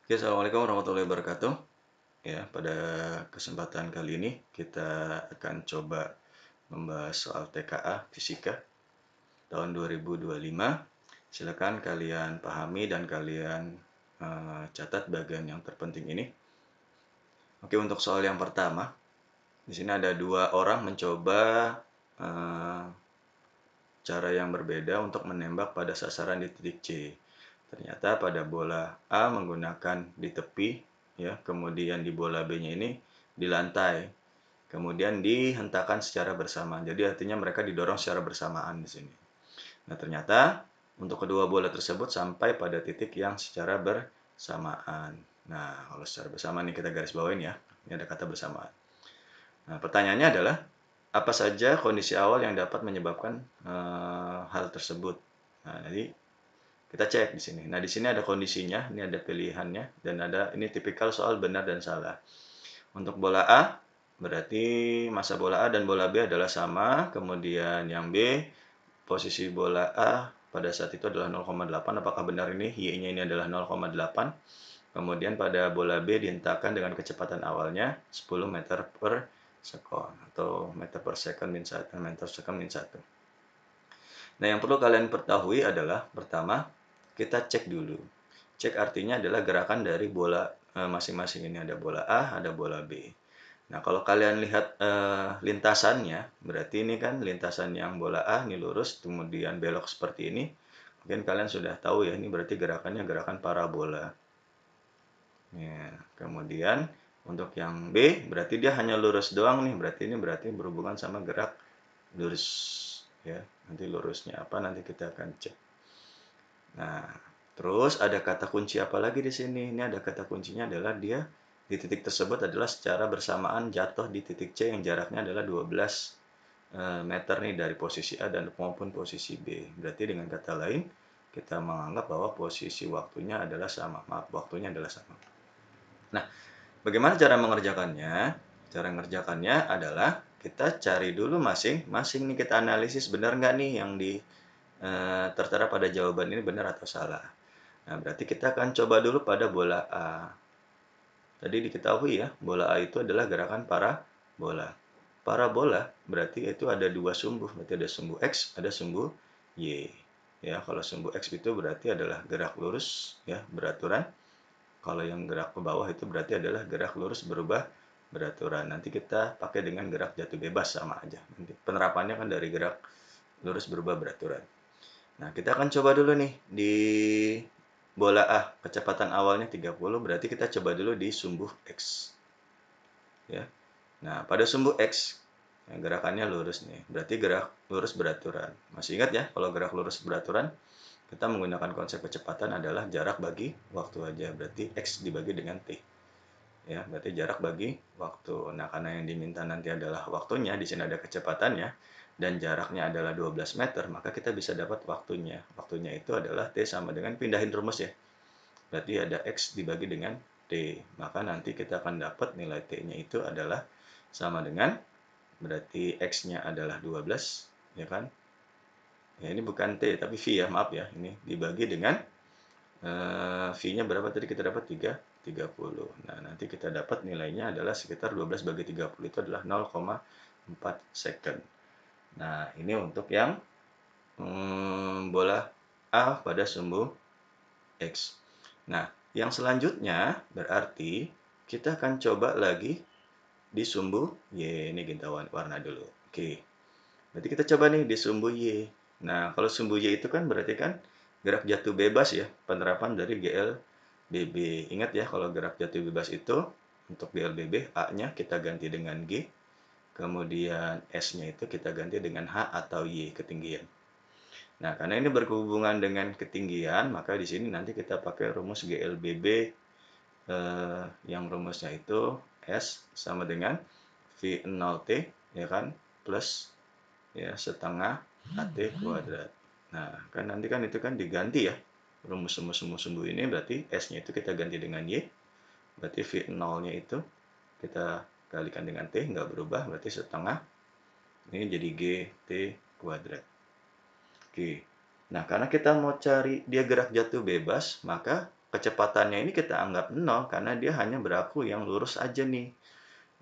Oke, assalamualaikum warahmatullahi wabarakatuh. Ya, pada kesempatan kali ini kita akan coba membahas soal TKA Fisika tahun 2025. Silakan kalian pahami dan kalian catat bagian yang terpenting ini. Oke, untuk soal yang pertama, di sini ada dua orang mencoba eh, cara yang berbeda untuk menembak pada sasaran di titik C. Ternyata pada bola A menggunakan di tepi, ya, kemudian di bola B-nya ini di lantai, kemudian dihentakkan secara bersamaan. Jadi artinya mereka didorong secara bersamaan di sini. Nah, ternyata untuk kedua bola tersebut sampai pada titik yang secara bersamaan. Nah, kalau secara bersamaan ini kita garis bawain ya. Ini ada kata bersamaan. Nah, pertanyaannya adalah apa saja kondisi awal yang dapat menyebabkan hal tersebut. Nah, jadi kita cek di sini. Nah, di sini ada kondisinya, ini ada pilihannya, dan ada ini tipikal soal benar dan salah. Untuk bola A, berarti massa bola A dan bola B adalah sama. Kemudian yang B, posisi bola A pada saat itu adalah 0,8. Apakah benar ini? Y-nya ini adalah 0,8. Kemudian pada bola B dihentakkan dengan kecepatan awalnya 10 meter per second atau meter per second min 1, meter second min 1. Nah, yang perlu kalian ketahui adalah pertama, kita cek dulu. Cek artinya adalah gerakan dari bola masing-masing ini, ada bola A, ada bola B. Nah, kalau kalian lihat lintasannya, berarti ini kan lintasan yang bola A ini lurus, kemudian belok seperti ini. Mungkin kalian sudah tahu ya, ini berarti gerakannya gerakan parabola. Ya, kemudian untuk yang B, berarti dia hanya lurus doang nih, berarti berhubungan sama gerak lurus. Ya, nanti lurusnya apa nanti kita akan cek. Nah, terus ada kata kunci apa lagi di sini? Ini ada kata kuncinya adalah dia di titik tersebut adalah secara bersamaan jatuh di titik C yang jaraknya adalah 12 meter nih dari posisi A dan maupun posisi B. Berarti dengan kata lain, kita menganggap bahwa posisi waktunya adalah sama. Maaf, waktunya adalah sama. Nah, bagaimana cara mengerjakannya? Cara mengerjakannya adalah kita cari dulu masing-masing nih, kita analisis benar nggak nih yang tertera pada jawaban ini benar atau salah. Nah, berarti kita akan coba dulu pada bola A. Tadi diketahui ya, bola A itu adalah gerakan parabola. Parabola berarti itu ada dua sumbu, berarti ada sumbu X, ada sumbu Y. Ya, kalau sumbu X itu berarti adalah gerak lurus ya, beraturan. Kalau yang gerak ke bawah itu berarti adalah gerak lurus berubah beraturan. Nanti kita pakai dengan gerak jatuh bebas sama aja. Nanti penerapannya kan dari gerak lurus berubah beraturan. Nah, kita akan coba dulu nih di bola A, kecepatan awalnya 30, berarti kita coba dulu di sumbu X. Ya. Nah, pada sumbu X, ya, gerakannya lurus nih. Berarti gerak lurus beraturan. Masih ingat ya, kalau gerak lurus beraturan, kita menggunakan konsep kecepatan adalah jarak bagi waktu aja. Berarti X dibagi dengan T. Ya, berarti jarak bagi waktu. Nah, karena yang diminta nanti adalah waktunya, di sini ada kecepatannya, dan jaraknya adalah 12 meter, maka kita bisa dapat waktunya. Waktunya itu adalah T sama dengan, pindahin rumus ya. Berarti ada X dibagi dengan T. Maka nanti kita akan dapat nilai T-nya itu adalah sama dengan, berarti X-nya adalah 12, ya kan? Ya, ini bukan T, tapi V ya, maaf ya. Ini dibagi dengan V-nya berapa tadi kita dapat? 30. Nah, nanti kita dapat nilainya adalah sekitar 12 bagi 30 itu adalah 0,4 second. Nah, ini untuk yang bola A pada sumbu X. Nah, yang selanjutnya berarti kita akan coba lagi di sumbu Y. Ini kita warna dulu. Oke. Berarti kita coba nih di sumbu Y. Nah, kalau sumbu Y itu kan berarti kan gerak jatuh bebas ya, penerapan dari GLBB. Ingat ya, kalau gerak jatuh bebas itu untuk GLBB, A-nya kita ganti dengan G, kemudian S-nya itu kita ganti dengan H atau Y, ketinggian. Nah, karena ini berhubungan dengan ketinggian, maka di sini nanti kita pakai rumus GLBB yang rumusnya itu S sama dengan V0T, ya kan, plus ya setengah AT kuadrat. Nah, kan nanti kan itu kan diganti ya. Rumus sumbu ini berarti S-nya itu kita ganti dengan Y. Berarti V0-nya itu kita kalikan dengan T, nggak berubah, berarti setengah. Ini jadi GT kuadrat. Oke. Nah, karena kita mau cari dia gerak jatuh bebas, maka kecepatannya ini kita anggap 0 karena dia hanya berlaku yang lurus aja nih.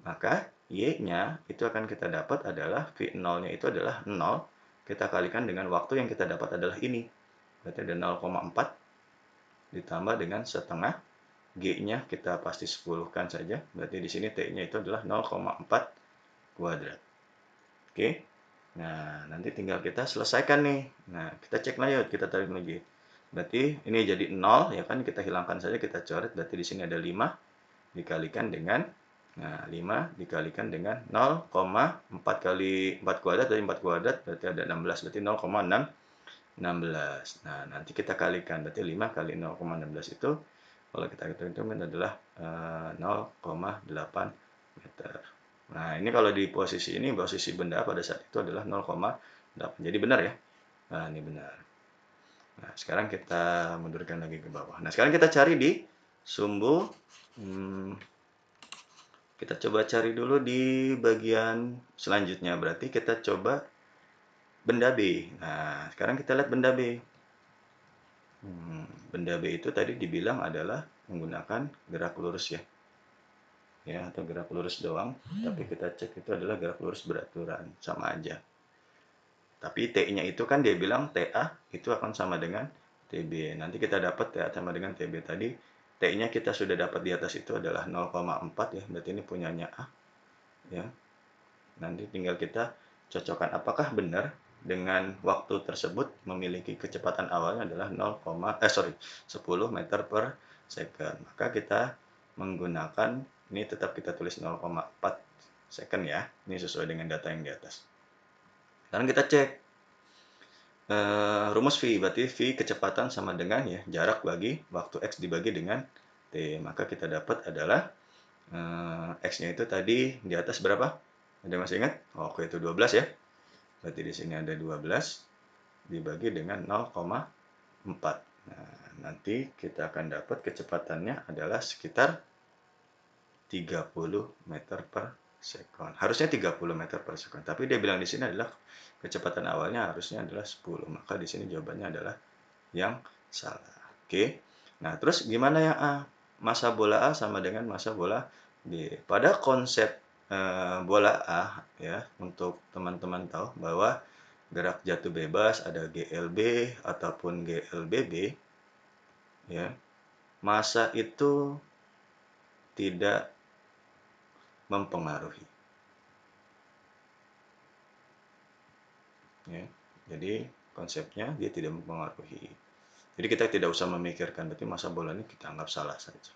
Maka Y-nya itu akan kita dapat adalah V0-nya itu adalah 0, kita kalikan dengan waktu yang kita dapat adalah ini. Berarti ada 0,4 ditambah dengan setengah. G-nya kita pasti 10-kan saja. Berarti di sini T-nya itu adalah 0,4 kuadrat. Oke. Nah, nanti tinggal kita selesaikan nih. Nah, kita cek layout, kita tarik lagi. Berarti ini jadi 0, ya kan? Kita hilangkan saja, kita coret. Berarti di sini ada 5 dikalikan dengan, nah 5 dikalikan dengan 0,4 kali 4 kuadrat, dari 4 kuadrat berarti ada 16, berarti 0,16. Nah, nanti kita kalikan, berarti 5 kali 0,16 itu, kalau kita hitung adalah 0,8 meter. Nah, ini kalau di posisi ini, posisi benda pada saat itu adalah 0,8. Jadi benar ya. Nah, ini benar. Nah, sekarang kita mundurkan lagi ke bawah. Nah, sekarang kita cari di sumbu. Kita coba cari dulu di bagian selanjutnya. Berarti kita coba benda B. Nah, sekarang kita lihat benda B. Benda B itu tadi dibilang adalah menggunakan gerak lurus ya. Ya, atau gerak lurus doang. Tapi kita cek itu adalah gerak lurus beraturan. Sama aja. Tapi T-nya itu kan dia bilang TA itu akan sama dengan TB. Nanti kita dapat TA sama dengan TB tadi. T-nya kita sudah dapat di atas itu adalah 0,4 ya. Berarti ini punyanya A. Ya. Nanti tinggal kita cocokkan apakah benar dengan waktu tersebut memiliki kecepatan awalnya adalah 10 meter per second. Maka kita menggunakan, ini tetap kita tulis 0,4 second ya. Ini sesuai dengan data yang di atas. Sekarang kita cek rumus V, berarti V kecepatan sama dengan ya jarak bagi waktu X dibagi dengan T. Maka kita dapat adalah X-nya itu tadi di atas berapa? Ada masih ingat? Oke, itu 12 ya. Berarti di sini ada 12 dibagi dengan 0,4. Nah, nanti kita akan dapat kecepatannya adalah sekitar 30 meter per second. Harusnya 30 meter per second. Tapi dia bilang di sini adalah kecepatan awalnya harusnya adalah 10. Maka di sini jawabannya adalah yang salah. Oke. Nah, terus gimana yang A? Massa bola A sama dengan massa bola B. Pada konsep bola A ya, untuk teman-teman tahu bahwa gerak jatuh bebas ada GLB ataupun GLBB ya. Massa itu tidak mempengaruhi. Ya. Jadi konsepnya dia tidak mempengaruhi. Jadi kita tidak usah memikirkan, berarti massa bola ini kita anggap salah saja.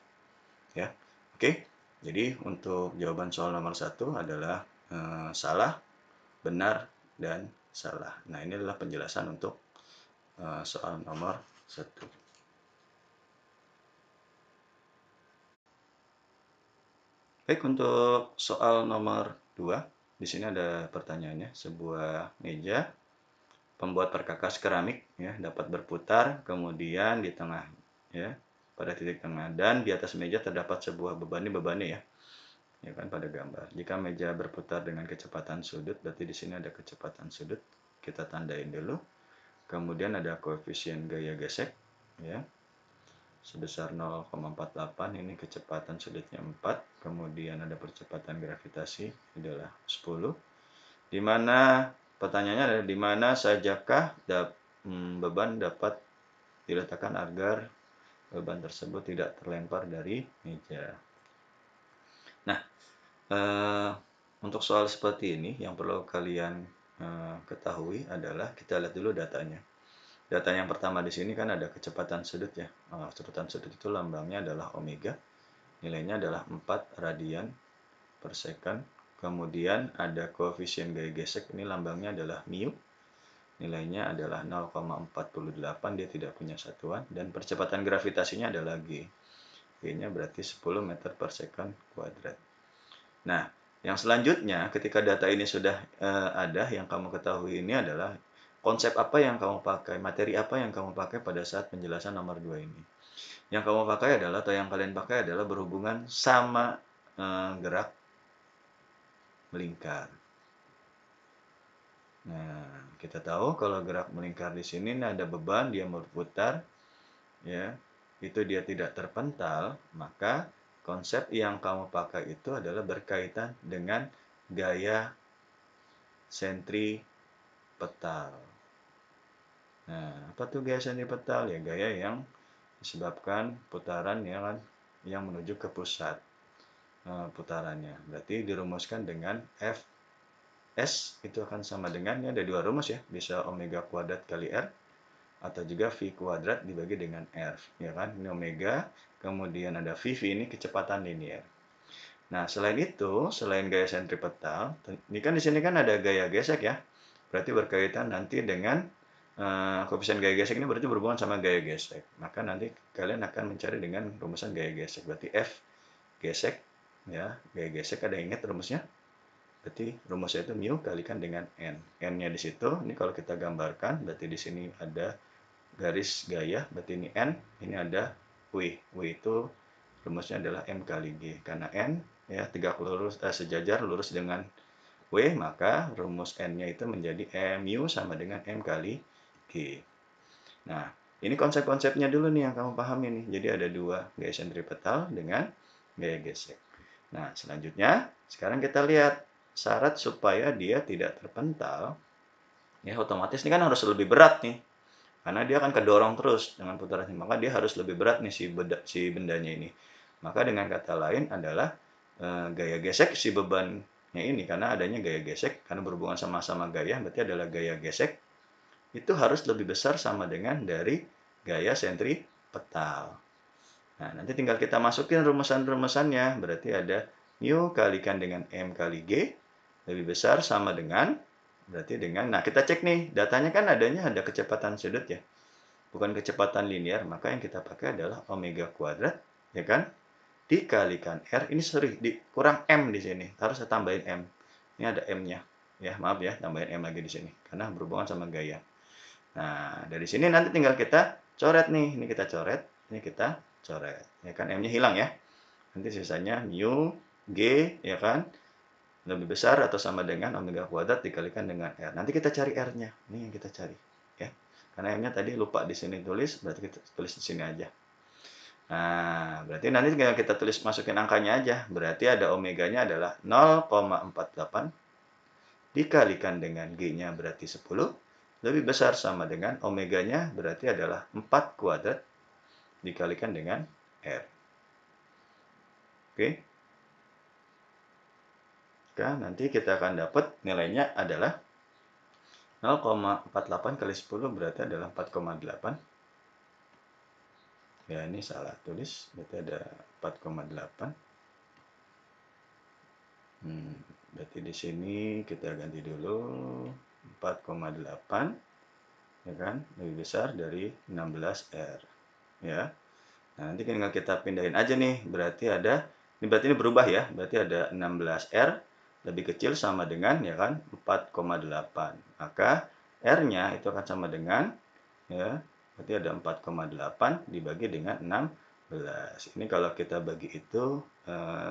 Ya. Oke. Jadi untuk jawaban soal nomor 1 adalah salah, benar, dan salah. Nah, ini adalah penjelasan untuk soal nomor 1. Baik, untuk soal nomor 2, di sini ada pertanyaannya. Sebuah meja pembuat perkakas keramik ya dapat berputar, kemudian di tengah ya pada titik tengah, dan di atas meja terdapat sebuah bebannya ya kan pada gambar. Jika meja berputar dengan kecepatan sudut, berarti di sini ada kecepatan sudut, kita tandain dulu. Kemudian ada koefisien gaya gesek ya sebesar 0,48, ini kecepatan sudutnya 4, kemudian ada percepatan gravitasi adalah 10. Di mana pertanyaannya adalah di mana sajakah beban dapat diletakkan agar beban tersebut tidak terlempar dari meja. Nah, untuk soal seperti ini yang perlu kalian ketahui adalah kita lihat dulu datanya. Data yang pertama di sini kan ada kecepatan sudut ya. Kecepatan sudut itu lambangnya adalah omega. Nilainya adalah 4 radian per second. Kemudian ada koefisien gaya gesek, ini lambangnya adalah mu. Nilainya adalah 0,48, dia tidak punya satuan. Dan percepatan gravitasinya adalah G. G-nya berarti 10 meter per second kuadrat. Nah, yang selanjutnya ketika data ini sudah ada, yang kamu ketahui ini adalah konsep apa yang kamu pakai, materi apa yang kamu pakai pada saat penjelasan nomor 2 ini. Yang kamu pakai adalah, atau yang kalian pakai adalah berhubungan sama gerak melingkar. Nah, kita tahu kalau gerak melingkar di sini ada beban, dia berputar, ya. itu dia tidak terpental, maka konsep yang kamu pakai itu adalah berkaitan dengan gaya sentripetal. Nah, apa tuh gaya sentripetal? Ya, gaya yang disebabkan putaran yang menuju ke pusat putarannya. Berarti dirumuskan dengan Fs itu akan sama dengan, ini ada dua rumus ya, bisa omega kuadrat kali R, atau juga V kuadrat dibagi dengan R, ya kan? Ini omega, kemudian ada V ini kecepatan linier. Nah, selain itu, selain gaya sentripetal, ini kan di sini kan ada gaya gesek ya. Berarti berkaitan nanti dengan koefisien gaya gesek ini berarti berhubungan sama gaya gesek. Maka nanti kalian akan mencari dengan rumusan gaya gesek. Berarti F gesek, ya, gaya gesek ada yang ingat rumusnya? Berarti rumusnya itu mu kalikan dengan N. N-nya di situ, ini kalau kita gambarkan, berarti di sini ada garis gaya, berarti ini N, ini ada W. W itu rumusnya adalah M kali G. Karena N ya tegak lurus sejajar lurus dengan W, maka rumus N-nya itu menjadi mu sama dengan M kali G. Nah, ini konsep-konsepnya dulu nih yang kamu pahami nih. Jadi ada dua, gaya sentripetal dengan gaya gesek. Nah, selanjutnya sekarang kita lihat syarat supaya dia tidak terpental. Ya, otomatis ini kan harus lebih berat nih. Karena dia akan kedorong terus dengan putaran, maka dia harus lebih berat nih si bendanya ini. Maka dengan kata lain adalah gaya gesek si bebannya ini, karena adanya gaya gesek, karena berhubungan sama-sama gaya, berarti adalah gaya gesek itu harus lebih besar sama dengan dari gaya sentripetal. Nah, nanti tinggal kita masukin rumusan-rumusannya, berarti ada mu kalikan dengan M kali G lebih besar sama dengan, berarti dengan, nah kita cek nih, datanya kan adanya ada kecepatan sudut ya, bukan kecepatan linear, maka yang kita pakai adalah omega kuadrat, ya kan, dikalikan R, ini sorry, kurang M di sini, harus saya tambahin M, ini ada M-nya, ya maaf ya, tambahin M lagi di sini, karena berhubungan sama gaya. Nah, dari sini nanti tinggal kita coret nih, ini kita coret, ini kita coret, ya kan, M-nya hilang ya, nanti sisanya mu G, ya kan, lebih besar atau sama dengan omega kuadrat dikalikan dengan R. Nanti kita cari R-nya. Ini yang kita cari, ya. Karena M-nya tadi lupa di sini tulis, berarti kita tulis di sini aja. Nah, berarti nanti tinggal kita tulis masukin angkanya aja. Berarti ada omeganya adalah 0,48 dikalikan dengan G-nya berarti 10 lebih besar sama dengan omeganya berarti adalah 4 kuadrat dikalikan dengan R. Oke. Maka nanti kita akan dapat nilainya adalah 0,48 kali 10 berarti adalah 4,8. Ya, ini salah tulis, berarti ada 4,8. Berarti di sini kita ganti dulu 4,8, ya kan, lebih besar dari 16R, ya. Nah, nanti tinggal kita pindahin aja nih, berarti ada, ini berarti ini berubah ya, berarti ada 16R lebih kecil sama dengan, ya kan, 4,8. Maka R-nya itu akan sama dengan, ya, berarti ada 4,8 dibagi dengan 16. Ini kalau kita bagi itu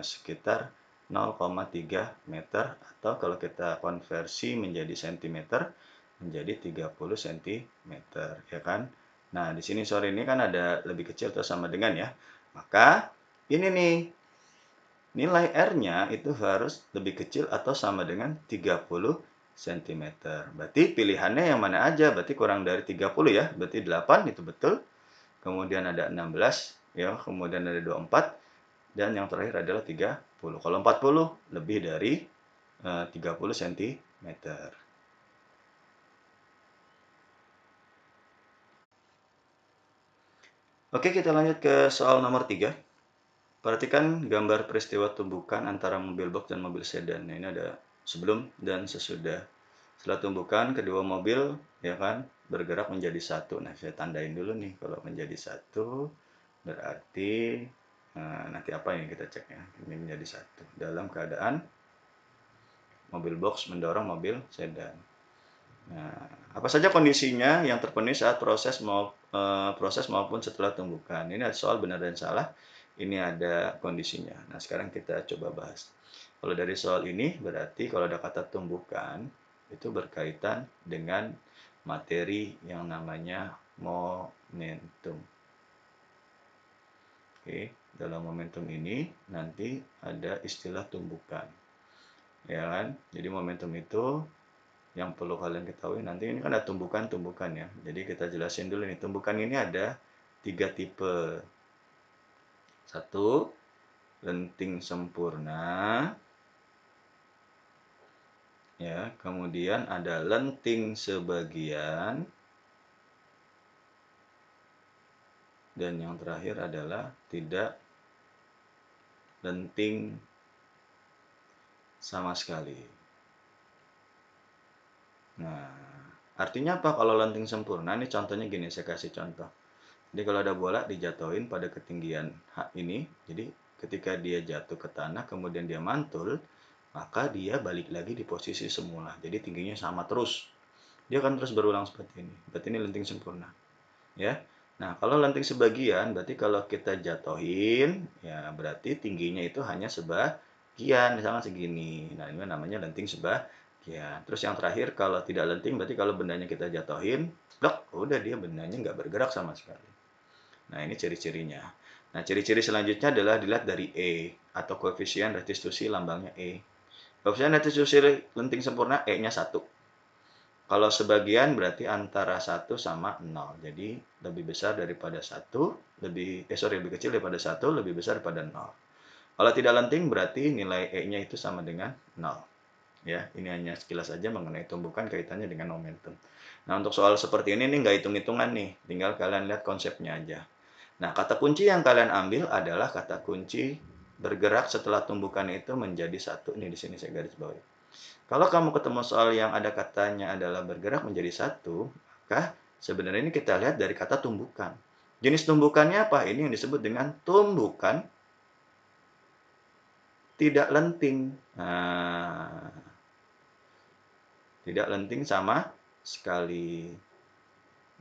sekitar 0,3 meter, atau kalau kita konversi menjadi sentimeter menjadi 30 cm, ya kan. Nah, di sini sore ini kan ada lebih kecil atau sama dengan ya. Maka ini nih, nilai R-nya itu harus lebih kecil atau sama dengan 30 cm. Berarti pilihannya yang mana aja? Berarti kurang dari 30 ya. Berarti 8 itu betul. Kemudian ada 16 ya, kemudian ada 24 dan yang terakhir adalah 30. Kalau 40 lebih dari 30 cm. Oke, kita lanjut ke soal nomor 3. Perhatikan gambar peristiwa tumbukan antara mobil box dan mobil sedan. Nah, ini ada sebelum dan sesudah. Setelah tumbukan, kedua mobil ya kan bergerak menjadi satu. Nah, saya tandain dulu nih, kalau menjadi satu berarti nanti apa yang kita cek ya? Ini menjadi satu dalam keadaan mobil box mendorong mobil sedan. Nah, apa saja kondisinya yang terpenuhi saat proses maupun setelah tumbukan. Ini ada soal benar dan salah. Ini ada kondisinya. Nah, sekarang kita coba bahas. Kalau dari soal ini berarti kalau ada kata tumbukan itu berkaitan dengan materi yang namanya momentum. Oke, dalam momentum ini nanti ada istilah tumbukan. Ya kan? Jadi momentum itu yang perlu kalian ketahui nanti ini kan ada tumbukan-tumbukan ya. Jadi kita jelasin dulu nih, tumbukan ini ada 3 tipe. Satu, lenting sempurna. Ya, kemudian ada lenting sebagian. Dan yang terakhir adalah tidak lenting sama sekali. Nah, artinya apa kalau lenting sempurna? Ini contohnya gini, saya kasih contoh. Jadi kalau ada bola dijatuhin pada ketinggian H ini, jadi ketika dia jatuh ke tanah, kemudian dia mantul, maka dia balik lagi di posisi semula. Jadi tingginya sama terus. Dia akan terus berulang seperti ini. Berarti ini lenting sempurna. Ya. Nah, kalau lenting sebagian, berarti kalau kita jatuhin, ya berarti tingginya itu hanya sebagian, misalnya segini. Nah, ini namanya lenting sebagian. Terus yang terakhir, kalau tidak lenting, berarti kalau bendanya kita jatuhin, blok, udah dia bendanya nggak bergerak sama sekali. Nah, ini ciri-cirinya. Nah, ciri-ciri selanjutnya adalah dilihat dari E, atau koefisien restitusi lambangnya E. Koefisien restitusi lenting sempurna, E-nya 1. Kalau sebagian berarti antara 1 sama 0. Jadi lebih besar daripada 1, lebih kecil daripada 1, lebih besar daripada 0. Kalau tidak lenting berarti nilai E-nya itu sama dengan 0. Ya, ini hanya sekilas saja mengenai tumbukan kaitannya dengan momentum. Nah, untuk soal seperti ini nih nggak hitung-hitungan nih, tinggal kalian lihat konsepnya aja. Nah, kata kunci yang kalian ambil adalah kata kunci bergerak setelah tumbukan itu menjadi satu. Ini di sini saya garis bawahi. Kalau kamu ketemu soal yang ada katanya adalah bergerak menjadi satu, maka sebenarnya ini kita lihat dari kata tumbukan. Jenis tumbukannya apa? Ini yang disebut dengan tumbukan tidak lenting. Nah, tidak lenting sama sekali.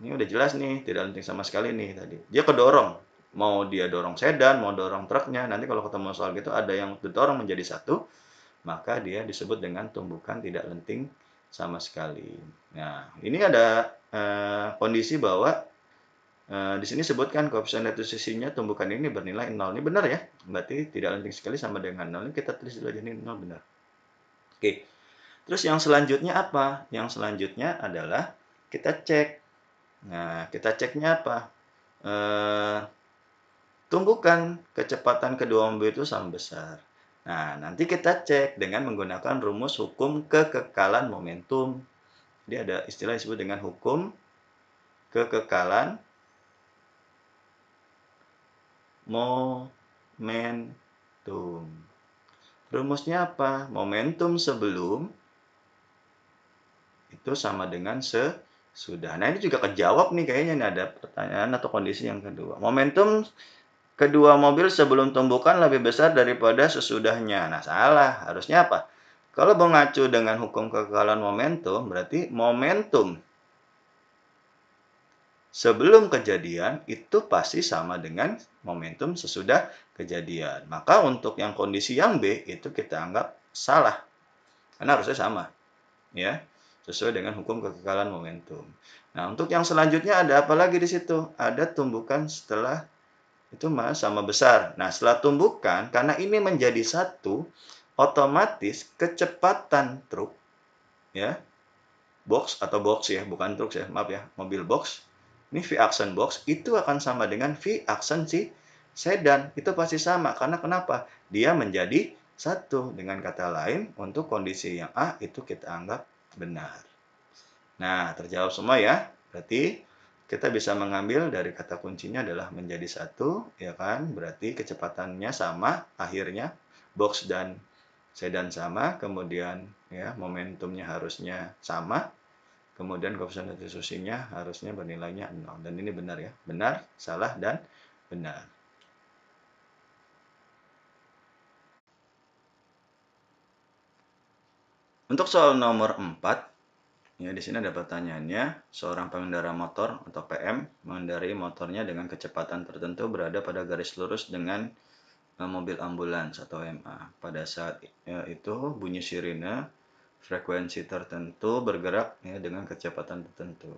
Ini udah jelas nih, tidak lenting sama sekali nih tadi. Dia kedorong. Mau dia dorong sedan, mau dorong truknya. Nanti kalau ketemu soal gitu ada yang didorong menjadi satu, maka dia disebut dengan tumbukan tidak lenting sama sekali. Nah, ini ada kondisi bahwa di sini sebutkan koefisien restitusinya tumbukan ini bernilai 0. Ini benar ya? Berarti tidak lenting sekali sama dengan 0. Ini kita tulis dulu aja ini 0 benar. Oke. Terus yang selanjutnya apa? Yang selanjutnya adalah kita cek. Nah, kita ceknya apa? Tumbukan kecepatan kedua mobil itu sama besar. Nah, nanti kita cek dengan menggunakan rumus hukum kekekalan momentum. Jadi ada istilah disebut dengan hukum kekekalan momentum. Rumusnya apa? Momentum sebelum itu sama dengan sesudah. Nah, ini juga kejawab nih kayaknya nih ada pertanyaan atau kondisi yang kedua. Momentum kedua mobil sebelum tumbukan lebih besar daripada sesudahnya. Nah, salah. Harusnya apa? Kalau mengacu dengan hukum kekekalan momentum, berarti momentum sebelum kejadian itu pasti sama dengan momentum sesudah kejadian. Maka untuk yang kondisi yang B itu kita anggap salah. Karena harusnya sama. Ya, sesuai dengan hukum kekekalan momentum. Nah, untuk yang selanjutnya ada apa lagi di situ? Ada tumbukan setelah itu sama besar. Nah, setelah tumbukan, karena ini menjadi satu, otomatis kecepatan truk, ya, box atau box ya, bukan truk ya, maaf ya, mobil box, ini V aksen box, itu akan sama dengan V aksen si sedan. Itu pasti sama, karena kenapa? Dia menjadi satu. Dengan kata lain, untuk kondisi yang A, itu kita anggap benar. Nah, terjawab semua ya. Berarti kita bisa mengambil dari kata kuncinya adalah menjadi satu, ya kan? Berarti kecepatannya sama, akhirnya box dan sedan sama, kemudian ya momentumnya harusnya sama, kemudian koefisien restitusinya harusnya bernilainya 0. Dan ini benar ya. Benar, salah, dan benar. Untuk soal nomor 4, ya, di sini ada pertanyaannya, seorang pengendara motor atau PM mengendarai motornya dengan kecepatan tertentu berada pada garis lurus dengan mobil ambulans atau MA. Pada saat itu bunyi sirine, frekuensi tertentu bergerak ya, dengan kecepatan tertentu.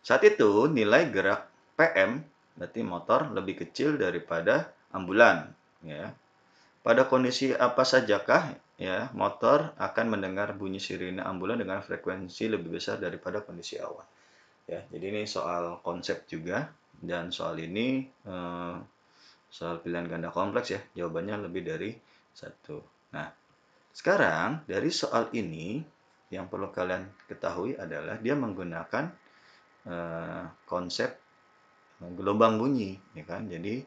Saat itu nilai gerak PM, berarti motor, lebih kecil daripada ambulan, ya. Pada kondisi apa sajakah ya motor akan mendengar bunyi sirine ambulan dengan frekuensi lebih besar daripada kondisi awal? Ya, jadi ini soal konsep juga dan soal ini soal pilihan ganda kompleks ya, jawabannya lebih dari satu. Nah, sekarang dari soal ini yang perlu kalian ketahui adalah dia menggunakan konsep gelombang bunyi, ya kan? Jadi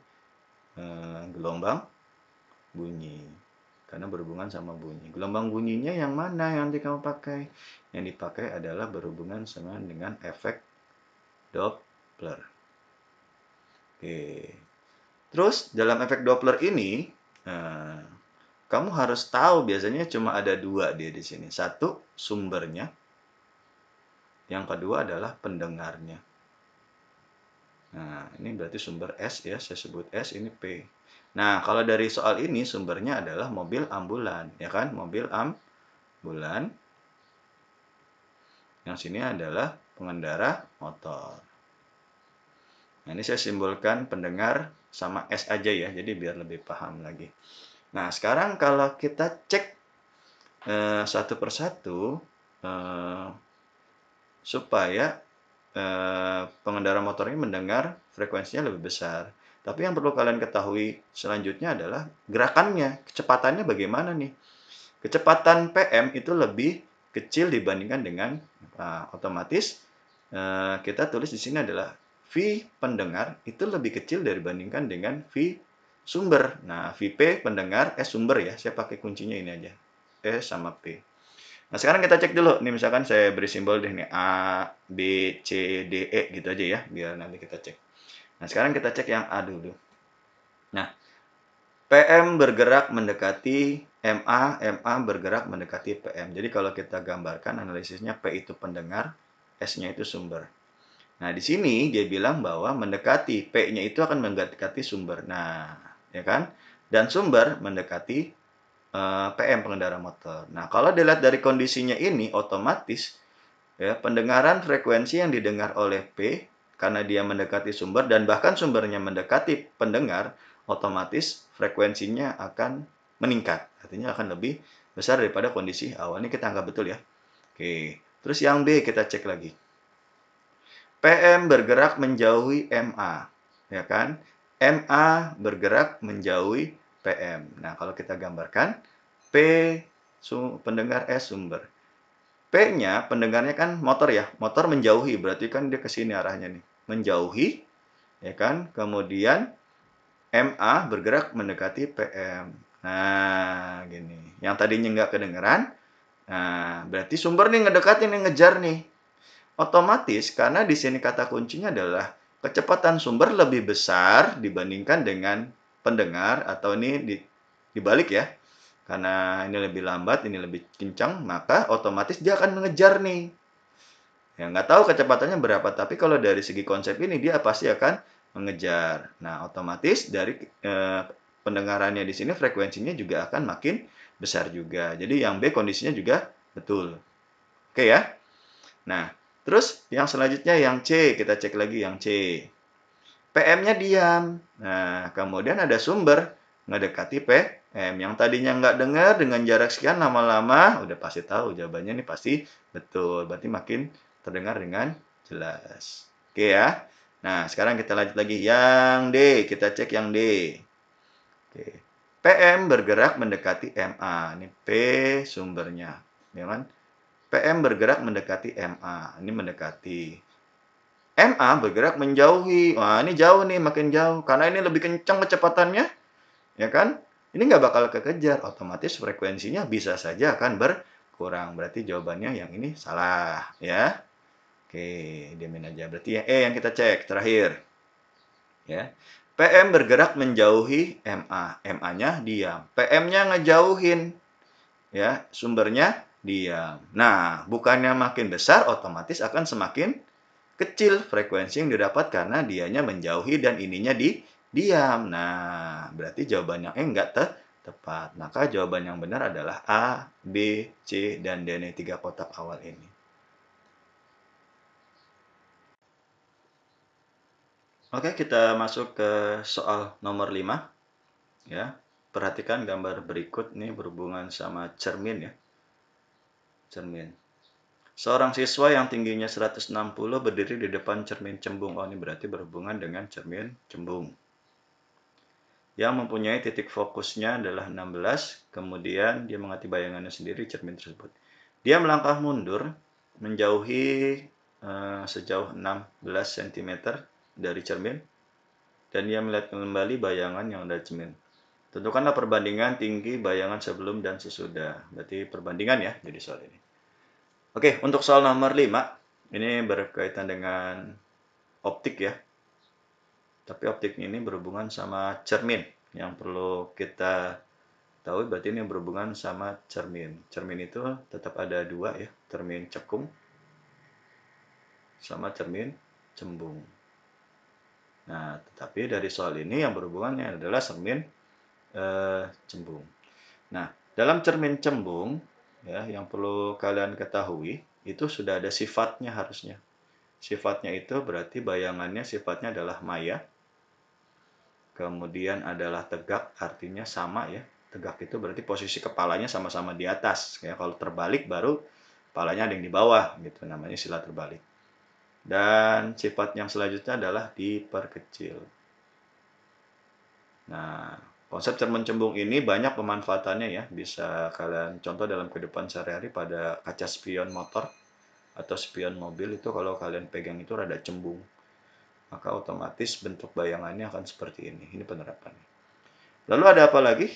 gelombang bunyi karena berhubungan sama bunyi. Gelombang bunyinya yang mana yang nanti kamu pakai? Yang dipakai adalah berhubungan sama dengan efek Doppler. Oke. Terus dalam efek Doppler ini, kamu harus tahu biasanya cuma ada dua dia di sini. Satu sumbernya, yang kedua adalah pendengarnya. Nah, ini berarti sumber S ya, saya sebut S, ini P. Nah, kalau dari soal ini sumbernya adalah mobil ambulan, ya kan? Mobil ambulan. Yang sini adalah pengendara motor. Nah, ini saya simbolkan pendengar sama S aja ya, jadi biar lebih paham lagi. Nah, sekarang kalau kita cek satu persatu supaya pengendara motor ini mendengar frekuensinya lebih besar. Tapi yang perlu kalian ketahui selanjutnya adalah gerakannya, kecepatannya bagaimana nih. Kecepatan PM itu lebih kecil dibandingkan dengan otomatis kita tulis di sini adalah V pendengar itu lebih kecil dibandingkan dengan V sumber. Nah, VP pendengar, S sumber ya. Saya pakai kuncinya ini aja. S sama P. Nah, sekarang kita cek dulu. Nih misalkan saya beri simbol deh nih A, B, C, D, E gitu aja ya, biar nanti kita cek. Nah, sekarang kita cek yang A dulu. Nah, PM bergerak mendekati MA, MA bergerak mendekati PM. Jadi kalau kita gambarkan analisisnya P itu pendengar, S-nya itu sumber. Nah, di sini dia bilang bahwa mendekati P-nya itu akan mendekati sumber. Nah, ya kan? Dan sumber mendekati PM pengendara motor. Nah, kalau dilihat dari kondisinya ini, otomatis ya pendengaran frekuensi yang didengar oleh P karena dia mendekati sumber dan bahkan sumbernya mendekati pendengar, otomatis frekuensinya akan meningkat. Artinya akan lebih besar daripada kondisi awal. Ini kita anggap betul ya. Oke. Terus yang B kita cek lagi. PM bergerak menjauhi MA, ya kan? MA bergerak menjauhi PM. Nah, kalau kita gambarkan, P pendengar S sumber. P-nya pendengarnya kan motor ya, motor menjauhi, berarti kan dia ke sini arahnya nih. Menjauhi, ya kan? Kemudian MA bergerak mendekati PM. Nah, gini. Yang tadinya nggak kedengeran, nah, berarti sumber nih ngedekatin nih, ngejar nih. Otomatis karena di sini kata kuncinya adalah kecepatan sumber lebih besar dibandingkan dengan pendengar atau ini dibalik ya. Karena ini lebih lambat, ini lebih kencang, maka otomatis dia akan mengejar nih. Ya, nggak tahu kecepatannya berapa, tapi kalau dari segi konsep ini dia pasti akan mengejar. Nah, otomatis dari pendengarannya di sini frekuensinya juga akan makin besar juga. Jadi yang B kondisinya juga betul. Oke ya. Nah, terus yang selanjutnya yang C, kita cek lagi yang C. PM-nya diam. Nah, kemudian ada sumber ngedekati PM. Yang tadinya nggak dengar dengan jarak sekian lama-lama, udah pasti tahu jawabannya ini pasti betul. Berarti makin terdengar dengan jelas. Oke ya. Nah, sekarang kita lanjut lagi. Yang D, kita cek yang D. Oke. PM bergerak mendekati MA. Ini P sumbernya. Ya kan? PM bergerak mendekati MA. Ini mendekati. MA bergerak menjauhi. Wah, ini jauh nih, makin jauh. Karena ini lebih kencang kecepatannya, ya kan? Ini nggak bakal kekejar. Otomatis frekuensinya bisa saja akan berkurang. Berarti jawabannya yang ini salah, ya. Oke, diamin aja. Berarti yang E yang kita cek terakhir. Ya. PM bergerak menjauhi MA. MA-nya diam. PM-nya ngejauhin. Ya, sumbernya diam. Nah, bukannya makin besar, otomatis akan semakin kecil frekuensi yang didapat karena dianya menjauhi dan ininya diam. Nah, berarti jawaban yang E enggak tepat. Maka jawaban yang benar adalah A, B, C, dan D, nih 3 kotak awal ini. Oke, kita masuk ke soal nomor 5. Ya, perhatikan gambar berikut nih berhubungan sama cermin ya. Cermin. Seorang siswa yang tingginya 160 berdiri di depan cermin cembung. Oh, ini berarti berhubungan dengan cermin cembung. Yang mempunyai titik fokusnya adalah 16, kemudian dia mengamati bayangannya sendiri cermin tersebut. Dia melangkah mundur menjauhi sejauh 16 cm dari cermin, dan dia melihat kembali bayangan yang ada di cermin. Tentukanlah perbandingan tinggi bayangan sebelum dan sesudah. Berarti perbandingan ya, jadi soal ini. Oke, untuk soal nomor 5, ini berkaitan dengan optik ya. Tapi optik ini berhubungan sama cermin. Yang perlu kita tahu berarti ini berhubungan sama cermin. Cermin itu tetap ada dua ya, cermin cekung sama cermin cembung. Nah, tetapi dari soal ini yang berhubungannya adalah cermin cembung. Nah, dalam cermin cembung ya, yang perlu kalian ketahui itu sudah ada sifatnya harusnya. Sifatnya itu berarti bayangannya sifatnya adalah maya. Kemudian adalah tegak, artinya sama ya. Tegak itu berarti posisi kepalanya sama-sama di atas. Ya, kalau terbalik baru kepalanya ada yang di bawah gitu, namanya sila terbalik. Dan sifat yang selanjutnya adalah diperkecil. Nah, konsep cermin cembung ini banyak pemanfaatannya ya. Bisa kalian contoh dalam kehidupan sehari-hari pada kaca spion motor atau spion mobil itu kalau kalian pegang itu rada cembung. Maka otomatis bentuk bayangannya akan seperti ini. Ini penerapannya. Lalu ada apa lagi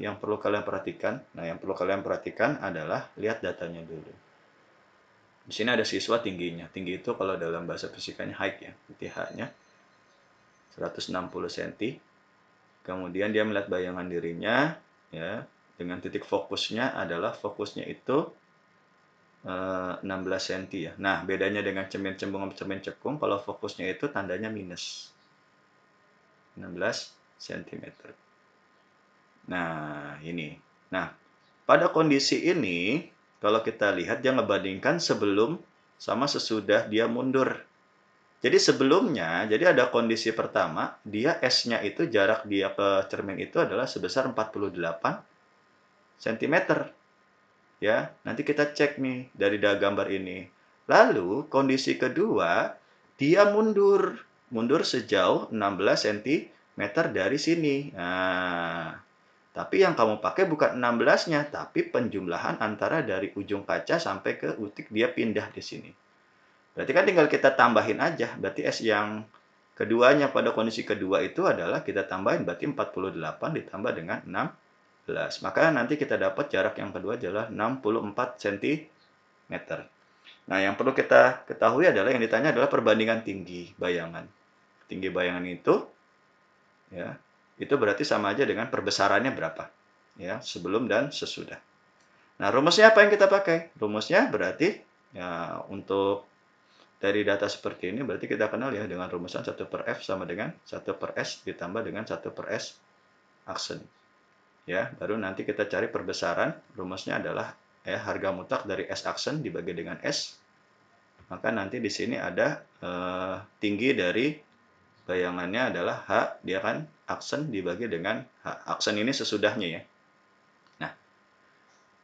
yang perlu kalian perhatikan? Nah, yang perlu kalian perhatikan adalah lihat datanya dulu. Di sini ada siswa tingginya. Tinggi itu kalau dalam bahasa fisikanya height ya, H-nya 160 cm. Kemudian dia melihat bayangan dirinya ya, dengan titik fokusnya adalah fokusnya itu 16 cm ya. Nah, bedanya dengan cermin cembung sama cermin cekung, kalau fokusnya itu tandanya minus 16 cm. Nah, ini. Nah, pada kondisi ini, kalau kita lihat dia ngebandingkan sebelum sama sesudah dia mundur. Jadi sebelumnya, jadi ada kondisi pertama, dia S-nya itu jarak dia ke cermin itu adalah sebesar 48 cm. Ya, nanti kita cek nih dari gambar ini. Lalu kondisi kedua, dia mundur sejauh 16 cm dari sini. Nah, tapi yang kamu pakai bukan 16-nya, tapi penjumlahan antara dari ujung kaca sampai ke utik dia pindah di sini. Berarti kan tinggal kita tambahin aja. Berarti S yang keduanya pada kondisi kedua itu adalah kita tambahin. Berarti 48 ditambah dengan 16. Maka nanti kita dapat jarak yang kedua adalah 64 cm. Nah, yang perlu kita ketahui adalah yang ditanya adalah perbandingan tinggi bayangan. Tinggi bayangan itu ya, itu berarti sama aja dengan perbesarannya berapa. Ya, sebelum dan sesudah. Nah, rumusnya apa yang kita pakai? Rumusnya berarti ya untuk dari data seperti ini berarti kita kenal ya dengan rumusan 1/F sama dengan 1/S ditambah dengan 1/S aksen. Ya, baru nanti kita cari perbesaran. Rumusnya adalah ya harga mutlak dari S aksen dibagi dengan S. Maka nanti di sini ada tinggi dari bayangannya adalah H, dia kan aksen dibagi dengan H. Aksen ini sesudahnya ya. Nah,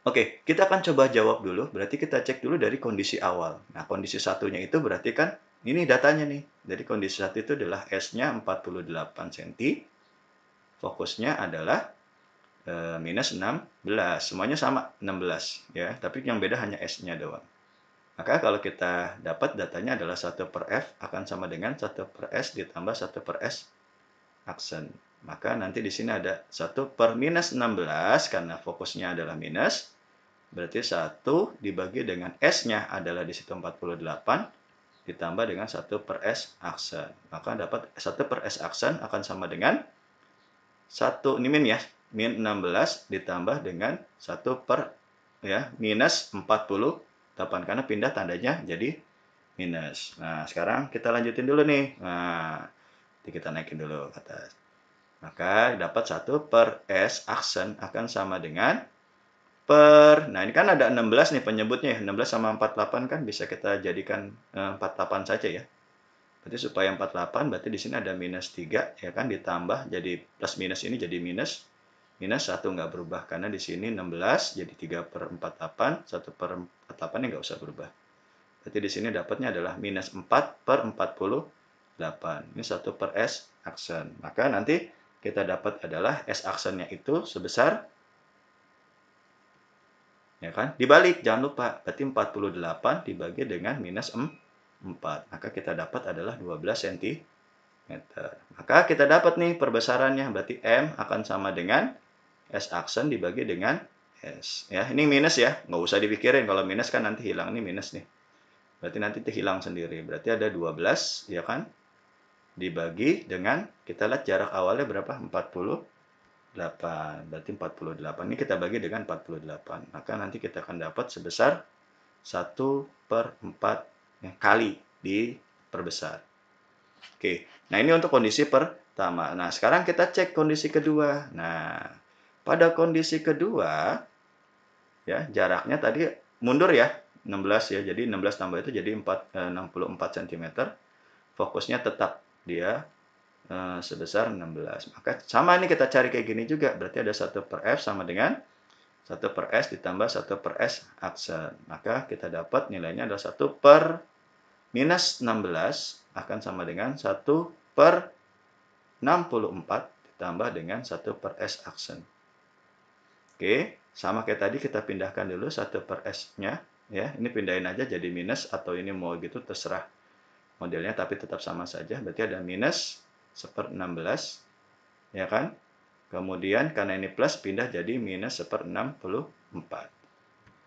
oke, kita akan coba jawab dulu. Berarti kita cek dulu dari kondisi awal. Nah, kondisi satunya itu berarti kan ini datanya nih. Jadi kondisi satu itu adalah S-nya 48 cm. Fokusnya adalah minus 16. Semuanya sama 16 ya, tapi yang beda hanya S-nya doang. Maka kalau kita dapat datanya adalah 1/F akan sama dengan 1/S ditambah 1/S aksen. Maka nanti di sini ada 1/-16 karena fokusnya adalah minus. Berarti 1 dibagi dengan S-nya adalah di situ 48 ditambah dengan 1/S aksen. Maka dapat 1/S aksen akan sama dengan 1, ini min ya, min 16 ditambah dengan 1 per ya, minus 48 karena pindah tandanya jadi minus. Nah, sekarang kita lanjutin dulu nih. Nah, kita naikin dulu ke atas. Maka dapat 1/S aksen akan sama dengan nah ini kan ada 16 nih penyebutnya ya. 16 sama 48 kan bisa kita jadikan 48 saja ya. Berarti supaya 48, berarti di sini ada minus 3, ya kan, ditambah, jadi plus minus ini jadi minus. Minus 1 nggak berubah, karena di sini 16, jadi 3/48, 1/48 ini nggak usah berubah. Berarti di sini dapatnya adalah minus 4/48. Ini 1 per S aksen. Maka nanti kita dapat adalah S aksennya itu sebesar, ya kan, dibalik, jangan lupa. Berarti 48 dibagi dengan minus 4. Maka kita dapat adalah 12 cm. Maka kita dapat nih perbesarannya. Berarti M akan sama dengan S aksen dibagi dengan S. Ya, ini minus ya. Nggak usah dipikirin. Kalau minus kan nanti hilang. Ini minus nih. Berarti nanti itu hilang sendiri. Berarti ada 12, ya kan? Dibagi dengan, kita lihat jarak awalnya berapa? 48. Berarti 48. Ini kita bagi dengan 48. Maka nanti kita akan dapat sebesar 1/4 kali diperbesar. Oke. Nah, ini untuk kondisi pertama. Nah, sekarang kita cek kondisi kedua. Nah, pada kondisi kedua, ya, jaraknya tadi mundur ya, 16 ya. Jadi 16 tambah itu jadi 64 cm. Fokusnya tetap dia sebesar 16. Maka sama ini kita cari kayak gini juga. Berarti ada 1 per F sama dengan 1 per S ditambah 1 per S aksen. Maka kita dapat nilainya adalah 1 per minus 16 akan sama dengan 1 per 64 ditambah dengan 1 per S aksen. Oke, sama kayak tadi kita pindahkan dulu 1 per S-nya. Ya, ini pindahin aja jadi minus, atau ini mau gitu terserah modelnya, tapi tetap sama saja. Berarti ada minus 1/16, ya kan? Kemudian karena ini plus, pindah jadi minus 1/64.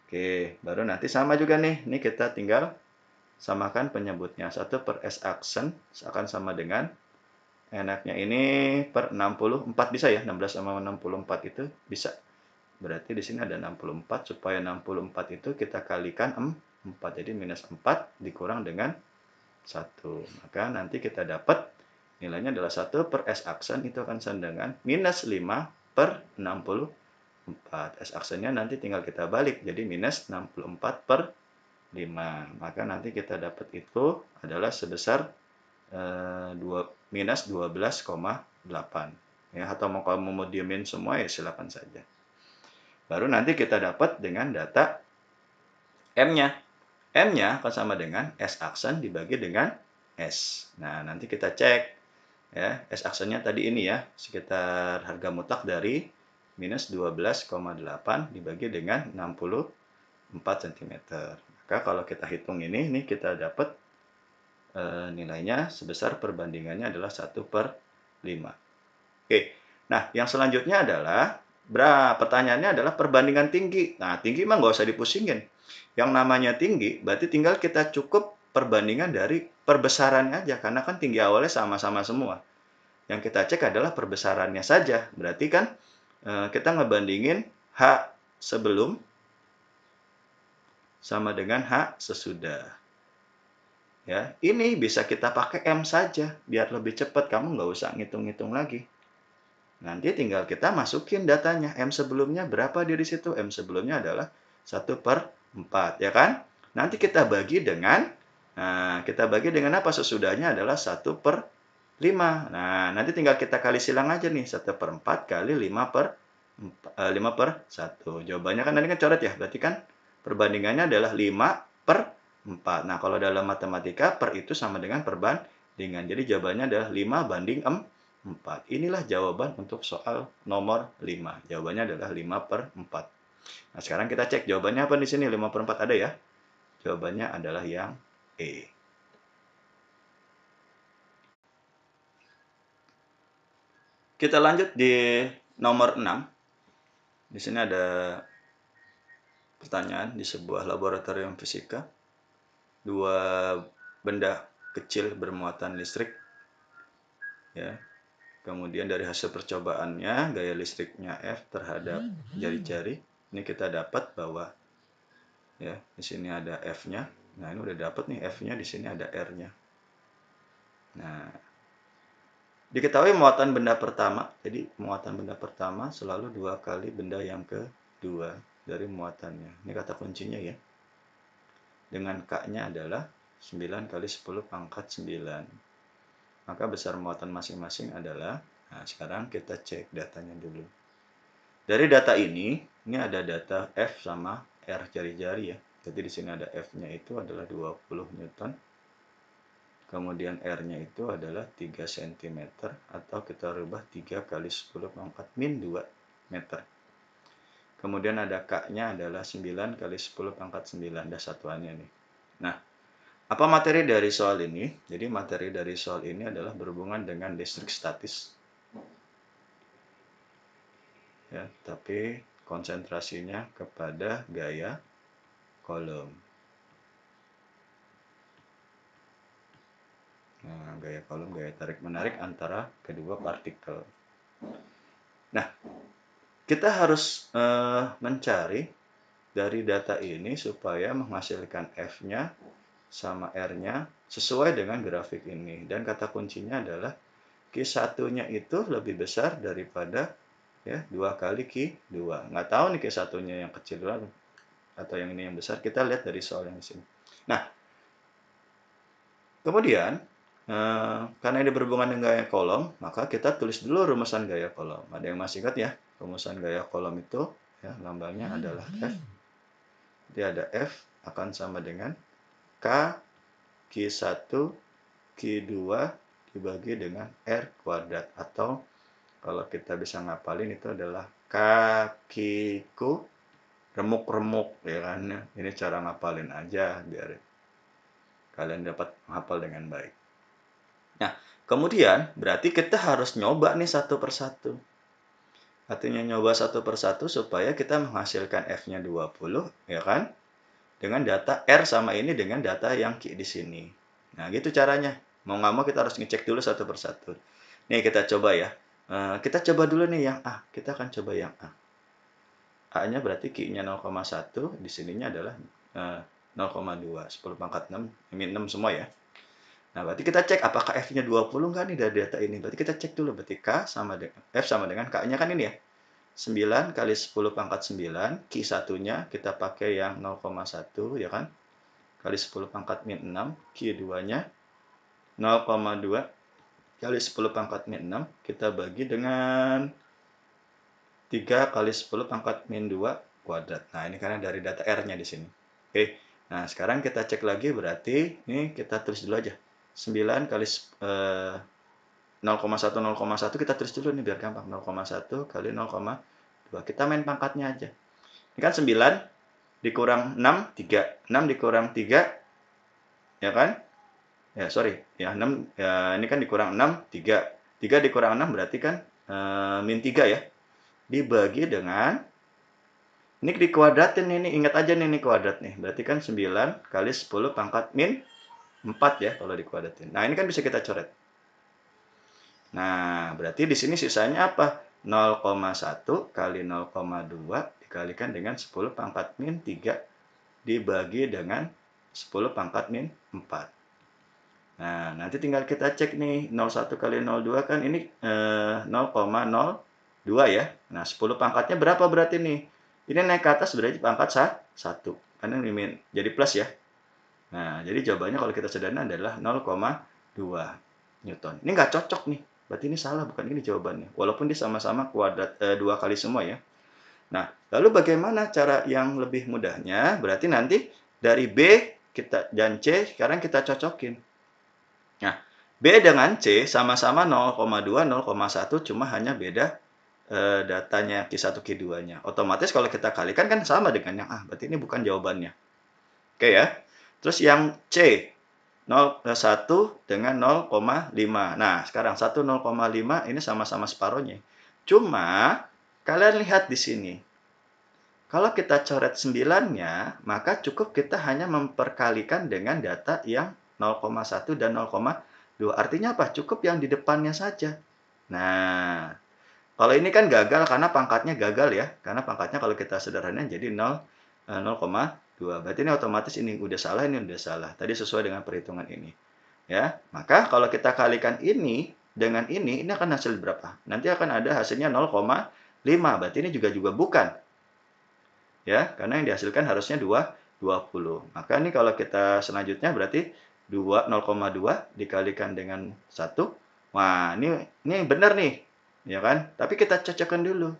Oke, baru nanti sama juga nih. Ini kita tinggal samakan penyebutnya. 1 per S aksen akan sama dengan, enaknya ini per 64 bisa ya. 16 sama 64 itu bisa. Berarti di sini ada 64. Supaya 64 itu kita kalikan 4. Jadi minus 4 dikurang dengan 1. Maka nanti kita dapat nilainya adalah 1 per S aksen itu akan sama dengan minus 5/64. S aksennya nanti tinggal kita balik. Jadi minus 64/5. Maka nanti kita dapat itu adalah sebesar minus 12,8. Ya, atau kamu mau diemin semua ya silakan saja. Baru nanti kita dapat dengan data M-nya. M-nya akan sama dengan S aksen dibagi dengan S. Nah, nanti kita cek. Ya, S aksennya tadi ini ya, sekitar harga mutlak dari minus 12,8 dibagi dengan 64 cm. Maka kalau kita hitung ini kita dapat nilainya sebesar perbandingannya adalah 1/5. Oke, nah yang selanjutnya adalah, pertanyaannya adalah perbandingan tinggi. Nah, tinggi mah nggak usah dipusingin. Yang namanya tinggi, berarti tinggal kita cukup perbandingan dari perbesarannya aja, karena kan tinggi awalnya sama-sama semua. Yang kita cek adalah perbesarannya saja. Berarti kan kita ngebandingin H sebelum sama dengan H sesudah. Ya, ini bisa kita pakai M saja, biar lebih cepat. Kamu nggak usah ngitung-ngitung lagi. Nanti tinggal kita masukin datanya. M sebelumnya berapa di situ? M sebelumnya adalah 1/4, ya kan? Nanti kita bagi dengan, apa sesudahnya adalah 1/5. Nah, nanti tinggal kita kali silang aja nih. 1/4 kali 5/1. Jawabannya kan tadi kan coret ya, berarti kan perbandingannya adalah 5/4. Nah, kalau dalam matematika, per itu sama dengan perbandingan. Jadi jawabannya adalah 5/4. Inilah jawaban untuk soal nomor 5. Jawabannya adalah 5/4. Nah, sekarang kita cek jawabannya apa di sini. 5/4 ada ya? Jawabannya adalah yang E. Kita lanjut di nomor 6. Di sini ada pertanyaan di sebuah laboratorium fisika. Dua benda kecil bermuatan listrik. Ya. Kemudian dari hasil percobaannya, gaya listriknya F terhadap jari-jari. Ini kita dapat bahwa, ya, di sini ada F-nya. Nah, ini udah dapat nih F-nya, di sini ada R-nya. Nah, diketahui muatan benda pertama. Jadi, muatan benda pertama selalu 2 kali benda yang kedua dari muatannya. Ini kata kuncinya ya. Dengan K-nya adalah 9 kali 10 pangkat 9. maka besar muatan masing-masing adalah, nah sekarang kita cek datanya dulu. Dari data ini ada data F sama R jari-jari ya. Jadi di sini ada F-nya itu adalah 20 Newton. Kemudian R-nya itu adalah 3 cm atau kita rubah 3 kali 10 pangkat min 2 meter. Kemudian ada K-nya adalah 9 kali 10 pangkat 9, dah satuannya nih. Nah, apa materi dari soal ini? Jadi materi dari soal ini adalah berhubungan dengan listrik statis. Ya, tapi konsentrasinya kepada gaya Coulomb. Nah, gaya Coulomb, gaya tarik-menarik antara kedua partikel. Nah, kita harus mencari dari data ini supaya menghasilkan F-nya sama R-nya sesuai dengan grafik ini. Dan kata kuncinya adalah Q1-nya itu lebih besar daripada ya 2 kali Q2. Nggak tahu nih Q1-nya yang kecil atau yang ini yang besar. Kita lihat dari soal yang di sini. Nah, kemudian karena ini berhubungan dengan gaya Coulomb, maka kita tulis dulu rumusan gaya Coulomb. Ada yang masih ingat ya? Rumusan gaya Coulomb itu ya lambangnya adalah F. Jadi ada F akan sama dengan K Q1 Q2 dibagi dengan R kuadrat, atau kalau kita bisa ngapalin itu adalah kakiku remuk-remuk ya kan. Ini cara ngapalin aja biar kalian dapat menghafal dengan baik. Nah, kemudian berarti kita harus nyoba nih satu persatu. Artinya nyoba satu persatu supaya kita menghasilkan F-nya 20 ya kan. Dengan data R sama ini dengan data yang Q di sini. Nah, gitu caranya. Mau nggak mau kita harus ngecek dulu satu persatu. Nih, kita coba ya. Kita coba dulu nih yang A. Kita akan coba yang A. A-nya berarti Q-nya 0,1. Di sininya adalah 0,2. 10 pangkat 6. Min 6 semua ya. Nah, berarti kita cek apakah F-nya 20 nggak nih dari data ini. Berarti kita cek dulu. Berarti F sama dengan K-nya kan ini ya. 9 kali 10 pangkat 9. Q1-nya kita pakai yang 0,1 ya kan. Kali 10 pangkat min 6. Q2-nya 0,2 kali 10 pangkat min 6. Kita bagi dengan 3 kali 10 pangkat min 2 kuadrat. Nah, ini karena dari data R-nya di sini. Oke. Nah, sekarang kita cek lagi berarti ini kita tulis dulu aja. 9 kali 0,1 kita tulis dulu nih biar gampang. 0,1 kali 0,2. Kita main pangkatnya aja. Ini kan 9 dikurang 6, 3. 6 dikurang 3, ya kan? Ya, sorry. Ya, 6, ya, ini kan dikurang 6, 3. 3 dikurang 6 berarti kan min 3 ya. Dibagi dengan, ini dikuadratin ini, ingat aja nih, ini kuadrat nih. Berarti kan 9 kali 10 pangkat min 4 ya kalau dikuadratin. Nah, ini kan bisa kita coret. Nah, berarti di sini sisanya apa? 0,1 kali 0,2 dikalikan dengan 10 pangkat min 3 dibagi dengan 10 pangkat min 4. Nah, nanti tinggal kita cek nih, 0,1 kali 0,2 kan ini 0,02 ya. Nah, 10 pangkatnya berapa berarti nih? Ini naik ke atas berarti pangkat 1. Karena ini jadi plus ya. Nah, jadi jawabannya kalau kita sederhana adalah 0,2 Newton. Ini nggak cocok nih. Berarti ini salah, bukan ini jawabannya. Walaupun dia sama-sama kuadrat 2 kali semua ya. Nah, lalu bagaimana cara yang lebih mudahnya? Berarti nanti dari B dan C sekarang kita cocokin. Nah, B dengan C sama-sama 0,2, 0,1, cuma hanya beda datanya Q1, Q2-nya. Otomatis kalau kita kalikan kan sama dengan yang A. Berarti ini bukan jawabannya. Oke ya. Terus yang C, 1 dengan 0,5. Nah, sekarang 1, 0,5 ini sama-sama separohnya. Cuma, kalian lihat di sini. Kalau kita coret 9-nya, maka cukup kita hanya memperkalikan dengan data yang 0,1 dan 0,2. Artinya apa? Cukup yang di depannya saja. Nah, kalau ini kan gagal karena pangkatnya gagal ya. Karena pangkatnya kalau kita sederhanain jadi 0,2. Berarti ini otomatis ini udah salah, ini udah salah. Tadi sesuai dengan perhitungan ini. Ya, maka kalau kita kalikan ini dengan ini akan hasil berapa? Nanti akan ada hasilnya 0,5. Berarti ini juga bukan. Ya, karena yang dihasilkan harusnya 20. Maka ini kalau kita selanjutnya berarti 0,2 dikalikan dengan 1. Wah, ini benar nih, ya kan? Tapi kita cocokkan dulu.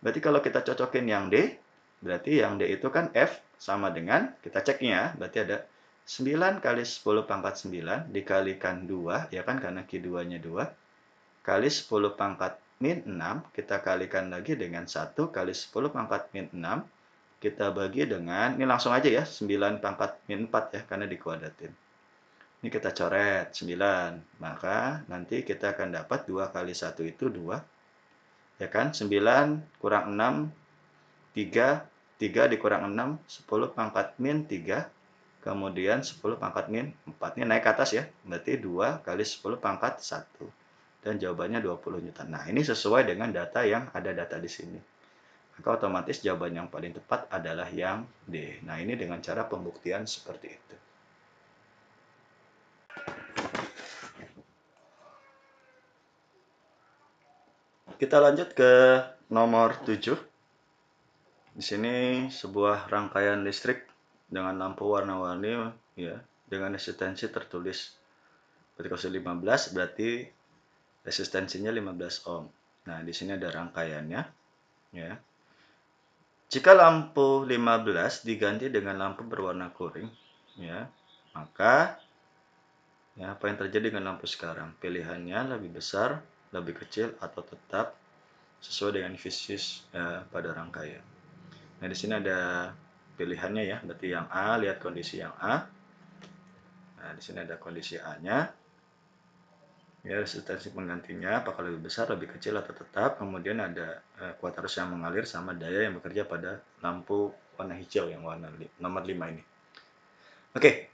Berarti kalau kita cocokin yang D, berarti yang D itu kan F sama dengan, kita ceknya, berarti ada 9 kali 10 pangkat 9 dikalikan 2, ya kan, karena Q2-nya 2, kali 10 pangkat min 6, kita kalikan lagi dengan 1 kali 10 pangkat min 6, kita bagi dengan, ini langsung aja ya, 9 pangkat min 4 ya, karena dikuadratin. Ini kita coret 9, maka nanti kita akan dapat 2 kali 1 itu 2, ya kan, 9 kurang 6, 3 dikurang 6, 10 pangkat min 3, kemudian 10 pangkat min 4. Ini naik ke atas ya, berarti 2 kali 10 pangkat 1. Dan jawabannya 20 Newton. Nah, ini sesuai dengan data yang ada data di sini. Maka otomatis jawaban yang paling tepat adalah yang D. Nah, ini dengan cara pembuktian seperti itu. Kita lanjut ke nomor 7. Di sini sebuah rangkaian listrik dengan lampu warna-warni ya, dengan resistensi tertulis berikut 15, berarti resistensinya 15 ohm. Nah, di sini ada rangkaiannya ya. Jika lampu 15 diganti dengan lampu berwarna kuning ya, maka ya, apa yang terjadi dengan lampu sekarang? Pilihannya lebih besar, lebih kecil, atau tetap sesuai dengan fisis pada rangkaian. Nah, di sini ada pilihannya ya, berarti yang A, lihat kondisi yang A. Nah, di sini ada kondisi A-nya. Ya, resistensi penggantinya apakah lebih besar, lebih kecil, atau tetap. Kemudian ada kuat arus yang mengalir sama daya yang bekerja pada lampu warna hijau yang warna nomor 5 ini. Oke,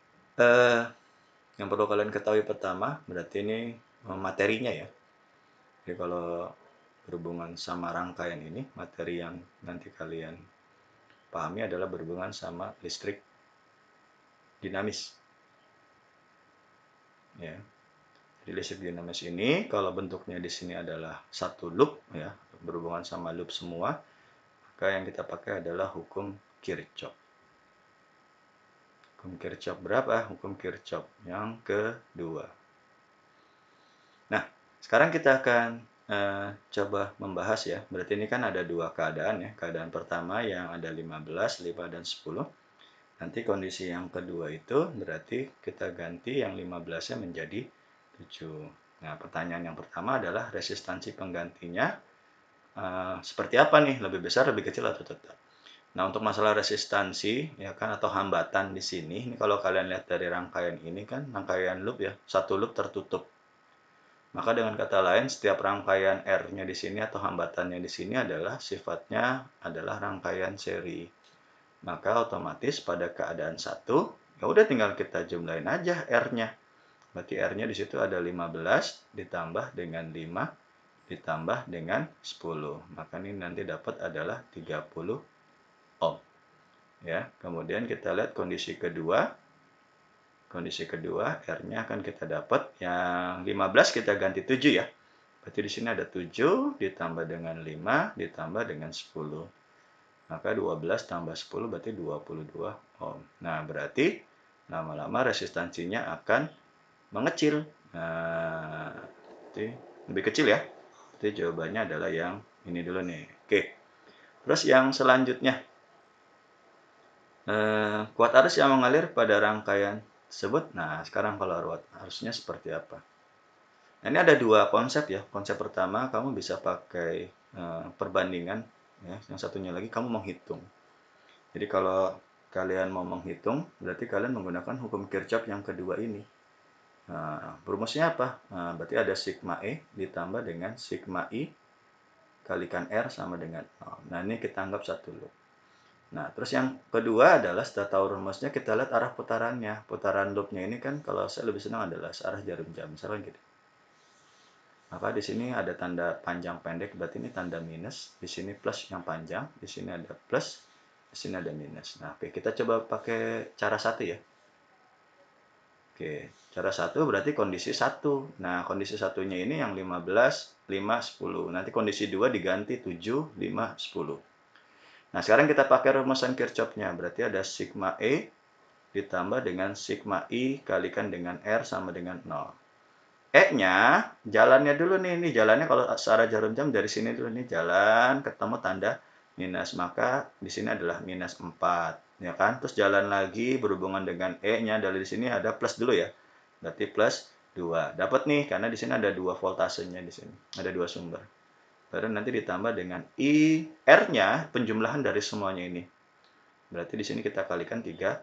yang perlu kalian ketahui pertama, berarti ini materinya ya. Jadi kalau berhubungan sama rangkaian ini, materi yang nanti kalian pahami adalah berhubungan sama listrik dinamis. Ya. Jadi listrik dinamis ini kalau bentuknya di sini adalah satu loop ya, berhubungan sama loop semua, maka yang kita pakai adalah hukum Kirchhoff. Hukum Kirchhoff berapa? Hukum Kirchhoff yang kedua. Nah, sekarang kita akan coba membahas ya. Berarti ini kan ada dua keadaan ya. Keadaan pertama yang ada 15, 5 dan 10. Nanti kondisi yang kedua itu berarti kita ganti yang 15-nya menjadi 7. Nah, pertanyaan yang pertama adalah resistansi penggantinya seperti apa nih? Lebih besar, lebih kecil, atau tetap? Nah, untuk masalah resistansi ya kan, atau hambatan di sini, ini kalau kalian lihat dari rangkaian ini kan, rangkaian loop ya, satu loop tertutup. Maka dengan kata lain, setiap rangkaian R-nya di sini atau hambatannya di sini adalah sifatnya adalah rangkaian seri. Maka otomatis pada keadaan 1, ya udah tinggal kita jumlahin aja R-nya. Berarti R-nya di situ ada 15 ditambah dengan 5 ditambah dengan 10. Maka ini nanti dapat adalah 30 ohm. Ya, kemudian kita lihat kondisi kedua. Kondisi kedua, R-nya akan kita dapat yang 15 kita ganti 7 ya. Berarti di sini ada 7 ditambah dengan 5 ditambah dengan 10. Maka 12 tambah 10 berarti 22 ohm. Nah, berarti lama-lama resistansinya akan mengecil. Nah, jadi lebih kecil ya. Jadi jawabannya adalah yang ini dulu nih. Oke. Terus yang selanjutnya. Kuat arus yang mengalir pada rangkaian tersebut. Nah, sekarang kalau arusnya seperti apa? Nah, ini ada dua konsep ya. Konsep pertama, kamu bisa pakai perbandingan. Ya. Yang satunya lagi, kamu menghitung. Jadi kalau kalian mau menghitung, berarti kalian menggunakan hukum Kirchhoff yang kedua ini. Nah, rumusnya apa? Nah, berarti ada sigma E ditambah dengan sigma I kalikan R sama dengan 0. Nah, ini kita anggap satu loop. Nah, terus yang kedua adalah setelah tahu rumusnya, kita lihat arah putarannya. Putaran loopnya ini kan kalau saya lebih senang adalah searah jarum jam. Misalkan gitu. Maka di sini ada tanda panjang pendek, berarti ini tanda minus. Di sini plus yang panjang, di sini ada plus, di sini ada minus. Nah, oke, kita coba pakai cara satu ya. Oke, cara satu berarti kondisi 1. Nah, kondisi satunya ini yang 15, 5, 10. Nanti kondisi 2 diganti 7, 5, 10. Nah, sekarang kita pakai rumusan Kirchhoff-nya. Berarti ada sigma E ditambah dengan sigma I kalikan dengan R sama dengan 0. E-nya, jalannya dulu nih. Ini jalannya kalau searah jarum jam dari sini dulu nih. Jalan, ketemu tanda minus. Maka di sini adalah minus 4. Ya kan? Terus jalan lagi berhubungan dengan E-nya. Dari sini ada plus dulu ya. Berarti plus 2. Dapat nih, karena di sini ada 2 voltasenya di sini. Ada 2 sumber. Baru nanti ditambah dengan I. R-nya, penjumlahan dari semuanya ini. Berarti di sini kita kalikan 30.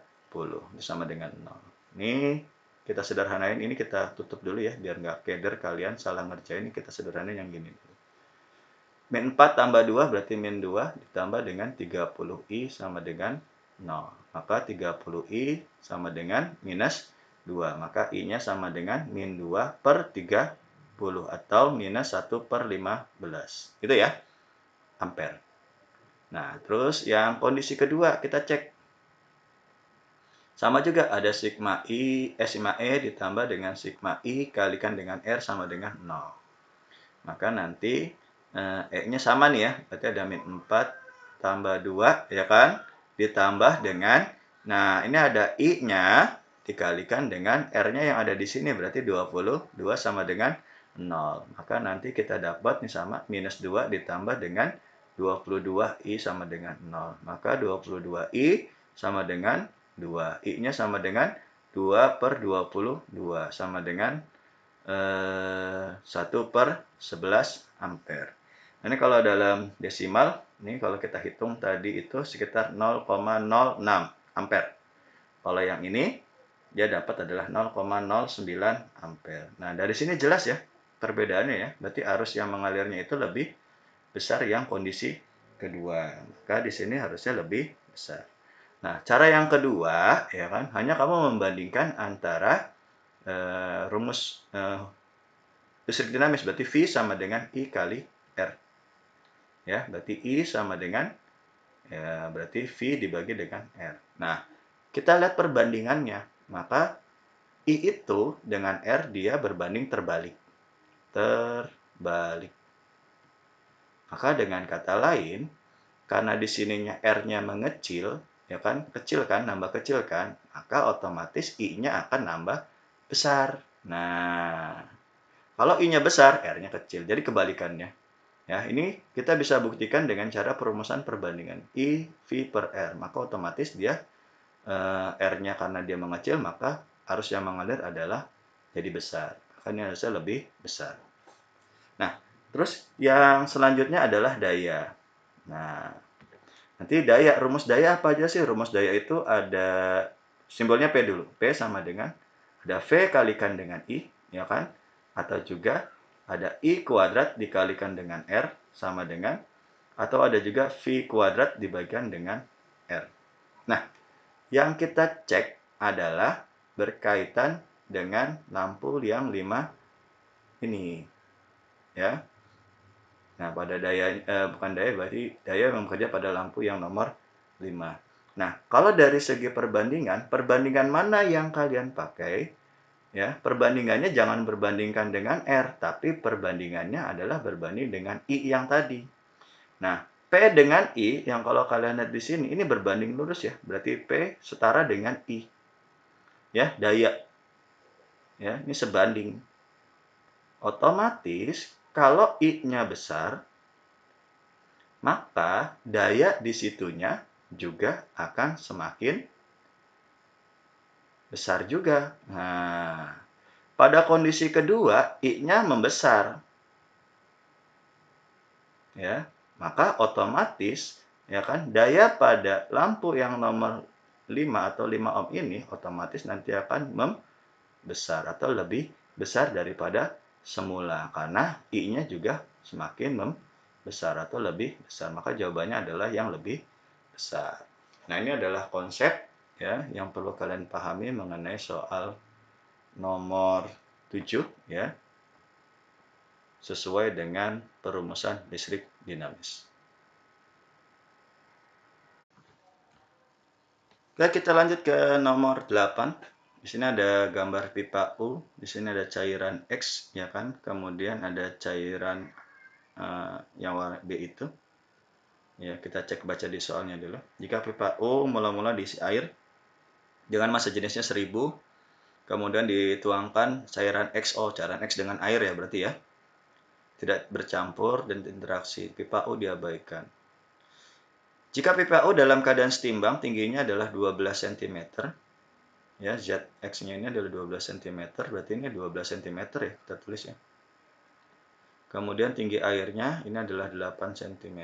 Sama dengan 0. Ini kita sederhanain, ini kita tutup dulu ya, biar nggak keder kalian salah ngerjain. Ini kita sederhanain yang gini. Min 4 tambah 2 berarti min 2 ditambah dengan 30i sama dengan 0. Maka 30i sama dengan minus 2. Maka i-nya sama dengan min 2 per 30 atau minus 1 per 15. Gitu ya, ampere. Nah, terus yang kondisi kedua kita cek. Sama juga ada sigma E ditambah dengan sigma I kalikan dengan R sama dengan 0. Maka nanti E-nya sama nih ya. Berarti ada min 4 tambah 2 ya kan. Ditambah dengan, nah ini ada I-nya dikalikan dengan R-nya yang ada di sini. Berarti 22 sama dengan 0. Maka nanti kita dapat nih sama minus 2 ditambah dengan 22i sama dengan 0. Maka 22i sama dengan 2. I-nya sama dengan 2 per 22 sama dengan 1 per 11 ampere. Ini kalau dalam desimal, ini kalau kita hitung tadi itu sekitar 0,06 ampere. Kalau yang ini, dia dapat adalah 0,09 ampere. Nah, dari sini jelas ya perbedaannya ya. Berarti arus yang mengalirnya itu lebih besar yang kondisi kedua. Maka di sini harusnya lebih besar. Nah, cara yang kedua, ya kan, hanya kamu membandingkan antara rumus listrik dinamis, berarti V sama dengan I kali R. Ya, berarti I sama dengan, ya, berarti V dibagi dengan R. Nah, kita lihat perbandingannya. Maka I itu dengan R dia berbanding terbalik. Terbalik. Maka dengan kata lain, karena di sininya R-nya mengecil, ya kan, kecil kan, nambah kecil kan, maka otomatis I-nya akan nambah besar. Nah, kalau I-nya besar, R-nya kecil. Jadi kebalikannya. Ya, ini kita bisa buktikan dengan cara perumusan perbandingan I, V per R. Maka otomatis dia R-nya karena dia mengecil, maka arus yang mengalir adalah jadi besar. Makanya harusnya lebih besar. Nah, terus yang selanjutnya adalah daya. Nah, nanti daya, rumus daya apa aja sih? Rumus daya itu ada simbolnya P dulu. P sama dengan ada V kalikan dengan I, ya kan? Atau juga ada I kuadrat dikalikan dengan R sama dengan, atau ada juga V kuadrat dibagikan dengan R. Nah, yang kita cek adalah berkaitan dengan lampu yang 5 ini. Ya. Nah, pada daya, bukan daya, berarti daya yang bekerja pada lampu yang nomor 5. Nah, kalau dari segi perbandingan, perbandingan mana yang kalian pakai? Ya, perbandingannya jangan berbandingkan dengan R, tapi perbandingannya adalah berbanding dengan I yang tadi. Nah, P dengan I, yang kalau kalian lihat di sini, ini berbanding lurus ya. Berarti P setara dengan I. Ya, daya. Ya, ini sebanding. Otomatis, kalau I-nya besar, maka daya di situnya juga akan semakin besar juga. Nah, pada kondisi kedua, I-nya membesar. Ya, maka otomatis ya kan daya pada lampu yang nomor 5 atau 5 ohm ini otomatis nanti akan membesar atau lebih besar daripada semula karena I-nya juga semakin membesar atau lebih besar. Maka jawabannya adalah yang lebih besar. Nah, ini adalah konsep ya yang perlu kalian pahami mengenai soal nomor 7 ya, sesuai dengan perumusan listrik dinamis. Oke, kita lanjut ke nomor 8. Di sini ada gambar pipa U, di sini ada cairan X ya kan, kemudian ada cairan yang warna B itu. Ya, kita cek baca di soalnya dulu. Jika pipa U mula-mula diisi air dengan massa jenisnya 1000, kemudian dituangkan cairan XO, cairan X dengan air ya berarti ya. Tidak bercampur dan interaksi, pipa U diabaikan. Jika pipa U dalam keadaan setimbang, tingginya adalah 12 cm, ya, Zx-nya ini adalah 12 cm, berarti ini 12 cm ya, kita tulis ya. Kemudian tinggi airnya ini adalah 8 cm.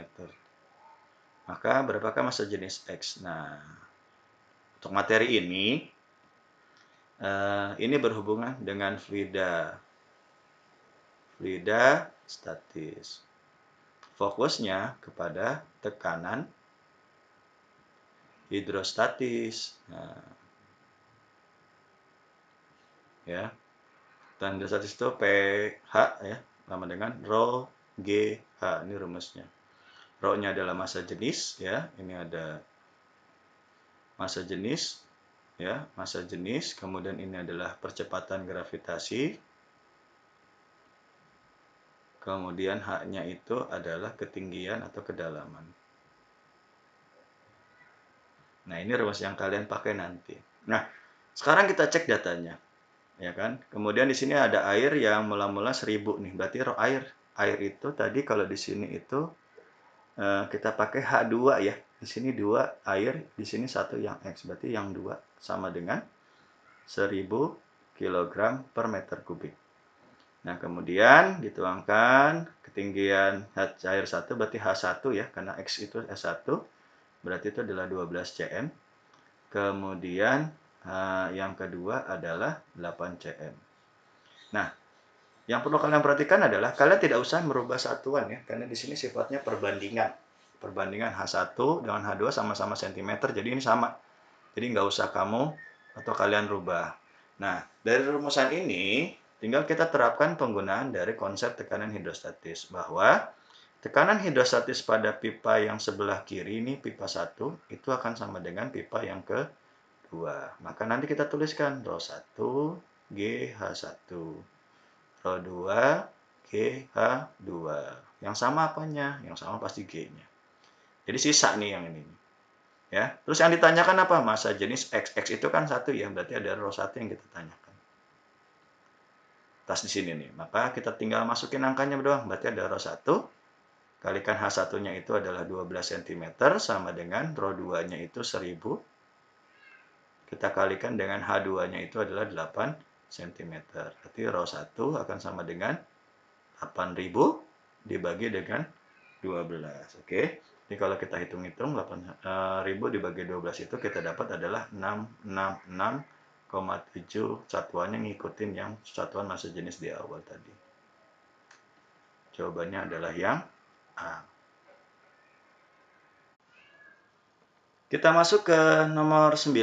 Maka berapakah massa jenis X? Nah, untuk materi ini berhubungan dengan fluida statis. Fokusnya kepada tekanan hidrostatis. Nah, ya. Dan hidrostatis itu pH ya, sama dengan rho GH. Ini rumusnya. Rho-nya adalah massa jenis ya. Ini ada massa jenis ya, massa jenis. Kemudian ini adalah percepatan gravitasi. Kemudian H-nya itu adalah ketinggian atau kedalaman. Nah, ini rumus yang kalian pakai nanti. Nah, sekarang kita cek datanya. Ya kan? Kemudian di sini ada air yang mula-mula 1000 nih. Berarti rho air. Air itu tadi kalau di sini itu kita pakai H2 ya. Di sini 2 air, di sini 1 yang X. Berarti yang 2 sama dengan 1000 kg per meter kubik. Nah, kemudian dituangkan ketinggian cair 1 berarti H1 ya, karena X itu S1. Berarti itu adalah 12 cm. Kemudian yang kedua adalah 8 cm. Nah, yang perlu kalian perhatikan adalah kalian tidak usah merubah satuan ya, karena di sini sifatnya perbandingan. Perbandingan H1 dengan H2 sama-sama cm, jadi ini sama. Jadi nggak usah kamu atau kalian rubah. Nah, dari rumusan ini tinggal kita terapkan penggunaan dari konsep tekanan hidrostatis, bahwa tekanan hidrostatis pada pipa yang sebelah kiri ini, pipa 1, itu akan sama dengan pipa yang kedua. Maka nanti kita tuliskan rho 1 GH1, rho 2 GH2. Yang sama apanya? Yang sama pasti G-nya. Jadi sisa nih yang ini. Ya. Terus yang ditanyakan apa? Massa jenis X. X itu kan 1 ya, berarti ada rho 1 yang kita tanyakan. Tas di sini nih. Maka kita tinggal masukin angkanya doang. Berarti ada rho 1 kalikan H1-nya itu adalah 12 cm sama dengan rho 2-nya itu 1000. Kita kalikan dengan H2-nya itu adalah 8 cm. Berarti rho 1 akan sama dengan 8000 dibagi dengan 12. Oke. Jadi kalau kita hitung-hitung 8000 dibagi 12 itu kita dapat adalah 666,7 satuannya ngikutin yang satuan massa jenis di awal tadi. Jawabannya adalah yang A. Kita masuk ke nomor 9.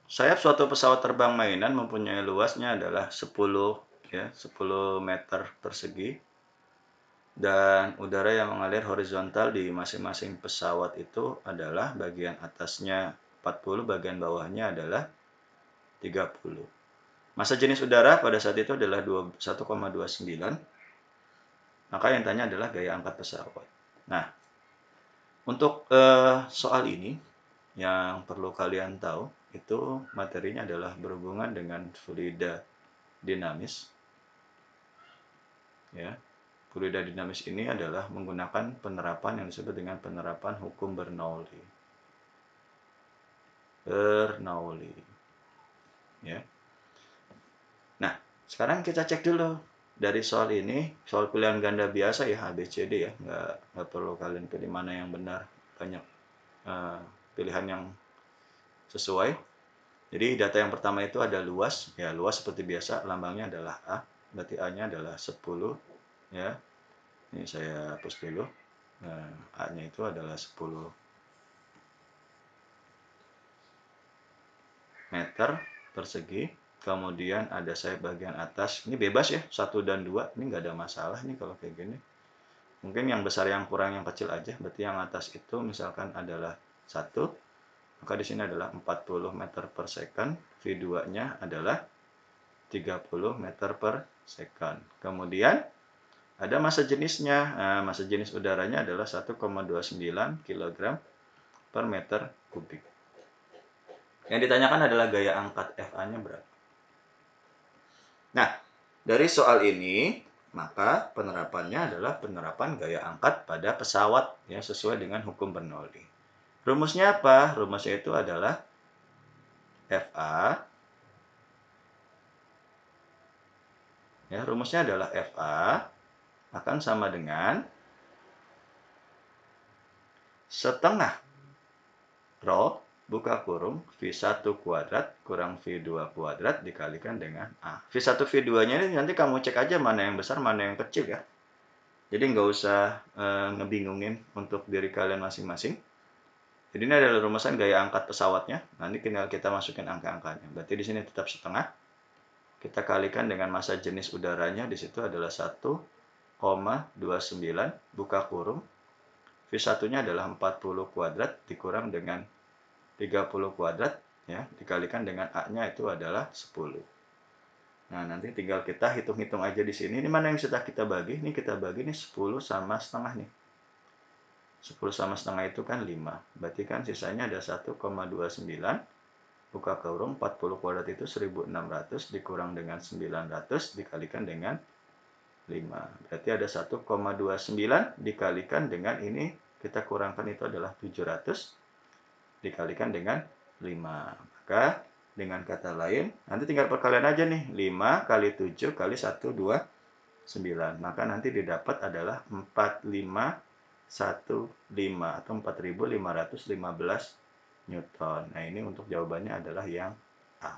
Sayap suatu pesawat terbang mainan mempunyai luasnya adalah 10 meter persegi. Dan udara yang mengalir horizontal di masing-masing pesawat itu adalah bagian atasnya 40, bagian bawahnya adalah 30. Massa jenis udara pada saat itu adalah 1,29. Maka yang tanya adalah gaya angkat pesawat. Nah, untuk soal ini yang perlu kalian tahu itu materinya adalah berhubungan dengan fluida dinamis. Ya. Fluida dinamis ini adalah menggunakan penerapan yang disebut dengan penerapan hukum Bernoulli. Ya. Nah, sekarang kita cek dulu dari soal ini, soal pilihan ganda biasa ya, A, B, C, D ya, nggak perlu kalian pilih mana yang benar, banyak pilihan yang sesuai. Jadi data yang pertama itu ada luas, ya luas seperti biasa, lambangnya adalah A, berarti A-nya adalah 10, ya. Ini saya hapus dulu. Nah, A-nya itu adalah 10 meter persegi. Kemudian ada sayap bagian atas. Ini bebas ya, 1 dan 2. Ini nggak ada masalah nih kalau kayak gini. Mungkin yang besar yang kurang yang kecil aja. Berarti yang atas itu misalkan adalah 1. Maka di sini adalah 40 meter per second. V2-nya adalah 30 meter per second. Kemudian ada massa jenisnya. Nah, massa jenis udaranya adalah 1,29 kg per meter kubik. Yang ditanyakan adalah gaya angkat FA-nya berapa. Nah, dari soal ini, maka penerapannya adalah penerapan gaya angkat pada pesawat ya, sesuai dengan hukum Bernoulli. Rumusnya apa? Rumusnya itu adalah FA. Ya, rumusnya adalah FA akan sama dengan setengah rho buka kurung V1 kuadrat kurang V2 kuadrat dikalikan dengan A. V1 V2-nya ini nanti kamu cek aja mana yang besar, mana yang kecil ya. Jadi nggak usah ngebingungin untuk diri kalian masing-masing. Jadi ini adalah rumusan gaya angkat pesawatnya. Nanti tinggal kita masukin angka-angkanya. Berarti di sini tetap setengah. Kita kalikan dengan massa jenis udaranya. Di situ adalah 1,29 buka kurung. V1-nya adalah 40 kuadrat dikurang dengan 30 kuadrat. Ya, dikalikan dengan A-nya itu adalah 10. Nah, nanti tinggal kita hitung-hitung aja di sini. Ini mana yang sudah kita bagi? Ini kita bagi nih 10 sama setengah nih. 10 sama setengah itu kan 5. Berarti kan sisanya ada 1,29. Buka kurung 40 kuadrat itu 1600 dikurang dengan 900 dikalikan dengan 5. Berarti ada 1,29 dikalikan dengan ini. Kita kurangkan itu adalah 700 dikalikan dengan 5. Maka dengan kata lain, nanti tinggal perkalian aja nih. 5 kali 7 kali 1, 2, 9. Maka nanti didapat adalah 4515 atau 4515 Newton. Nah, ini untuk jawabannya adalah yang A.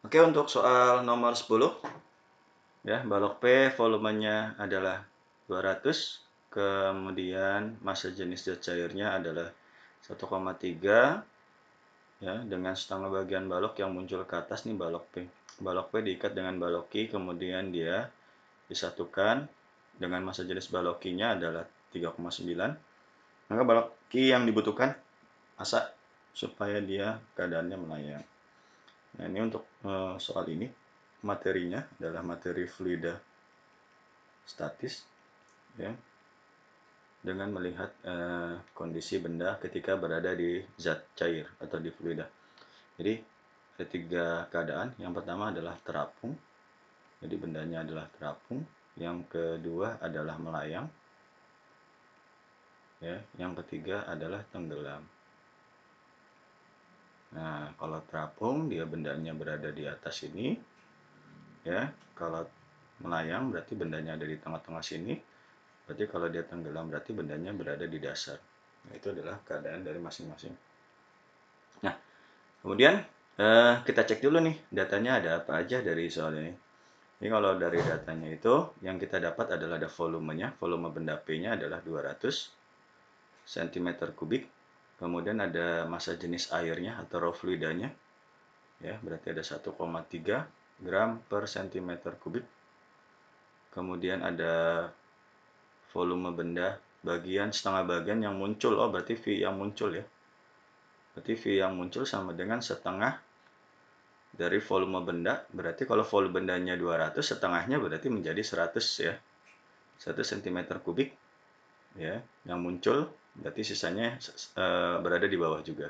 Oke, untuk soal nomor 10. Ya, balok P volumenya adalah 200, kemudian massa jenis zat cairnya adalah 1,3 ya, dengan setengah bagian balok yang muncul ke atas nih balok P. Balok P diikat dengan balok Q, kemudian dia disatukan dengan massa jenis balok Q-nya adalah 3,9. Maka balok Q yang dibutuhkan massa supaya dia keadaannya melayang. Nah, ini untuk soal ini materinya adalah materi fluida statis ya, dengan melihat kondisi benda ketika berada di zat cair atau di fluida. Jadi ada 3 keadaan. Yang pertama adalah terapung, jadi bendanya adalah terapung. Yang kedua adalah melayang ya. Yang ketiga adalah tenggelam. Nah, kalau terapung dia bendanya berada di atas ini ya. Kalau melayang berarti bendanya ada di tengah-tengah sini. Berarti kalau dia tenggelam berarti bendanya berada di dasar. Nah, itu adalah keadaan dari masing-masing. Nah, kemudian kita cek dulu nih datanya ada apa aja dari soal ini. Ini kalau dari datanya itu yang kita dapat adalah ada volumenya. Volume benda P-nya adalah 200 cm3. Kemudian ada massa jenis airnya atau raw fluidanya. Ya, berarti ada 1,3 gram per cm3. Kemudian ada volume benda bagian setengah bagian yang muncul. Oh, berarti V yang muncul ya. Berarti V yang muncul sama dengan setengah dari volume benda. Berarti kalau volume bendanya 200, setengahnya berarti menjadi 100 ya. 1 cm3 ya, yang muncul berarti sisanya berada di bawah juga.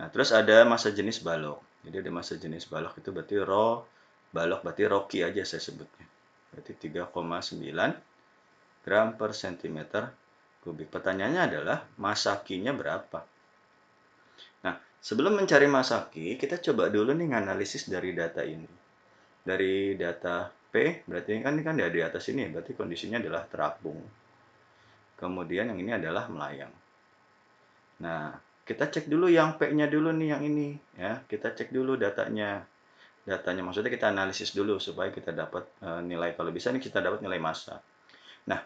Nah, terus ada massa jenis balok. Jadi ada massa jenis balok itu berarti rho balok, berarti rho Q aja saya sebutnya. Berarti 3,9 gram per cm3. Pertanyaannya adalah massa Q-nya berapa? Nah, sebelum mencari massa Q, kita coba dulu nih nganalisis dari data ini. Dari data P, berarti ini kan di atas ini, berarti kondisinya adalah terapung. Kemudian yang ini adalah melayang. Nah, kita cek dulu yang P-nya dulu nih yang ini ya. Kita cek dulu datanya. Datanya maksudnya kita analisis dulu supaya kita dapat nilai, kalau bisa nih kita dapat nilai massa. Nah,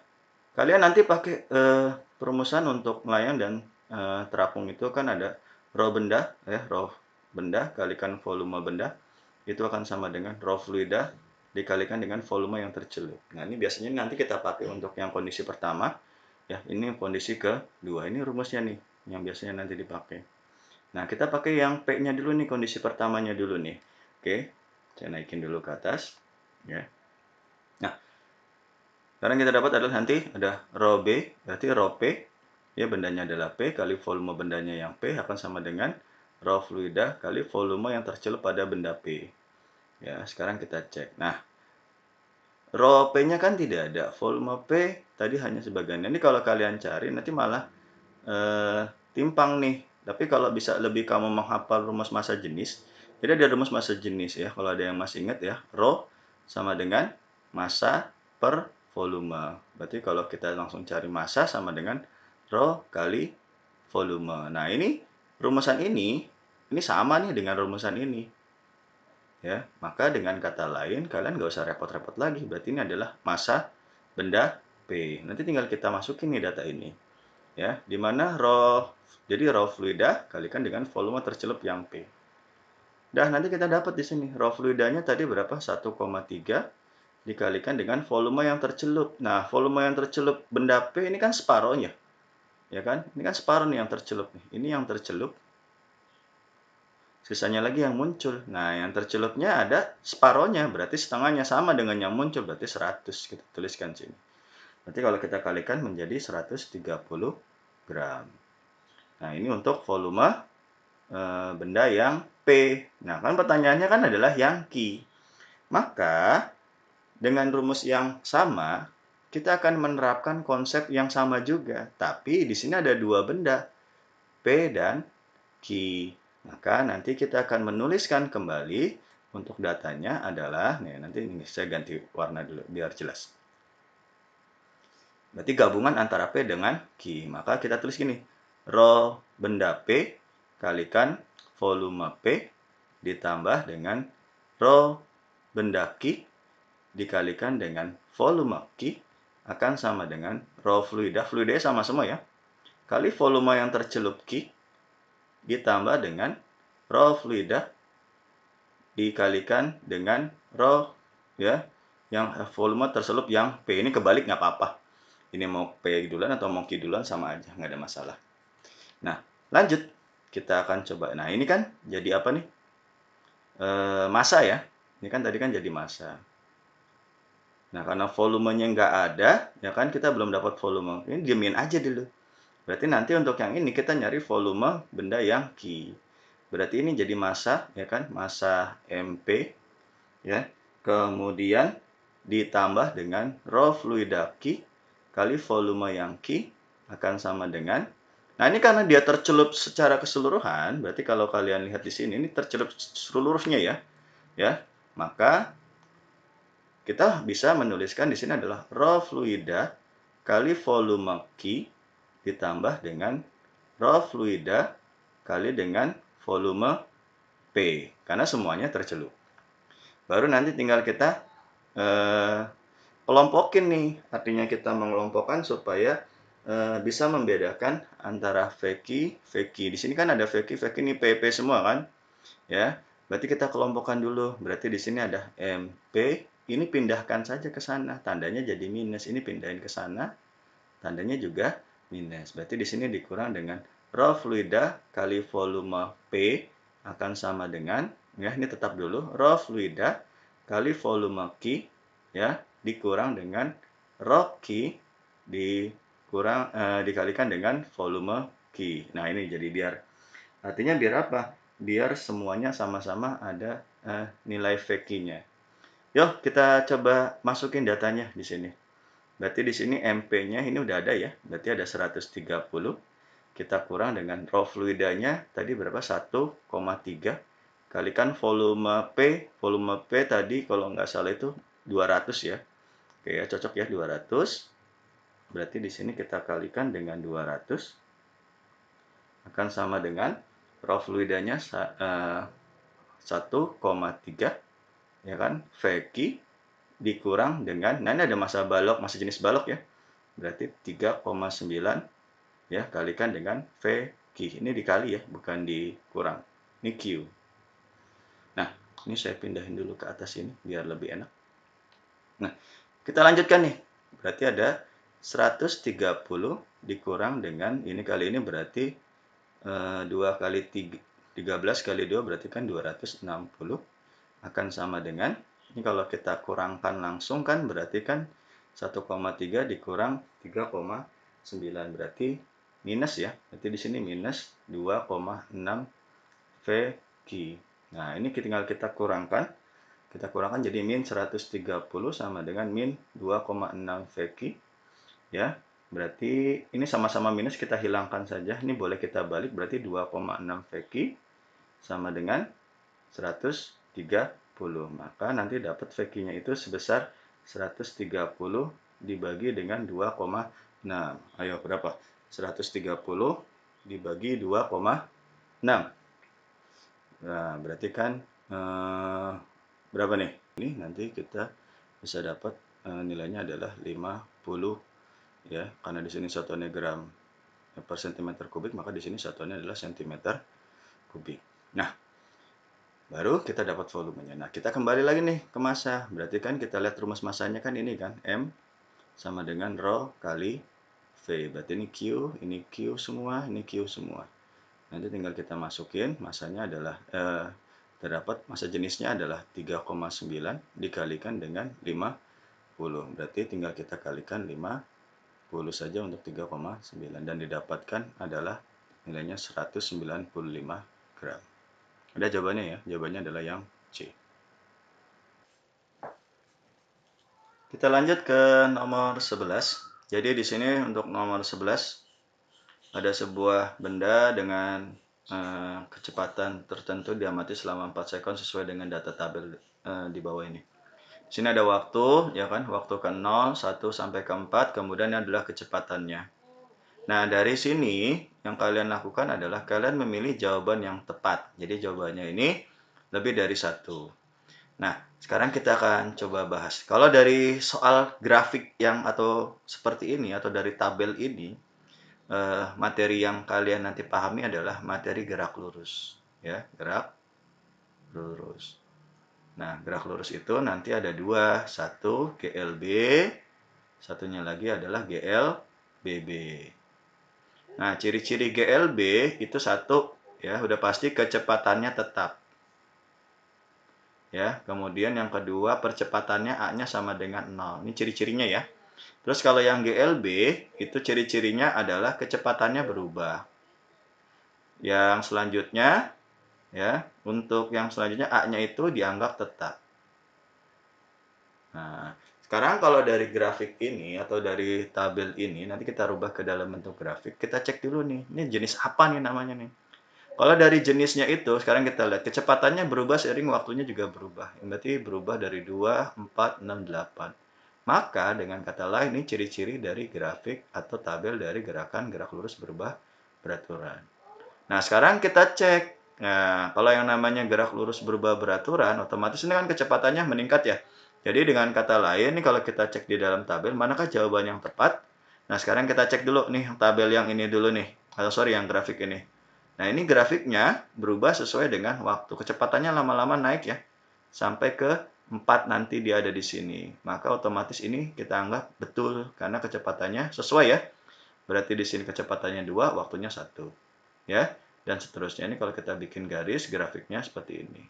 kalian nanti pakai perumusan untuk melayang dan terapung itu kan ada rho benda ya, rho benda kalikan volume benda itu akan sama dengan rho fluida dikalikan dengan volume yang tercelup. Nah, ini biasanya nanti kita pakai untuk yang kondisi pertama ya, ini kondisi kedua. Ini rumusnya nih yang biasanya nanti dipakai. Nah, kita pakai yang P-nya dulu nih, kondisi pertamanya dulu nih. Oke, saya naikin dulu ke atas ya. Nah, sekarang kita dapat adalah nanti ada rho B, berarti rho P ya bendanya adalah P kali volume bendanya yang P akan sama dengan rho fluida kali volume yang tercelup pada benda P. Ya, sekarang kita cek. Nah, rho P-nya kan tidak ada, volume P tadi hanya sebagian. Ini kalau kalian cari nanti malah timpang nih. Tapi kalau bisa lebih kamu menghafal rumus massa jenis, jadi ada rumus massa jenis ya, kalau ada yang masih ingat ya, rho sama dengan massa per volume. Berarti kalau kita langsung cari massa sama dengan rho kali volume. Nah, ini rumusan ini sama nih dengan rumusan ini. Ya, maka dengan kata lain kalian nggak usah repot-repot lagi. Berarti ini adalah massa benda P. Nanti tinggal kita masukin nih data ini. Ya, di mana rho fluida kalikan dengan volume tercelup yang P. Dah, nanti kita dapat di sini rho fluidanya tadi berapa? 1,3 dikalikan dengan volume yang tercelup. Nah, volume yang tercelup benda P ini kan separohnya. Ya kan? Ini kan separuh nih yang tercelup nih. Ini yang tercelup. Sisanya lagi yang muncul. Nah, yang tercelupnya ada separohnya, berarti setengahnya sama dengan yang muncul, berarti 100. Kita tuliskan sini. Nanti kalau kita kalikan menjadi 130 gram. Nah, ini untuk volume benda yang P. Nah, kan pertanyaannya kan adalah yang Q. Maka, dengan rumus yang sama, kita akan menerapkan konsep yang sama juga. Tapi di sini ada dua benda, P dan Q. Maka nanti kita akan menuliskan kembali untuk datanya adalah, nih nanti ini saya ganti warna dulu biar jelas. Berarti gabungan antara P dengan Q. Maka kita tulis gini, rho benda P kalikan volume P ditambah dengan rho benda Q dikalikan dengan volume Q akan sama dengan rho fluida, fluidanya sama semua ya, kali volume yang tercelup Q ditambah dengan rho fluida dikalikan dengan rho ya yang volume tercelup yang P. Ini kebalik nggak apa-apa. Ini mau P duluan atau mau Q duluan sama aja, nggak ada masalah. Nah, lanjut. Kita akan coba. Nah, ini kan jadi apa nih? Massa ya. Ini kan tadi kan jadi massa. Nah, karena volumenya nggak ada, ya kan kita belum dapat volume. Ini diemin aja dulu. Berarti nanti untuk yang ini kita nyari volume benda yang Q. Berarti ini jadi massa, ya kan? Massa MP, ya. Kemudian ditambah dengan rho fluida Q kali volume yang Q akan sama dengan, nah ini karena dia tercelup secara keseluruhan, berarti kalau kalian lihat di sini ini tercelup seluruhnya ya. Maka kita bisa menuliskan di sini adalah rho fluida kali volume Q ditambah dengan rho fluida kali dengan volume P, karena semuanya tercelup. Baru nanti tinggal kita kelompokin nih, artinya kita mengelompokkan supaya bisa membedakan antara VQ, VQ. Di sini kan ada VQ, VQ ini PP semua kan, ya. Berarti kita kelompokkan dulu. Berarti di sini ada MP, ini pindahkan saja ke sana, tandanya jadi minus. Ini pindahin ke sana, tandanya juga minus. Berarti di sini dikurang dengan rho fluida kali volume P akan sama dengan, ya ini tetap dulu, rho fluida kali volume Q ya dikurang dengan rho Q dikalikan dengan volume Q. Nah, ini jadi artinya biar apa? Biar semuanya sama-sama ada nilai VQ-nya. Yuk, kita coba masukin datanya di sini. Berarti di sini MP-nya ini udah ada ya. Berarti ada 130. Kita kurang dengan rho fluidanya tadi berapa? 1,3 kalikan volume P. Volume P tadi kalau nggak salah itu 200 ya. Oke ya, cocok ya 200. Berarti di sini kita kalikan dengan 200 akan sama dengan rho fluidanya 1,3 ya kan, VQ dikurang dengan, nah ini ada massa jenis balok ya, berarti 3,9 ya kalikan dengan VQ. Ini dikali ya, bukan dikurang. Ini Q. Nah, ini saya pindahin dulu ke atas ini biar lebih enak. Nah, kita lanjutkan nih. Berarti ada 130 dikurang dengan ini kali ini berarti 2 kali 13 kali 2 berarti kan 260 akan sama dengan, ini kalau kita kurangkan langsung kan berarti kan 1,3 dikurang 3,9 berarti minus ya. Berarti di sini minus 2,6 VQ. Nah, ini tinggal kita kurangkan. Kita kurangkan jadi min 130 sama dengan min 2,6 VQ. Ya, berarti ini sama-sama minus, kita hilangkan saja. Ini boleh kita balik, berarti 2,6 VQ sama dengan 130. Maka nanti dapat VQ-nya itu sebesar 130 dibagi dengan 2,6. Ayo, berapa? 130 dibagi 2,6. Nah, berarti kan berapa nih? Ini nanti kita bisa dapat nilainya adalah 50 ya, karena di sini satuannya gram per cm kubik, maka di sini satuannya adalah cm kubik. Nah, baru kita dapat volumenya. Nah, kita kembali lagi nih ke massa. Berarti kan kita lihat rumus massanya kan ini kan, M sama dengan rho kali V. Berarti ini Q semua, ini Q semua. Nanti tinggal kita masukin, massanya adalah terdapat massa jenisnya adalah 3,9 dikalikan dengan 50. Berarti tinggal kita kalikan 50 saja untuk 3,9 dan didapatkan adalah nilainya 195 gram. Ada jawabannya ya, jawabannya adalah yang C. Kita lanjut ke nomor 11. Jadi di sini untuk nomor 11 ada sebuah benda dengan kecepatan tertentu diamati selama 4 sekon sesuai dengan data tabel di bawah ini. Di sini ada waktu, ya kan, waktu ke 0, 1 sampai ke 4, kemudian ini adalah kecepatannya. Nah, dari sini yang kalian lakukan adalah kalian memilih jawaban yang tepat. Jadi jawabannya ini lebih dari 1. Nah, sekarang kita akan coba bahas. Kalau dari soal grafik yang atau seperti ini atau dari tabel ini, materi yang kalian nanti pahami adalah materi gerak lurus, ya, gerak lurus. Nah, gerak lurus itu nanti ada dua, satu GLB, satunya lagi adalah GLBB. Nah, ciri-ciri GLB itu satu, ya, udah pasti kecepatannya tetap. Ya, kemudian yang kedua percepatannya A-nya sama dengan 0. Ini ciri-cirinya ya. Terus kalau yang GLB itu ciri-cirinya adalah kecepatannya berubah. Yang selanjutnya ya, untuk yang selanjutnya A-nya itu dianggap tetap. Nah, sekarang kalau dari grafik ini atau dari tabel ini nanti kita rubah ke dalam bentuk grafik. Kita cek dulu nih, ini jenis apa nih namanya nih. Kalau dari jenisnya itu, sekarang kita lihat kecepatannya berubah seiring waktunya juga berubah. Berarti berubah dari 2, 4, 6, 8. Maka dengan kata lain ini ciri-ciri dari grafik atau tabel dari gerakan gerak lurus berubah beraturan. Nah, sekarang kita cek. Nah, kalau yang namanya gerak lurus berubah beraturan, otomatis ini kan kecepatannya meningkat ya. Jadi dengan kata lain, ini kalau kita cek di dalam tabel, manakah jawaban yang tepat? Nah, sekarang kita cek dulu nih, tabel yang ini dulu nih. Atau sorry, yang grafik ini. Nah, ini grafiknya berubah sesuai dengan waktu. Kecepatannya lama-lama naik ya. Sampai ke 4 nanti dia ada di sini. Maka otomatis ini kita anggap betul karena kecepatannya sesuai ya. Berarti di sini kecepatannya 2, waktunya 1. Ya, dan seterusnya. Ini kalau kita bikin garis, grafiknya seperti ini.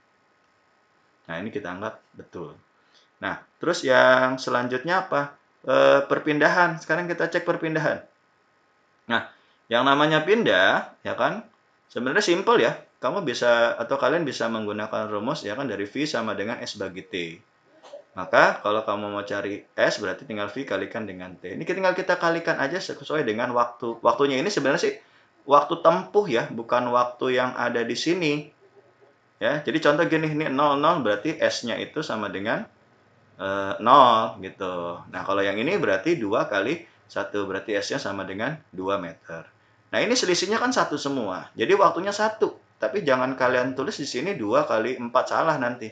Nah, ini kita anggap betul. Nah, terus yang selanjutnya apa? Perpindahan. Sekarang kita cek perpindahan. Nah, yang namanya pindah, ya kan, sebenarnya simpel ya. Kamu bisa atau kalian bisa menggunakan rumus ya kan dari V sama dengan S bagi T. Maka kalau kamu mau cari S berarti tinggal V kalikan dengan T. Ini tinggal kita kalikan aja sesuai dengan waktu. Waktunya ini sebenarnya sih waktu tempuh ya, bukan waktu yang ada di sini. Ya, jadi contoh gini, ini 00 berarti S-nya itu sama dengan 0 gitu. Nah, kalau yang ini berarti 2 kali 1 berarti S-nya sama dengan 2 meter. Nah, ini selisihnya kan 1 semua. Jadi waktunya 1. Tapi jangan kalian tulis di sini 2 kali 4 salah nanti.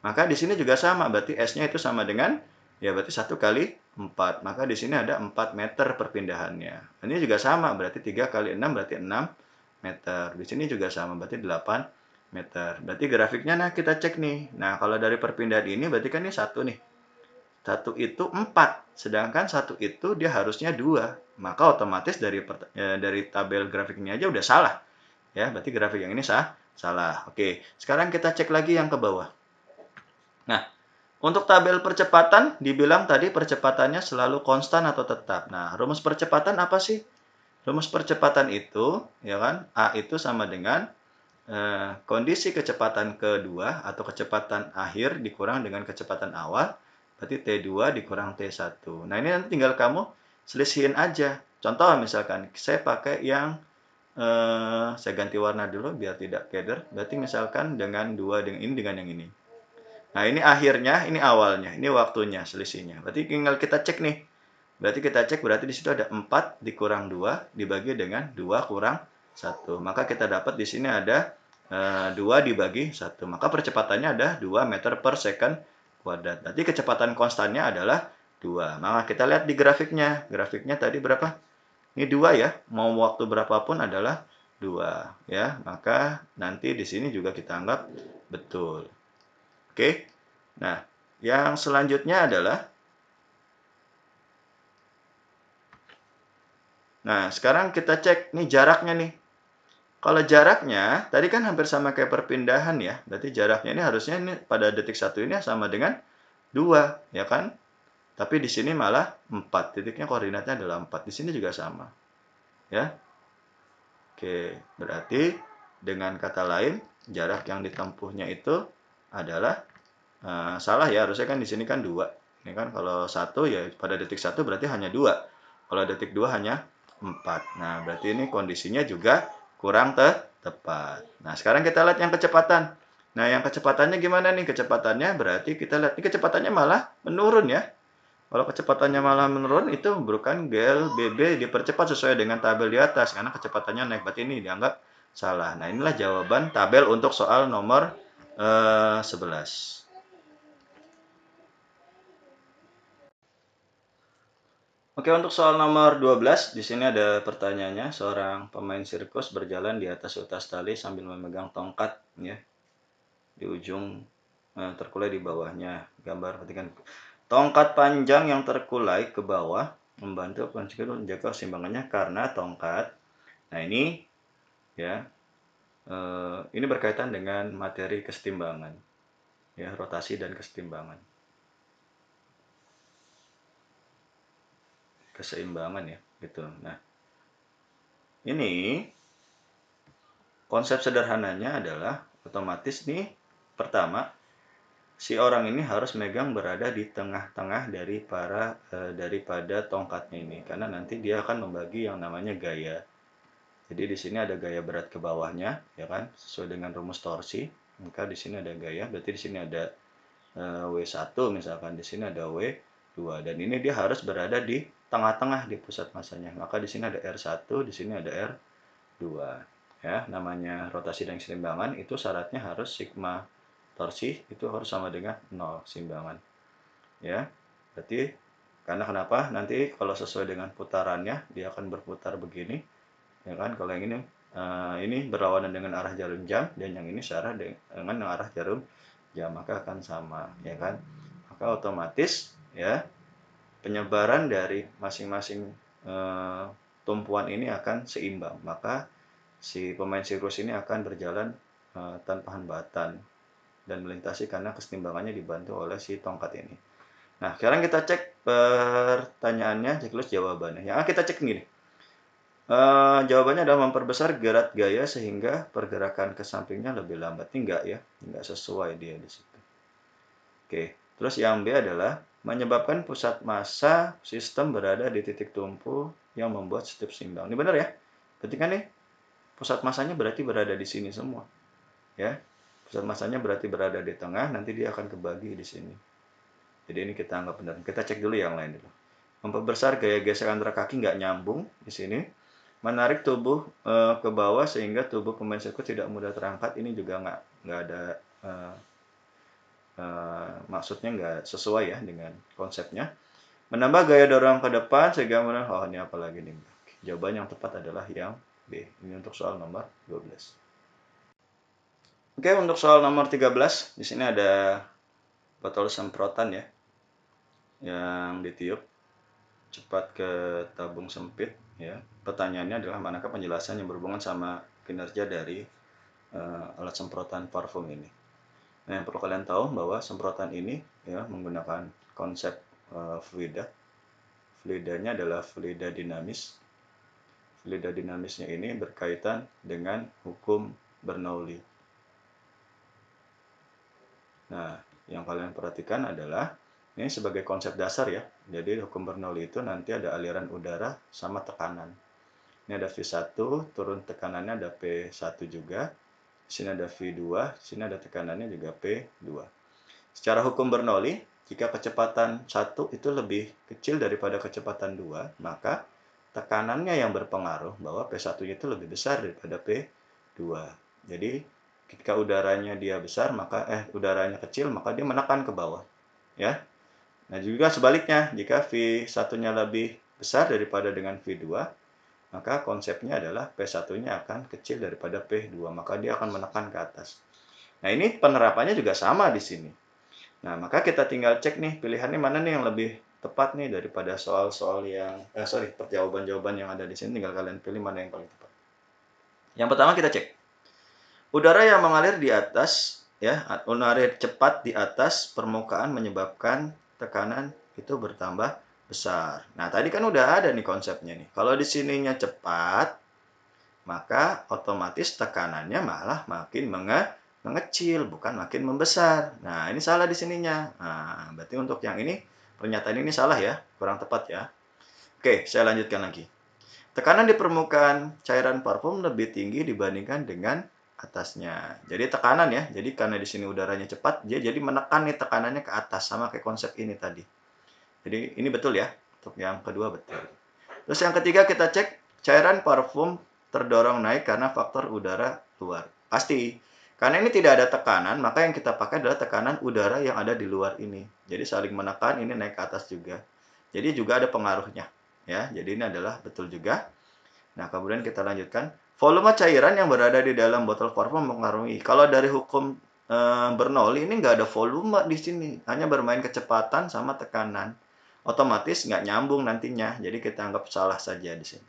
Maka di sini juga sama, berarti S-nya itu sama dengan ya berarti 1 kali 4. Maka di sini ada 4 meter perpindahannya. Ini juga sama, berarti 3 kali 6 berarti 6 meter. Di sini juga sama, berarti 8 meter. Berarti grafiknya nah kita cek nih. Nah, kalau dari perpindahan ini berarti kan ini 1 nih. 1 itu 4, sedangkan 1 itu dia harusnya 2. Maka otomatis dari tabel grafik ini aja udah salah. Ya, berarti grafik yang ini salah. Oke, sekarang kita cek lagi yang ke bawah. Nah, untuk tabel percepatan dibilang tadi percepatannya selalu konstan atau tetap. Nah, rumus percepatan apa sih? Rumus percepatan itu, ya kan, A itu sama dengan kondisi kecepatan kedua atau kecepatan akhir dikurang dengan kecepatan awal, berarti T2 dikurang T1. Nah, ini nanti tinggal kamu selisihin aja. Contoh misalkan, saya pakai yang, saya ganti warna dulu biar tidak keder. Berarti misalkan dengan 2 dengan ini dengan yang ini. Nah, ini akhirnya, ini awalnya, ini waktunya selisihnya. Berarti tinggal kita cek nih. Berarti di situ ada 4 dikurang 2 dibagi dengan 2 kurang 1. Maka kita dapat di sini ada 2 dibagi 1. Maka percepatannya ada 2 meter per second kuadrat. Berarti kecepatan konstannya adalah 2. Maka kita lihat di grafiknya. Grafiknya tadi berapa? Ini 2 ya. Mau waktu berapapun adalah 2 ya. Maka nanti di sini juga kita anggap betul. Oke. Nah, yang selanjutnya adalah, nah, sekarang kita cek nih jaraknya nih. Kalau jaraknya, tadi kan hampir sama kayak perpindahan ya. Berarti jaraknya ini harusnya ini pada detik 1 ini sama dengan 2, ya kan? Tapi di sini malah 4. Titiknya koordinatnya adalah 4. Di sini juga sama. Ya. Oke, berarti dengan kata lain, jarak yang ditempuhnya itu adalah salah ya, harusnya kan di sini kan 2. Ini kan kalau 1 ya pada detik 1 berarti hanya 2. Kalau detik 2 hanya 4. Nah, berarti ini kondisinya juga kurang tepat. Nah, sekarang kita lihat yang kecepatan. Nah, yang kecepatannya gimana nih? Kecepatannya berarti kita lihat ini kecepatannya malah menurun ya. Kalau kecepatannya malah menurun itu bukan GLBB dipercepat sesuai dengan tabel di atas karena kecepatannya naik. Berarti ini dianggap salah. Nah, inilah jawaban tabel untuk soal nomor 11. Oke, untuk soal nomor 12, di sini ada pertanyaannya. Seorang pemain sirkus berjalan di atas utas tali sambil memegang tongkat ya. Di ujung terkulai di bawahnya. Gambar perhatikan. Tongkat panjang yang terkulai ke bawah membantu menjaga keseimbangannya karena tongkat. Nah, ini ya. Ini berkaitan dengan materi kesetimbangan. Ya, rotasi dan kesetimbangan. Keseimbangan ya, gitu. Nah, ini konsep sederhananya adalah otomatis nih, pertama, si orang ini harus megang berada di tengah-tengah daripada tongkatnya ini, karena nanti dia akan membagi yang namanya gaya. Jadi di sini ada gaya berat ke bawahnya, ya kan, sesuai dengan rumus torsi. Maka di sini ada gaya, berarti di sini ada W1 misalkan, di sini ada W2, dan ini dia harus berada di tengah-tengah di pusat masanya. Maka di sini ada R1, di sini ada R2. Ya, namanya rotasi dan keseimbangan itu syaratnya harus sigma torsi itu harus sama dengan 0 seimbangan. Ya. Berarti karena kenapa? Nanti kalau sesuai dengan putarannya dia akan berputar begini. Ya kan? Kalau yang ini berlawanan dengan arah jarum jam dan yang ini searah dengan arah jarum jam, maka akan sama, ya kan? Maka otomatis ya penyebaran dari masing-masing tumpuan ini akan seimbang. Maka si pemain sirkus ini akan berjalan tanpa hambatan dan melintasi karena keseimbangannya dibantu oleh si tongkat ini. Nah, sekarang kita cek pertanyaannya, siklus jawabannya. Yang kita cek gini. Jawabannya adalah memperbesar gerak gaya sehingga pergerakan ke sampingnya lebih lambat. Ini enggak ya, enggak sesuai dia di situ. Oke, terus yang B adalah menyebabkan pusat massa sistem berada di titik tumpu yang membuat setiap seimbang. Ini benar ya? Berarti kan nih, pusat massanya berarti berada di sini semua. Ya, pusat massanya berarti berada di tengah, nanti dia akan kebagi di sini. Jadi ini kita anggap benar. Kita cek dulu yang lain dulu. Memperbesar gaya gesek antara kaki nggak nyambung di sini. Menarik tubuh ke bawah sehingga tubuh pemain sirkus tidak mudah terangkat. Ini juga nggak ada maksudnya nggak sesuai ya dengan konsepnya. Menambah gaya dorong ke depan sehingga ini apa lagi nih? Jawaban yang tepat adalah yang B. Ini untuk soal nomor 12. Oke, untuk soal nomor 13, di sini ada botol semprotan ya, yang ditiup cepat ke tabung sempit ya. Pertanyaannya adalah manakah penjelasan yang berhubungan sama kinerja dari alat semprotan parfum ini. Nah, yang perlu kalian tahu bahwa semprotan ini ya menggunakan konsep fluida. Fluidanya adalah fluida dinamis. Fluidodinamisnya ini berkaitan dengan hukum Bernoulli. Nah, yang kalian perhatikan adalah ini sebagai konsep dasar ya. Jadi hukum Bernoulli itu nanti ada aliran udara sama tekanan. Ini ada V1, turun tekanannya ada P1 juga. Di sini ada V2, di sini ada tekanannya juga P2. Secara hukum Bernoulli, jika kecepatan 1 itu lebih kecil daripada kecepatan 2, maka tekanannya yang berpengaruh bahwa P1-nya itu lebih besar daripada P2. Jadi ketika udaranya dia besar, maka udaranya kecil, maka dia menekan ke bawah, ya. Nah, juga sebaliknya, jika V1-nya lebih besar daripada dengan V2, maka konsepnya adalah P1-nya akan kecil daripada P2, maka dia akan menekan ke atas. Nah, ini penerapannya juga sama di sini. Nah, maka kita tinggal cek nih, pilihannya mana nih yang lebih tepat nih daripada soal-soal yang, jawaban-jawaban yang ada di sini, tinggal kalian pilih mana yang paling tepat. Yang pertama kita cek. Udara yang mengalir di atas, ya, mengalir cepat di atas permukaan menyebabkan tekanan itu bertambah besar. Nah, tadi kan udah ada nih konsepnya nih. Kalau di sininya cepat, maka otomatis tekanannya malah makin mengecil, bukan makin membesar. Nah, ini salah di sininya. Nah, berarti untuk yang ini, pernyataan ini salah ya, kurang tepat ya. Oke, saya lanjutkan lagi. Tekanan di permukaan cairan parfum lebih tinggi dibandingkan dengan atasnya. Jadi tekanan ya, jadi karena di sini udaranya cepat, dia jadi menekan nih tekanannya ke atas, sama kayak konsep ini tadi. Jadi ini betul ya, untuk yang kedua betul. Terus yang ketiga kita cek, cairan parfum terdorong naik karena faktor udara luar. Pasti, karena ini tidak ada tekanan, maka yang kita pakai adalah tekanan udara yang ada di luar ini. Jadi saling menekan, ini naik ke atas juga. Jadi juga ada pengaruhnya. Ya, jadi ini adalah betul juga. Nah, kemudian kita lanjutkan. Volume cairan yang berada di dalam botol parfum mempengaruhi. Kalau dari hukum Bernoulli ini nggak ada volume di sini, hanya bermain kecepatan sama tekanan. Otomatis nggak nyambung nantinya, jadi kita anggap salah saja di sini.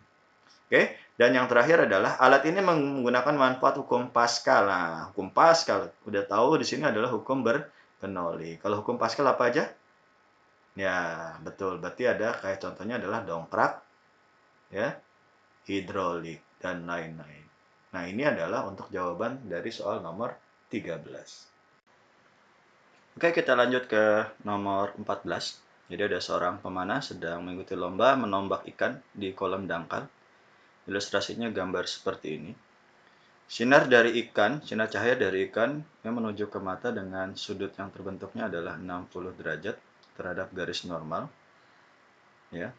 Oke, dan yang terakhir adalah alat ini menggunakan manfaat hukum Pascal. Nah, hukum Pascal udah tahu di sini adalah hukum Bernoulli. Kalau hukum Pascal apa aja? Ya, betul. Berarti ada kayak contohnya adalah dongkrak, ya, hidrolik, dan lain-lain. Nah, ini adalah untuk jawaban dari soal nomor 13. Oke, kita lanjut ke nomor 14. Jadi ada seorang pemanah sedang mengikuti lomba menombak ikan di kolam dangkal. Ilustrasinya gambar seperti ini. Sinar cahaya dari ikan yang menuju ke mata dengan sudut yang terbentuknya adalah 60 derajat terhadap garis normal. Ya.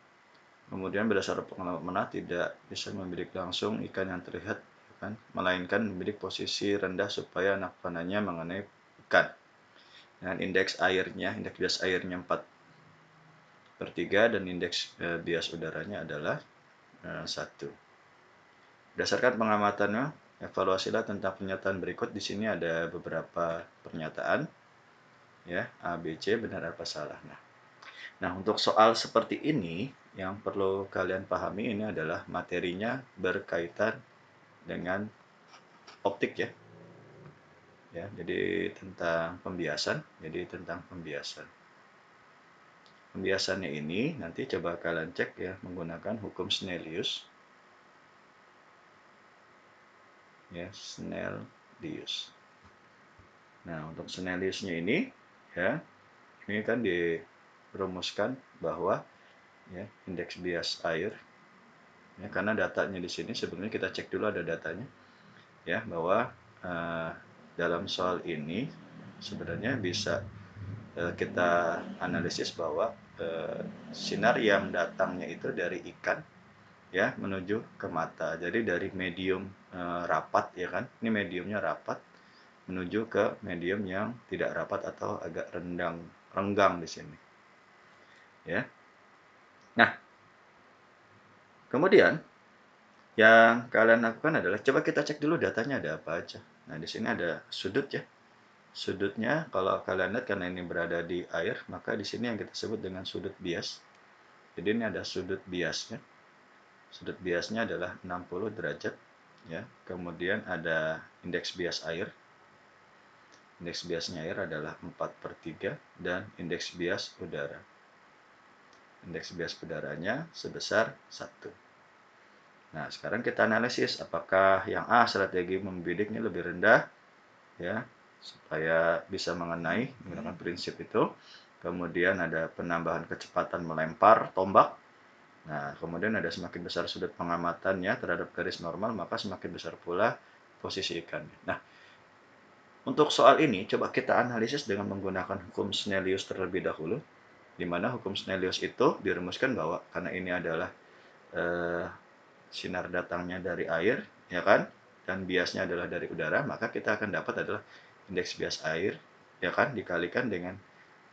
Kemudian berdasarkan pengalaman pemanah tidak bisa membidik langsung ikan yang terlihat, kan, melainkan membidik posisi rendah supaya anak panahnya mengenai ikan. Dengan indeks bias airnya 4/3 dan indeks bias udaranya adalah 1. Berdasarkan pengamatannya, evaluasilah tentang pernyataan berikut. Di sini ada beberapa pernyataan, ya, A, B, C, benar apa salah. Nah, untuk soal seperti ini, yang perlu kalian pahami ini adalah materinya berkaitan dengan optik ya. Ya, jadi tentang pembiasan. Pembiasannya ini nanti coba kalian cek ya menggunakan hukum Snellius. Ya, Snellius. Nah, untuk Snelliusnya ini ya, ini kan dirumuskan bahwa ya indeks bias air ya, karena datanya di sini sebenarnya kita cek dulu ada datanya ya, bahwa dalam soal ini sebenarnya bisa kita analisis bahwa sinar yang datangnya itu dari ikan ya menuju ke mata. Jadi dari medium rapat ya kan, ini mediumnya rapat menuju ke medium yang tidak rapat atau agak renggang di sini ya. Nah, kemudian yang kalian lakukan adalah coba kita cek dulu datanya ada apa aja. Nah, di sini ada sudut ya. Sudutnya kalau kalian lihat karena ini berada di air, maka di sini yang kita sebut dengan sudut bias. Jadi ini ada sudut biasnya. Sudut biasnya adalah 60 derajat ya. Kemudian ada indeks bias air. Indeks biasnya air adalah 4/3 dan indeks bias udara. Indeks bias udaranya sebesar 1. Nah, sekarang kita analisis apakah yang A strategi membidiknya lebih rendah ya, supaya bisa mengenai menggunakan prinsip itu. Kemudian ada penambahan kecepatan melempar tombak. Nah, kemudian ada semakin besar sudut pengamatannya terhadap garis normal, maka semakin besar pula posisi ikannya. Nah, untuk soal ini coba kita analisis dengan menggunakan hukum Snellius terlebih dahulu, di mana hukum Snellius itu dirumuskan bahwa karena ini adalah eh, sinar datangnya dari air, ya kan, dan biasnya adalah dari udara, maka kita akan dapat adalah indeks bias air, ya kan, dikalikan dengan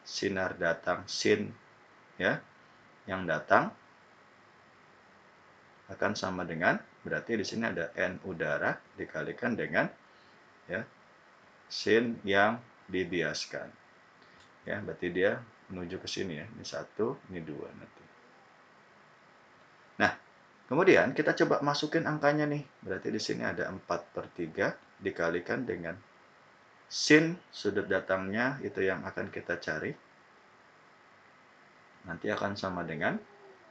sinar datang sin, ya, yang datang akan sama dengan, berarti di sini ada n udara dikalikan dengan ya sin yang dibiaskan, ya, berarti dia menuju ke sini ya, ini 1, ini 2 nanti. Nah, kemudian kita coba masukin angkanya nih. Berarti di sini ada 4/3 dikalikan dengan sin sudut datangnya itu yang akan kita cari. Nanti akan sama dengan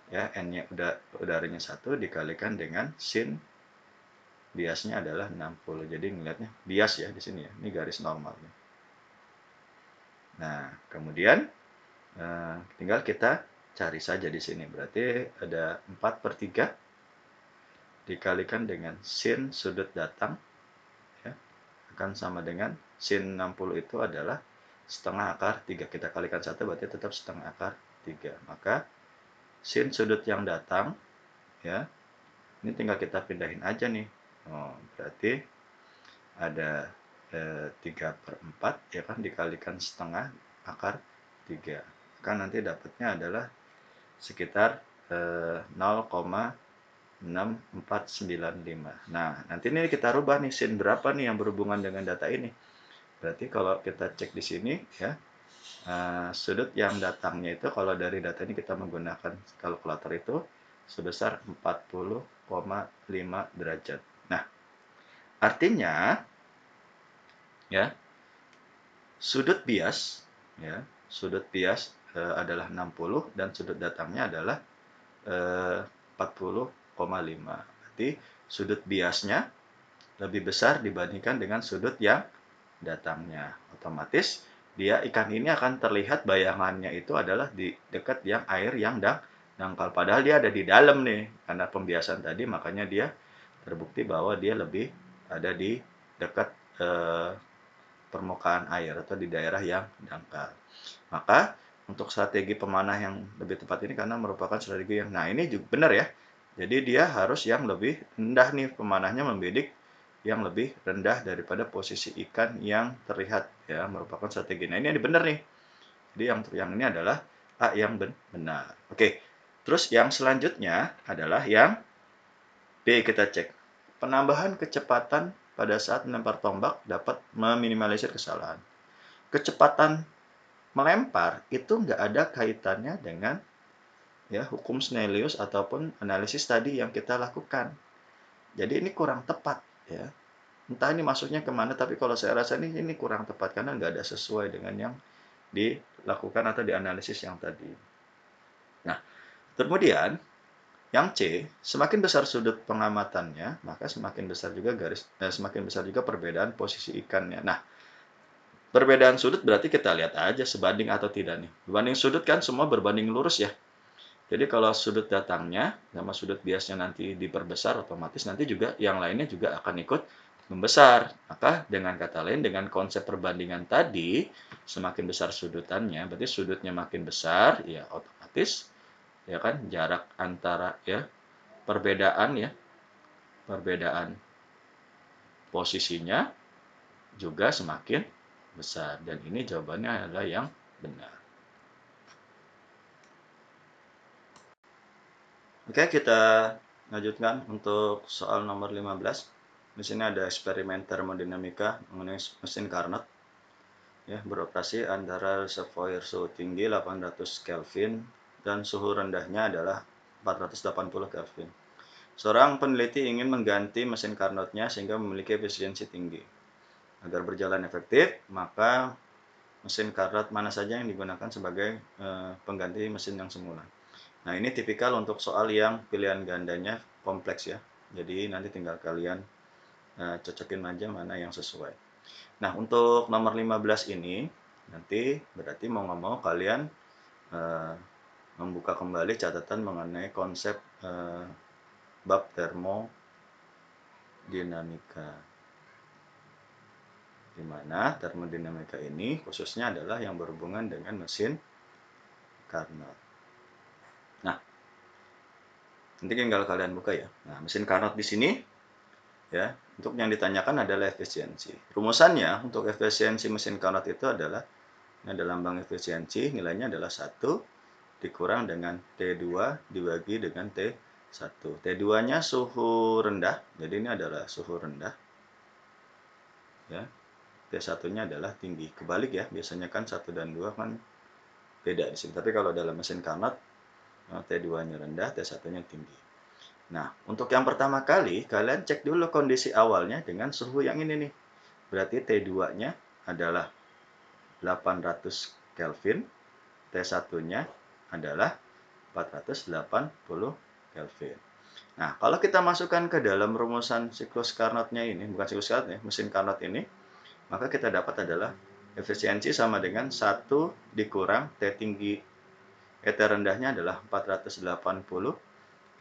ya n-nya udaranya 1 dikalikan dengan sin biasnya adalah 60. Jadi ngelihatnya bias ya di sini ya. Ini garis normalnya. Nah, kemudian tinggal kita cari saja di sini. Berarti ada 4/3 dikalikan dengan sin sudut datang ya, akan sama dengan sin 60 itu adalah setengah akar 3. Kita kalikan 1 berarti tetap setengah akar 3. Maka sin sudut yang datang ya, ini tinggal kita pindahin aja nih. Oh, berarti ada 3/4 ya kan, dikalikan setengah akar 3. Maka nanti dapatnya adalah sekitar 0,6495. Nah, nanti ini kita rubah nih sin berapa nih yang berhubungan dengan data ini. Berarti kalau kita cek di sini ya, sudut yang datangnya itu kalau dari data ini kita menggunakan kalkulator itu sebesar 40,5 derajat. Nah, artinya ya, sudut bias ya, sudut bias adalah 60 dan sudut datangnya adalah 40,5. Berarti sudut biasnya lebih besar dibandingkan dengan sudut yang datangnya. Otomatis dia ikan ini akan terlihat bayangannya itu adalah di dekat yang air yang dangkal. Padahal dia ada di dalam nih. Karena pembiasan tadi makanya dia terbukti bahwa dia lebih ada di dekat permukaan air atau di daerah yang dangkal. Maka untuk strategi pemanah yang lebih tepat ini karena merupakan strategi yang, nah ini juga benar ya. Jadi dia harus yang lebih rendah nih, pemanahnya membidik yang lebih rendah daripada posisi ikan yang terlihat ya, merupakan strategi. Nah ini benar nih. Jadi yang ini adalah A yang benar. Oke. Terus yang selanjutnya adalah yang B, kita cek. Penambahan kecepatan pada saat melempar tombak dapat meminimalisir kesalahan. Kecepatan melempar itu nggak ada kaitannya dengan ya hukum Snellius ataupun analisis tadi yang kita lakukan. Jadi ini kurang tepat ya. Entah ini masuknya kemana, tapi kalau saya rasa ini kurang tepat karena nggak ada sesuai dengan yang dilakukan atau dianalisis yang tadi. Nah, kemudian yang C, semakin besar sudut pengamatannya, maka semakin besar juga semakin besar juga perbedaan posisi ikannya. Nah, perbedaan sudut berarti kita lihat aja sebanding atau tidak nih. Berbanding sudut kan semua berbanding lurus ya. Jadi kalau sudut datangnya sama sudut biasnya nanti diperbesar, otomatis nanti juga yang lainnya juga akan ikut membesar. Maka dengan kata lain, dengan konsep perbandingan tadi, semakin besar sudutannya, berarti sudutnya makin besar, ya otomatis ya kan jarak antara ya perbedaan posisinya juga semakin besar, dan ini jawabannya adalah yang benar. Oke, kita lanjutkan untuk soal nomor 15. Di sini ada eksperimen termodinamika mengenai mesin Carnot ya, beroperasi antara reservoir suhu tinggi 800 Kelvin dan suhu rendahnya adalah 480 Kelvin. Seorang peneliti ingin mengganti mesin Carnotnya sehingga memiliki efisiensi tinggi. Agar berjalan efektif, maka mesin Carnot mana saja yang digunakan sebagai pengganti mesin yang semula. Nah, ini tipikal untuk soal yang pilihan gandanya kompleks ya. Jadi nanti tinggal kalian cocokin aja mana yang sesuai. Nah, untuk nomor 15 ini nanti berarti mau nggak mau kalian membuka kembali catatan mengenai konsep bab termodinamika, di mana termodinamika ini khususnya adalah yang berhubungan dengan mesin Carnot. Nah, nanti tinggal kalian buka ya. Nah, mesin Carnot di sini ya, untuk yang ditanyakan adalah efisiensi. Rumusannya untuk efisiensi mesin Carnot itu adalah, ini ada lambang efisiensi, nilainya adalah 1 dikurang dengan T2 dibagi dengan T1. T2-nya suhu rendah, jadi ini adalah suhu rendah. Ya. T1-nya adalah tinggi. Kebalik ya, biasanya kan 1 dan 2 kan beda di sini. Tapi kalau dalam mesin Carnot, T2-nya rendah, T1-nya tinggi. Nah, untuk yang pertama kali, kalian cek dulu kondisi awalnya dengan suhu yang ini nih. Berarti T2-nya adalah 800 Kelvin, T1-nya adalah 480 Kelvin. Nah, kalau kita masukkan ke dalam rumusan siklus Carnot-nya ini, bukan siklus Carnot ya, mesin Carnot ini, maka kita dapat adalah efisiensi sama dengan 1 dikurang T tinggi, T rendahnya adalah 480,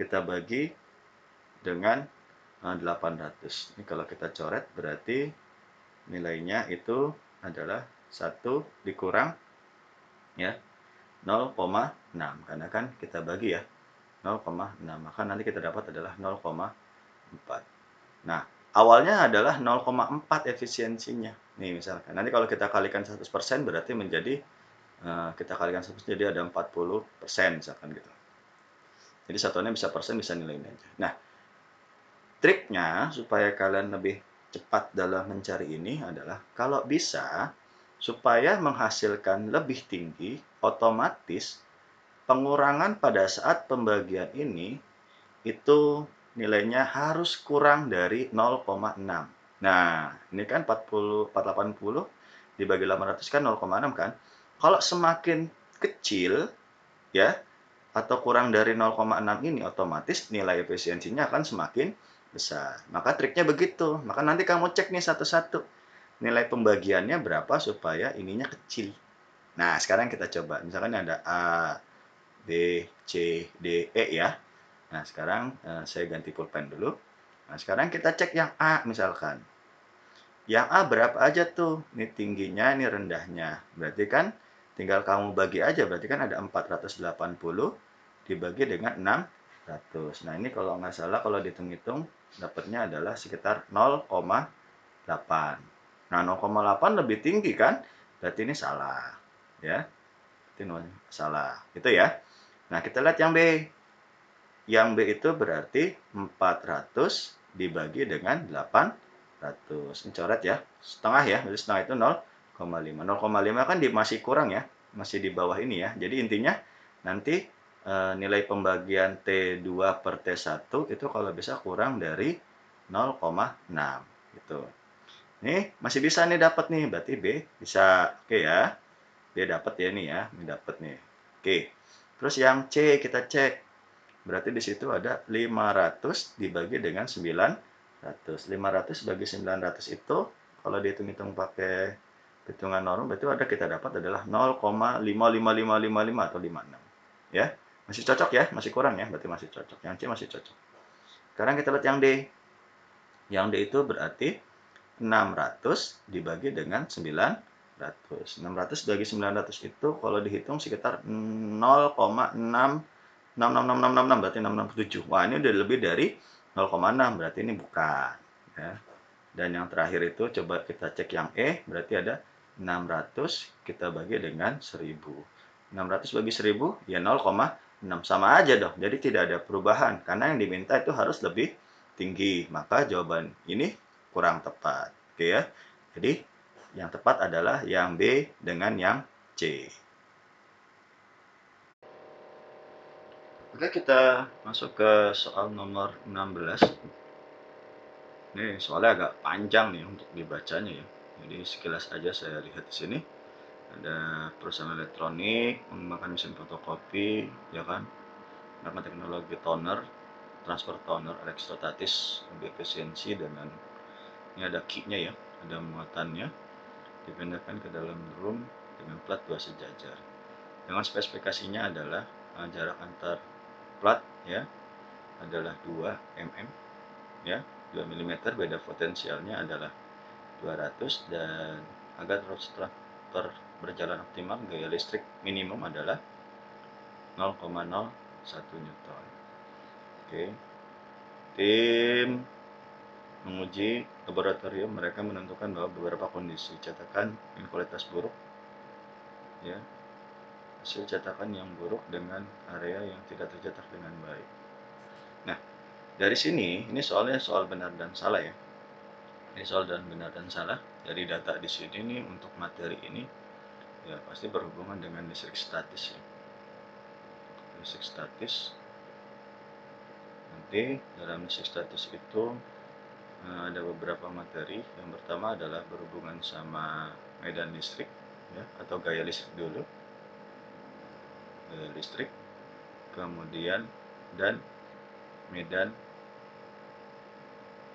kita bagi dengan 800. Ini kalau kita coret berarti nilainya itu adalah 1 dikurang ya 0,6, karena kan kita bagi ya 0,6, maka nanti kita dapat adalah 0,4. Nah, awalnya adalah 0,4 efisiensinya. Nih misalkan, nanti kalau kita kalikan 100% berarti menjadi, kita kalikan 100% jadi ada 40% misalkan gitu. Jadi satuannya bisa persen, bisa nilai ini aja. Nah, triknya supaya kalian lebih cepat dalam mencari ini adalah kalau bisa supaya menghasilkan lebih tinggi, otomatis pengurangan pada saat pembagian ini itu nilainya harus kurang dari 0,6. Nah, ini kan 480 dibagi 800 kan 0,6 kan. Kalau semakin kecil ya atau kurang dari 0,6 ini, otomatis nilai efisiensinya akan semakin besar. Maka triknya begitu. Maka nanti kamu cek nih satu-satu. Nilai pembagiannya berapa supaya ininya kecil. Nah, sekarang kita coba. Misalkan ada A, B, C, D, E ya. Nah, sekarang saya ganti pulpen dulu. Nah, sekarang kita cek yang A misalkan. Yang A berapa aja tuh? Ini tingginya, ini rendahnya. Berarti kan tinggal kamu bagi aja. Berarti kan ada 480 dibagi dengan 600. Nah, ini kalau nggak salah, kalau dihitung-hitung, dapatnya adalah sekitar 0,8. Nah, 0,8 lebih tinggi kan? Berarti ini salah. Ya, itu salah. Itu ya. Nah, kita lihat yang B. Yang B itu berarti 400 dibagi dengan 800. Ini coret ya. Setengah ya. Jadi setengah itu 0,5. 0,5 kan masih kurang ya. Masih di bawah ini ya. Jadi intinya nanti nilai pembagian T2 per T1 itu kalau bisa kurang dari 0,6 gitu. Nih masih bisa nih dapat nih. Berarti B bisa. Oke ya. B dapat ya nih ya. Ini dapat nih. Oke. Terus yang C kita cek. Berarti di situ ada 500 dibagi dengan 900. 500 bagi 900 itu kalau dihitung-hitung pakai hitungan normal berarti ada kita dapat adalah 0,55555 atau 56. Ya. Masih cocok ya? Masih kurang ya? Berarti masih cocok. Yang C masih cocok. Sekarang kita lihat yang D. Yang D itu berarti 600 dibagi dengan 900. 600 bagi 900 itu kalau dihitung sekitar 0,66666 berarti 667. Wah, ini udah lebih dari 0,6 berarti ini bukan ya. Dan yang terakhir itu coba kita cek yang E, berarti ada 600 kita bagi dengan 1000. 600 bagi 1000 ya 0,6, sama aja dong. Jadi tidak ada perubahan karena yang diminta itu harus lebih tinggi. Maka jawaban ini kurang tepat. Oke ya. Jadi yang tepat adalah yang B dengan yang C. Oke, kita masuk ke soal nomor 16. Ini soalnya agak panjang nih untuk dibacanya ya. Jadi sekilas aja saya lihat di sini. Ada perusahaan elektronik mengembangkan mesin fotokopi, ya kan? Menggunakan teknologi toner transfer toner elektrostatis lebih efisiensi dengan ini ada key-nya ya, ada muatannya, dipindahkan ke dalam drum dengan plat 2 sejajar. Dengan spesifikasinya adalah jarak antar plat ya adalah 2 mm ya, 2 mm, beda potensialnya adalah 200, dan agar berjalan optimal gaya listrik minimum adalah 0,01 Newton. Oke. Tim menguji laboratorium, mereka menentukan bahwa beberapa kondisi cetakan dengan kualitas buruk ya, hasil cetakan yang buruk dengan area yang tidak tercetak dengan baik. Nah, dari sini ini soalnya soal benar dan salah ya. Ini soal benar dan salah dari data di sini nih untuk materi ini ya pasti berhubungan dengan listrik statis ya. Listrik statis, nanti dalam listrik statis itu ada beberapa materi. Yang pertama adalah berhubungan sama medan listrik ya, atau gaya listrik dulu, gaya listrik, kemudian dan medan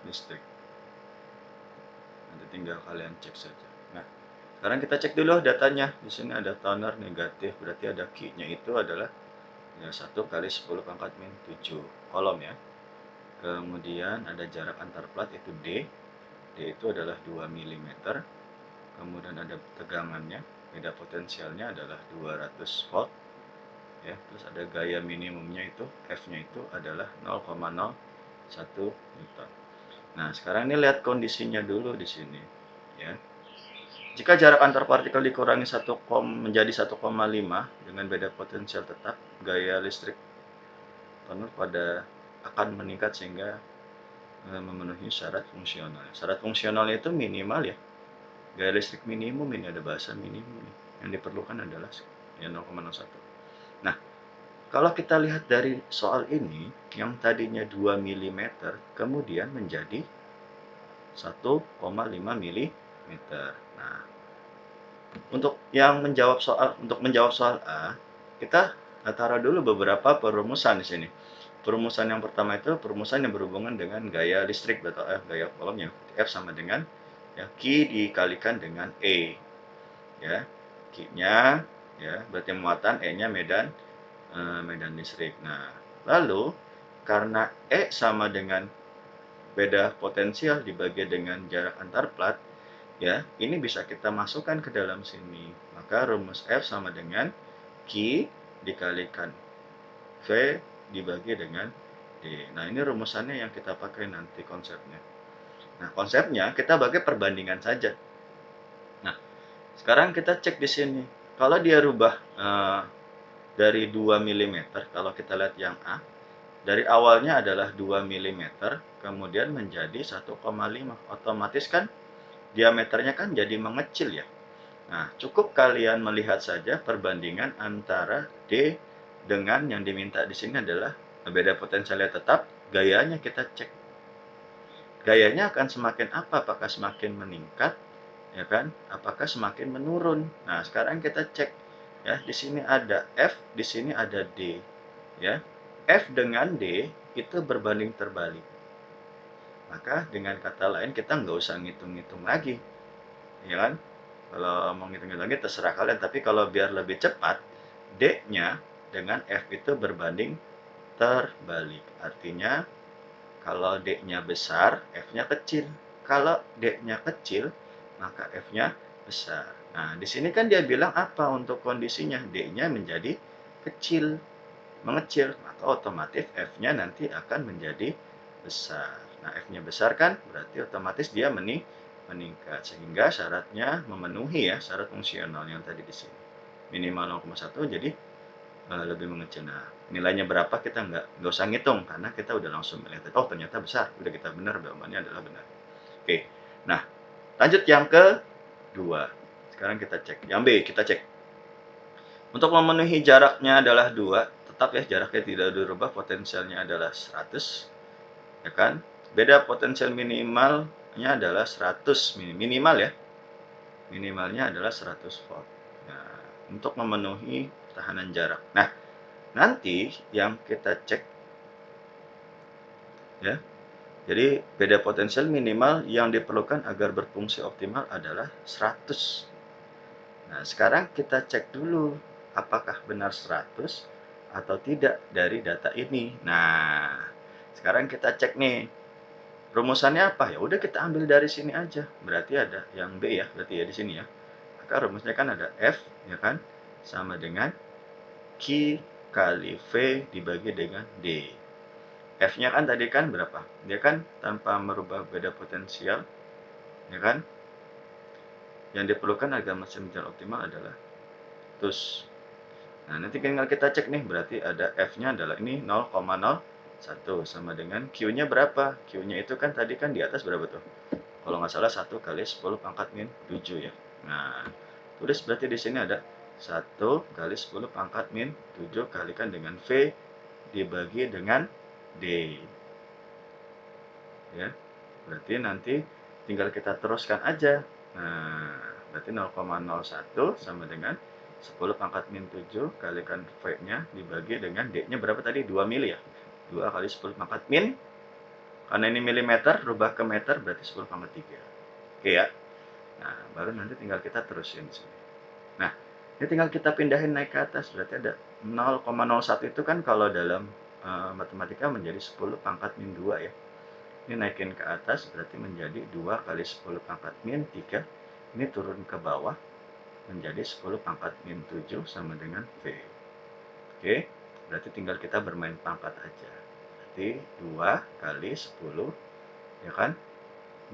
listrik. Nanti tinggal kalian cek saja. Nah, sekarang kita cek dulu datanya. Di sini ada toner negatif, berarti ada Q-nya itu adalah ya 1 kali 10 pangkat min 7 kolom ya. Kemudian ada jarak antar plat itu D. D itu adalah 2 mm. Kemudian ada tegangannya, beda potensialnya adalah 200 volt ya. Terus ada gaya minimumnya itu F-nya itu adalah 0,01 Newton. Nah, sekarang ini lihat kondisinya dulu di sini ya. Jika jarak antar partikel dikurangi menjadi 1,5 dengan beda potensial tetap, gaya listrik toner akan meningkat sehingga memenuhi syarat fungsional. Syarat fungsionalnya itu minimal ya. Gaya listrik minimum, ini ada bahasa minimum nih. Yang diperlukan adalah ya 0,01. Nah, kalau kita lihat dari soal ini, yang tadinya 2 mm kemudian menjadi 1,5 mm. Nah, untuk menjawab soal A, kita taruh dulu beberapa perumusan di sini. Perumusan yang pertama itu perumusan yang berhubungan dengan gaya listrik atau gaya kolomnya. F sama dengan ya Q dikalikan dengan E. Ya, Q-nya ya berarti muatan, E-nya medan listrik. Nah, lalu karena E sama dengan beda potensial dibagi dengan jarak antar plat, ya, ini bisa kita masukkan ke dalam sini. Maka rumus F sama dengan Q dikalikan V dibagi dengan D. Nah, ini rumusannya yang kita pakai nanti konsepnya. Nah, konsepnya kita pakai perbandingan saja. Nah, sekarang kita cek di sini. Kalau dia rubah dari 2 mm, kalau kita lihat yang A, dari awalnya adalah 2 mm, kemudian menjadi 1,5. Otomatis kan diameternya kan jadi mengecil ya. Nah, cukup kalian melihat saja perbandingan antara D dengan yang diminta di sini adalah beda potensialnya tetap, gayanya kita cek. Gayanya akan semakin apa? Apakah semakin meningkat, ya kan? Apakah semakin menurun? Nah, sekarang kita cek ya. Di sini ada F, di sini ada D, ya. F dengan D itu berbanding terbalik. Maka dengan kata lain kita nggak usah ngitung-ngitung lagi, ya kan? Kalau mau ngitung-ngitung lagi terserah kalian, tapi kalau biar lebih cepat, D-nya dengan F itu berbanding terbalik. Artinya kalau D-nya besar, F-nya kecil. Kalau D-nya kecil, maka F-nya besar. Nah, di sini kan dia bilang apa untuk kondisinya? D-nya menjadi kecil, mengecil, maka otomatis F-nya nanti akan menjadi besar. Nah, F-nya besar kan berarti otomatis dia meningkat, sehingga syaratnya memenuhi ya syarat fungsional yang tadi di sini. Minimal 0,1 jadi lebih mengecil. Nah, nilainya berapa kita nggak usah ngitung karena kita udah langsung melihat, oh ternyata besar, udah kita benar, jawabannya adalah benar. Oke, nah lanjut yang kedua. Sekarang kita cek yang B, kita cek untuk memenuhi jaraknya adalah 2, tetap ya jaraknya tidak dirubah, potensialnya adalah 100, ya kan? Beda potensial minimalnya adalah 100 minimal ya. Minimalnya adalah 100 volt. Nah, untuk memenuhi tahanan jarak. Nah, nanti yang kita cek ya. Jadi beda potensial minimal yang diperlukan agar berfungsi optimal adalah 100. Nah, sekarang kita cek dulu apakah benar 100 atau tidak dari data ini. Nah, sekarang kita cek nih. Rumusannya apa? Ya udah kita ambil dari sini aja. Berarti ada yang B ya, berarti ya di sini ya. Maka rumusnya kan ada F ya kan sama dengan Q kali V dibagi dengan D. F-nya kan tadi kan berapa? Dia kan tanpa merubah beda potensial, ya kan? Yang diperlukan agar mesin berjalan optimal adalah TUS. Nah, nanti tinggal kita cek nih, berarti ada F-nya adalah ini 0,01 sama dengan Q-nya berapa? Q-nya itu kan tadi kan di atas berapa tuh? Kalau nggak salah 1 kali 10 pangkat min 7 ya. Nah, tulis berarti di sini ada 1 kali 10 pangkat min 7 kalikan dengan V dibagi dengan D. Ya, berarti nanti tinggal kita teruskan aja. Nah, berarti 0,01 sama dengan 10 pangkat min 7 kalikan V-nya dibagi dengan D-nya berapa tadi? 2 mili ya? 2 kali 10 pangkat min, karena ini milimeter, rubah ke meter berarti 10 pangkat 3. Oke ya? Nah, baru nanti tinggal kita terusin sini. Nah, ini tinggal kita pindahin naik ke atas, berarti ada 0,01 itu kan kalau dalam matematika menjadi 10 pangkat min 2 ya. Ini naikin ke atas berarti menjadi 2 kali 10 pangkat min 3. Ini turun ke bawah menjadi 10 pangkat min 7 sama dengan V. Oke, berarti tinggal kita bermain pangkat aja. Berarti 2 kali 10, ya kan?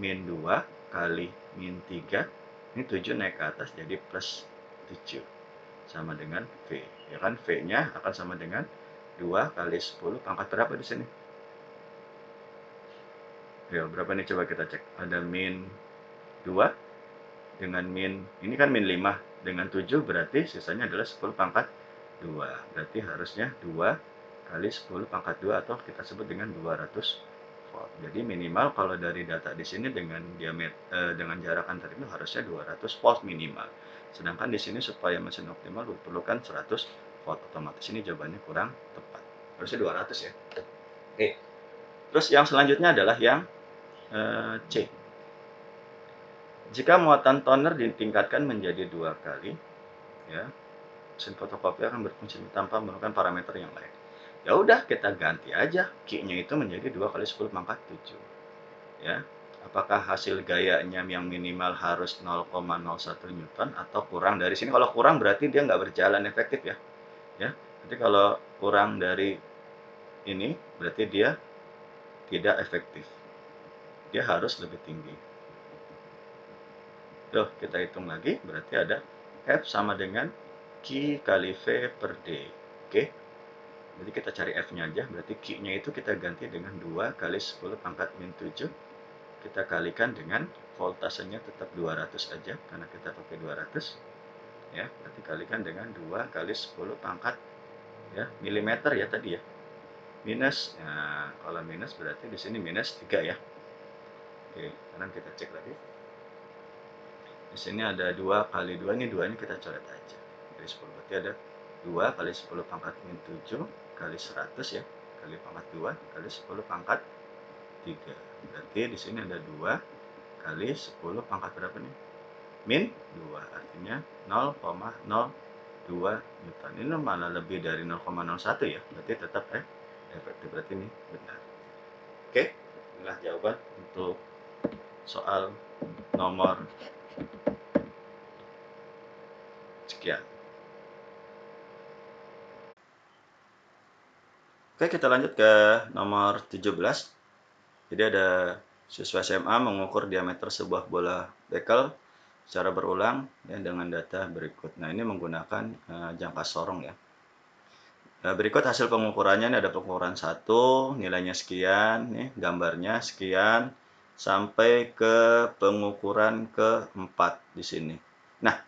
Min 2 kali min 3. Ini 7 naik ke atas jadi plus 7. Sama dengan V. Ya kan? V-nya akan sama dengan 2 kali 10 pangkat berapa di sini? Ya, berapa nih coba kita cek. Ada min 2 dengan min, ini kan min 5 dengan 7 berarti sisanya adalah 10 pangkat 2. Berarti harusnya 2 kali 10 pangkat 2 atau kita sebut dengan 200 volt. Jadi minimal kalau dari data di sini dengan dengan jarak antar itu harusnya 200 volt minimal. Sedangkan di sini supaya mesin optimal diperlukan 100 volt, otomatis ini jawabannya kurang tepat. Harusnya 200 ya. Oke. Terus yang selanjutnya adalah yang C. Jika muatan toner ditingkatkan menjadi 2 kali, ya, mesin fotokopi akan berfungsi tanpa menggunakan parameter yang lain. Ya udah, kita ganti aja Q-nya itu menjadi 2 kali 10 pangkat 7. Ya. Apakah hasil gayanya yang minimal harus 0,01 Newton atau kurang dari sini? Kalau kurang berarti dia nggak berjalan efektif ya. Ya. Jadi kalau kurang dari ini berarti dia tidak efektif. Dia harus lebih tinggi. Tuh, kita hitung lagi, berarti ada F sama dengan Q kali V per D. Oke, jadi kita cari F-nya aja, berarti Q-nya itu kita ganti dengan 2 kali 10 pangkat min 7. Kita kalikan dengan voltasenya tetap 200 aja, karena kita pakai 200. Ya, berarti kalikan dengan 2 kali 10 pangkat ya milimeter ya tadi ya. Minus, nah kalau minus berarti di sini minus 3 ya. Oke, sekarang kita cek lagi. Di sini ada 2 kali 2, ini 2 nya kita coret aja. Dari 10, berarti ada 2 kali 10 pangkat min 7 kali 100 ya. Kali pangkat 2 kali 10 pangkat 3. Berarti di sini ada 2 kali 10 pangkat berapa nih? Min 2, artinya 0,02 Newton. Ini malah lebih dari 0,01 ya. Berarti tetap efektif, berarti ini benar. Oke, inilah jawaban untuk soal nomor sekian. Oke, kita lanjut ke nomor 17. Jadi ada siswa SMA mengukur diameter sebuah bola bekel secara berulang ya, dengan data berikut. Nah, ini menggunakan jangka sorong ya. Nah, berikut hasil pengukurannya. Ini ada pengukuran 1, nilainya sekian, nih, gambarnya sekian, sampai ke pengukuran ke-4 di sini. Nah,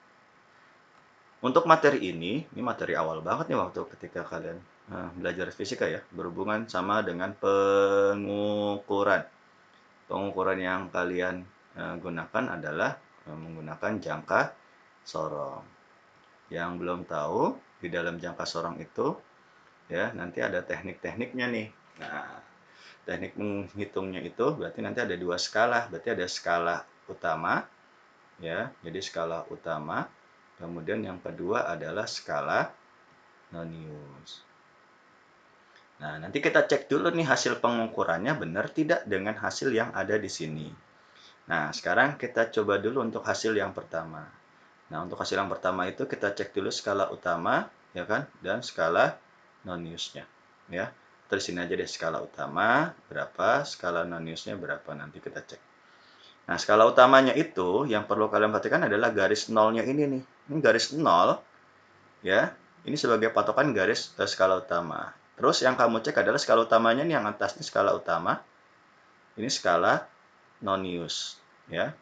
untuk materi ini materi awal banget nih waktu ketika kalian belajar fisika ya, berhubungan sama dengan pengukuran. Pengukuran yang kalian gunakan adalah menggunakan jangka sorong. Yang belum tahu, di dalam jangka sorong itu ya nanti ada teknik-tekniknya nih. Nah, teknik menghitungnya itu berarti nanti ada dua skala, berarti ada skala utama, ya, jadi skala utama, kemudian yang kedua adalah skala Nonius. Nah, nanti kita cek dulu nih hasil pengukurannya benar tidak dengan hasil yang ada di sini. Nah, sekarang kita coba dulu untuk hasil yang pertama. Nah, untuk hasil yang pertama itu kita cek dulu skala utama, ya kan, dan skala Noniusnya, ya. Terus sini aja deh skala utama berapa, skala Noniusnya berapa, nanti kita cek. Nah, skala utamanya itu yang perlu kalian perhatikan adalah garis nolnya ini nih. Ini garis nol, ya. Ini sebagai patokan garis skala utama. Terus yang kamu cek adalah skala utamanya nih, yang atas ini skala utama. Ini skala Nonius, ya.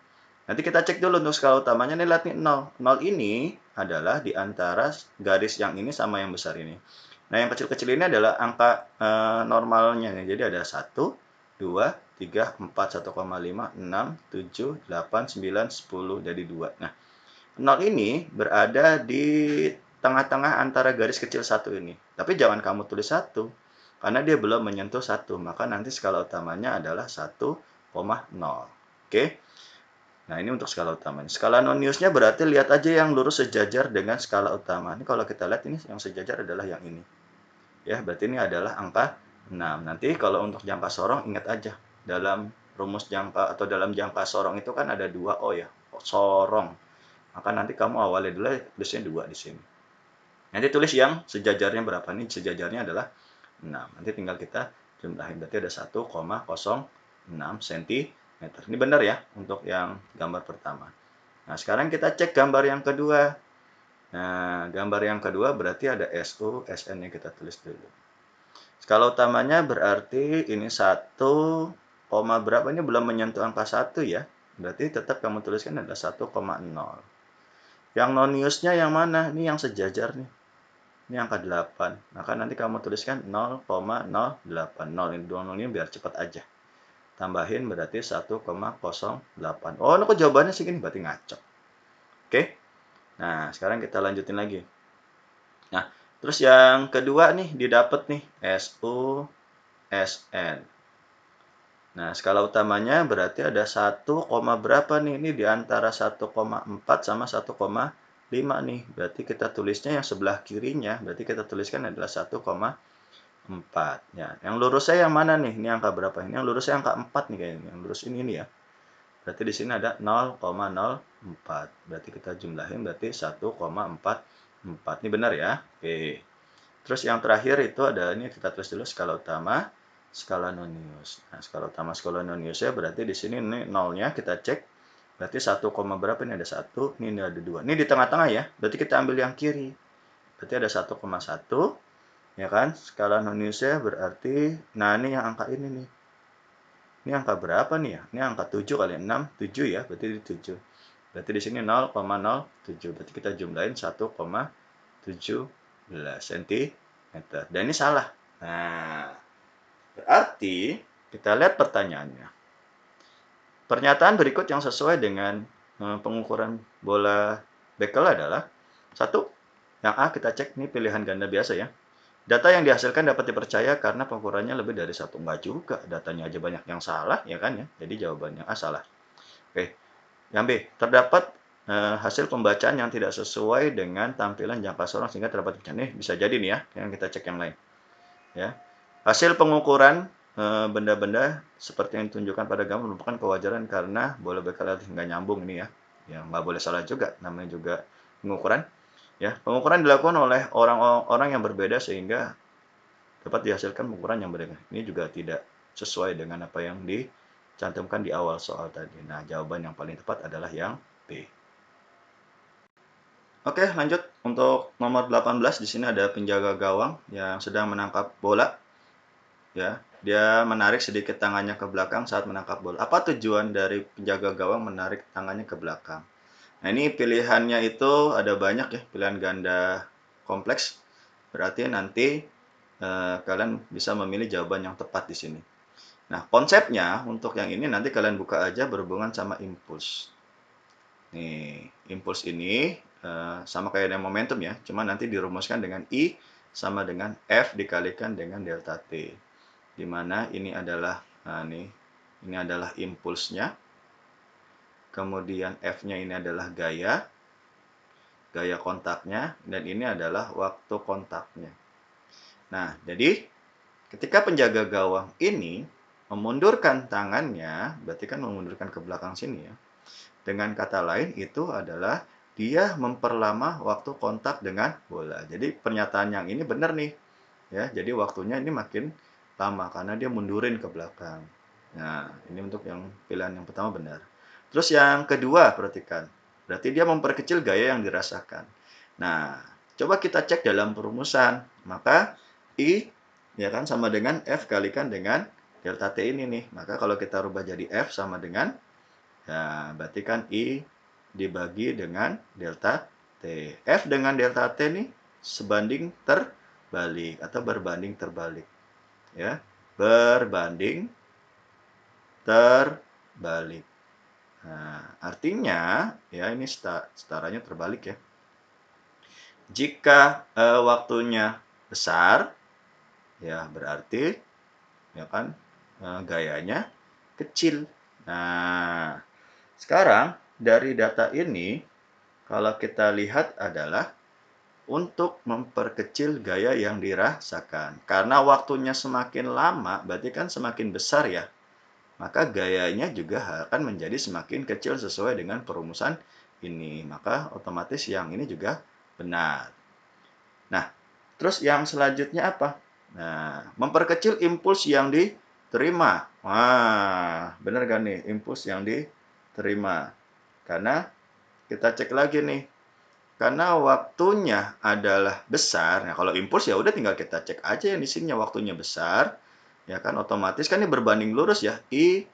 Nanti kita cek dulu untuk skala utamanya nih, lihat nih 0. 0 ini adalah di antara garis yang ini sama yang besar ini. Nah, yang kecil-kecil ini adalah angka normalnya. Jadi ada 1, 2, 3, 4, 1,5, 6, 7, 8, 9, 10, jadi 2. Nah, 0 ini berada di tengah-tengah antara garis kecil 1 ini. Tapi jangan kamu tulis 1, karena dia belum menyentuh 1. Maka nanti skala utamanya adalah 1,0. Oke? Nah, ini untuk skala utamanya. Skala Noniusnya berarti lihat aja yang lurus sejajar dengan skala utama. Ini kalau kita lihat ini yang sejajar adalah yang ini. Ya, berarti ini adalah angka 6. Nanti kalau untuk jangka sorong ingat aja. Dalam rumus jangka atau dalam jangka sorong itu kan ada 2O ya. Sorong. Maka nanti kamu awalnya dulu tulisnya 2 di sini. Nanti tulis yang sejajarnya berapa. Ini sejajarnya adalah 6. Nanti tinggal kita jumlahin. Berarti ada 1,06 cm. Ini benar ya untuk yang gambar pertama. Nah, sekarang kita cek gambar yang kedua. Nah, gambar yang kedua berarti ada SU, SN yang kita tulis dulu. Skala utamanya berarti ini 1, berapa, ini belum menyentuh angka 1 ya. Berarti tetap kamu tuliskan adalah 1,0. Yang Noniusnya yang mana? Ini yang sejajar nih. Ini angka 8. Maka nanti kamu tuliskan 0,08. 0 ini 2 ini biar cepat aja. Tambahin berarti 1,08. Oh, kok jawabannya segini? Berarti ngaco. Oke? Nah, sekarang kita lanjutin lagi. Nah, terus yang kedua nih, didapat nih, SU, SN. Nah, skala utamanya berarti ada 1, berapa nih? Ini di antara 1,4 sama 1,5 nih. Berarti kita tulisnya yang sebelah kirinya, berarti kita tuliskan adalah 1,4. Ya, yang lurusnya yang mana nih? Ini angka berapa? Ini yang lurusnya angka 4 nih kayaknya. Yang lurus ini nih ya. Berarti di sini ada 0,04. Berarti kita jumlahin berarti 1,44. Ini benar ya? Oke. Terus yang terakhir itu ada, ini kita tulis dulu skala utama, skala Nonius. Nah, skala utama, skala Noniusnya berarti di sini ini nolnya kita cek. Berarti 1, berapa? Ini ada 1, ini ada 2. Ini di tengah-tengah ya. Berarti kita ambil yang kiri. Berarti ada 1,1. Ya kan? Skala Noniusnya berarti, nah ini yang angka ini nih. Ini angka berapa nih ya? Ini angka 7 kali 6, 7 ya. Berarti di 7. Berarti di sini 0,07. Berarti kita jumlahin 1,17 cm. Dan ini salah. Nah, berarti kita lihat pertanyaannya. Pernyataan berikut yang sesuai dengan pengukuran bola bekel adalah 1. Yang A kita cek, ini pilihan ganda biasa ya. Data yang dihasilkan dapat dipercaya karena pengukurannya lebih dari 1. Enggak juga, datanya aja banyak yang salah, ya kan ya. Jadi jawabannya A salah. Oke. Yang B, terdapat hasil pembacaan yang tidak sesuai dengan tampilan jangka sorong sehingga terdapat nih, bisa jadi nih ya, yang kita cek yang lain. Ya. Hasil pengukuran benda-benda seperti yang ditunjukkan pada gambar merupakan kewajaran karena bola bekel nggak nyambung ini ya. Yang nggak boleh salah juga, namanya juga pengukuran. Ya, pengukuran dilakukan oleh orang-orang yang berbeda sehingga dapat dihasilkan pengukuran yang berbeda. Ini juga tidak sesuai dengan apa yang dicantumkan di awal soal tadi. Nah, jawaban yang paling tepat adalah yang B. Oke, lanjut untuk nomor 18. Di sini ada penjaga gawang yang sedang menangkap bola. Ya, dia menarik sedikit tangannya ke belakang saat menangkap bola. Apa tujuan dari penjaga gawang menarik tangannya ke belakang? Nah, ini pilihannya itu ada banyak ya, pilihan ganda kompleks. Berarti nanti kalian bisa memilih jawaban yang tepat di sini. Nah, konsepnya untuk yang ini nanti kalian buka aja berhubungan sama impuls. Nih, impuls ini sama kayak dengan momentum ya, cuma nanti dirumuskan dengan I sama dengan F dikalikan dengan delta T. di mana ini adalah, nah ini adalah impulsnya, kemudian F-nya ini adalah gaya kontaknya, dan ini adalah waktu kontaknya. Nah, jadi ketika penjaga gawang ini memundurkan tangannya, berarti kan memundurkan ke belakang sini ya. Dengan kata lain, itu adalah dia memperlama waktu kontak dengan bola. Jadi pernyataan yang ini benar nih, ya. Jadi waktunya ini makin lama karena dia mundurin ke belakang. Nah, ini untuk yang pilihan yang pertama benar. Terus yang kedua, perhatikan. Berarti dia memperkecil gaya yang dirasakan. Nah, coba kita cek dalam perumusan. Maka I ya kan sama dengan F kalikan dengan delta T ini nih. Maka kalau kita rubah jadi F sama dengan, ya berarti kan I dibagi dengan delta T. F dengan delta T nih sebanding terbalik atau berbanding terbalik. Ya, berbanding terbalik. Nah, artinya ya ini setaranya terbalik ya. Jika waktunya besar, ya berarti ya kan gayanya kecil. Nah, sekarang dari data ini kalau kita lihat adalah untuk memperkecil gaya yang dirasakan. Karena waktunya semakin lama, berarti kan semakin besar ya. Maka gayanya juga akan menjadi semakin kecil sesuai dengan perumusan ini. Maka otomatis yang ini juga benar. Nah, terus yang selanjutnya apa? Nah, memperkecil impuls yang diterima. Wah, benar kan nih? Impuls yang diterima. Karena kita cek lagi nih. Karena waktunya adalah besar. Nah, kalau impuls ya udah tinggal kita cek aja yang di sini waktunya besar. Ya kan otomatis kan ini berbanding lurus ya. I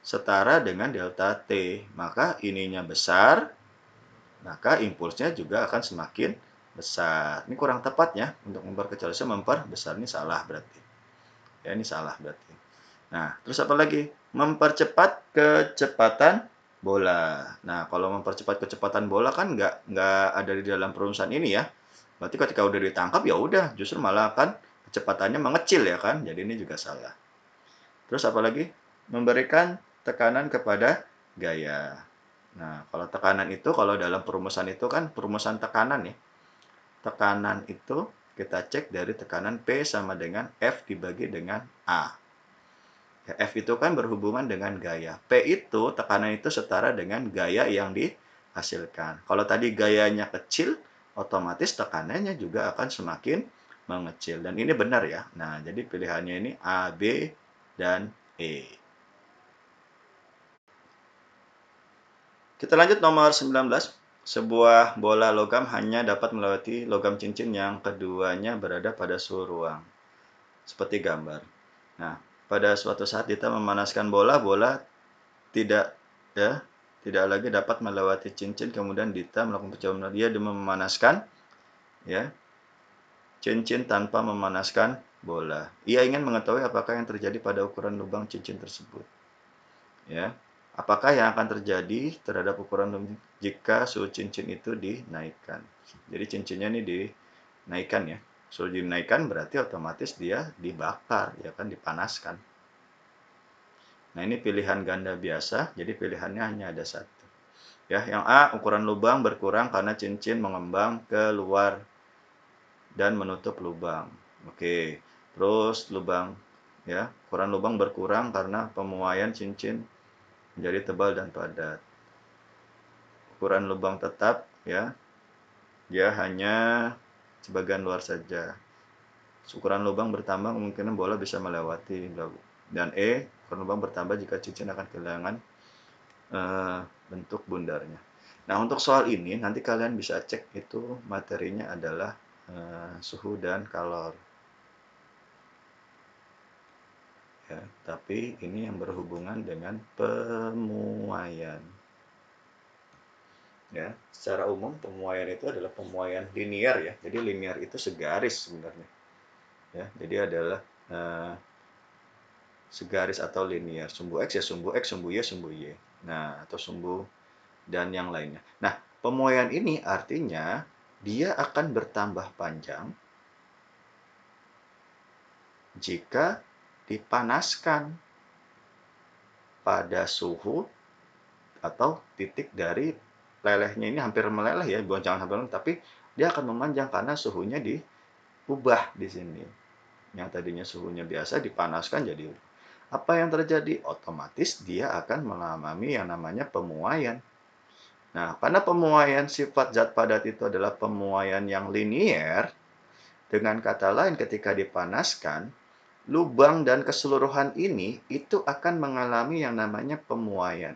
setara dengan delta T. Maka ininya besar, maka impulsnya juga akan semakin besar. Ini kurang tepat ya untuk memperkecil memperbesar, ini salah berarti. Ya, ini salah berarti. Nah, terus apa lagi? Mempercepat kecepatan bola. Nah, kalau mempercepat kecepatan bola kan nggak ada di dalam perumusan ini ya. Berarti ketika udah ditangkap ya udah, justru malah kan kecepatannya mengecil ya kan. Jadi ini juga salah. Terus apa lagi? Memberikan tekanan kepada gaya. Nah, kalau tekanan itu, kalau dalam perumusan itu kan perumusan tekanan ya. Tekanan itu kita cek dari tekanan P sama dengan F dibagi dengan A. Ya, F itu kan berhubungan dengan gaya. P itu, tekanan itu setara dengan gaya yang dihasilkan. Kalau tadi gayanya kecil, otomatis tekanannya juga akan semakin mengecil. Dan ini benar ya. Nah, jadi pilihannya ini A, B, dan E. Kita lanjut nomor 19. Sebuah bola logam hanya dapat melewati logam cincin yang keduanya berada pada suhu ruang. Seperti gambar. Nah, pada suatu saat Dita memanaskan bola tidak ya, tidak lagi dapat melewati cincin. Kemudian Dita melakukan percobaan, dia memanaskan ya, cincin tanpa memanaskan bola. Ia ingin mengetahui apakah yang terjadi pada ukuran lubang cincin tersebut. Ya. Apakah yang akan terjadi terhadap ukuran jika suhu cincin itu dinaikkan? Jadi cincinnya ini dinaikkan ya. Suhu dinaikkan berarti otomatis dia dibakar, ya kan, dipanaskan. Nah, ini pilihan ganda biasa, jadi pilihannya hanya ada satu. Ya, yang A, ukuran lubang berkurang karena cincin mengembang keluar dan menutup lubang. Oke. Terus lubang ya, ukuran lubang berkurang karena pemuaian cincin menjadi tebal dan padat. Ukuran lubang tetap ya, dia hanya sebagian luar saja. Ukuran lubang bertambah kemungkinan bola bisa melewati. Dan E, ukuran lubang bertambah jika cincin akan kehilangan bentuk bundarnya. Nah, untuk soal ini nanti kalian bisa cek itu materinya adalah suhu dan kalor. Ya, tapi ini yang berhubungan dengan pemuaian. Ya, secara umum pemuaian itu adalah pemuaian linear ya. Jadi linear itu segaris sebenarnya. Ya, jadi adalah segaris atau linear. Sumbu X ya sumbu X, sumbu Y, sumbu Y. Nah, atau sumbu dan yang lainnya. Nah, pemuaian ini artinya dia akan bertambah panjang jika dipanaskan pada suhu atau titik dari lelehnya ini hampir meleleh ya, bukan jangan hampir meleleh, tapi dia akan memanjang karena suhunya diubah di sini. Yang tadinya suhunya biasa dipanaskan jadi apa yang terjadi? Otomatis dia akan mengalami yang namanya pemuaian. Nah, karena pemuaian sifat zat padat itu adalah pemuaian yang linier, dengan kata lain ketika dipanaskan, lubang dan keseluruhan ini itu akan mengalami yang namanya pemuaian.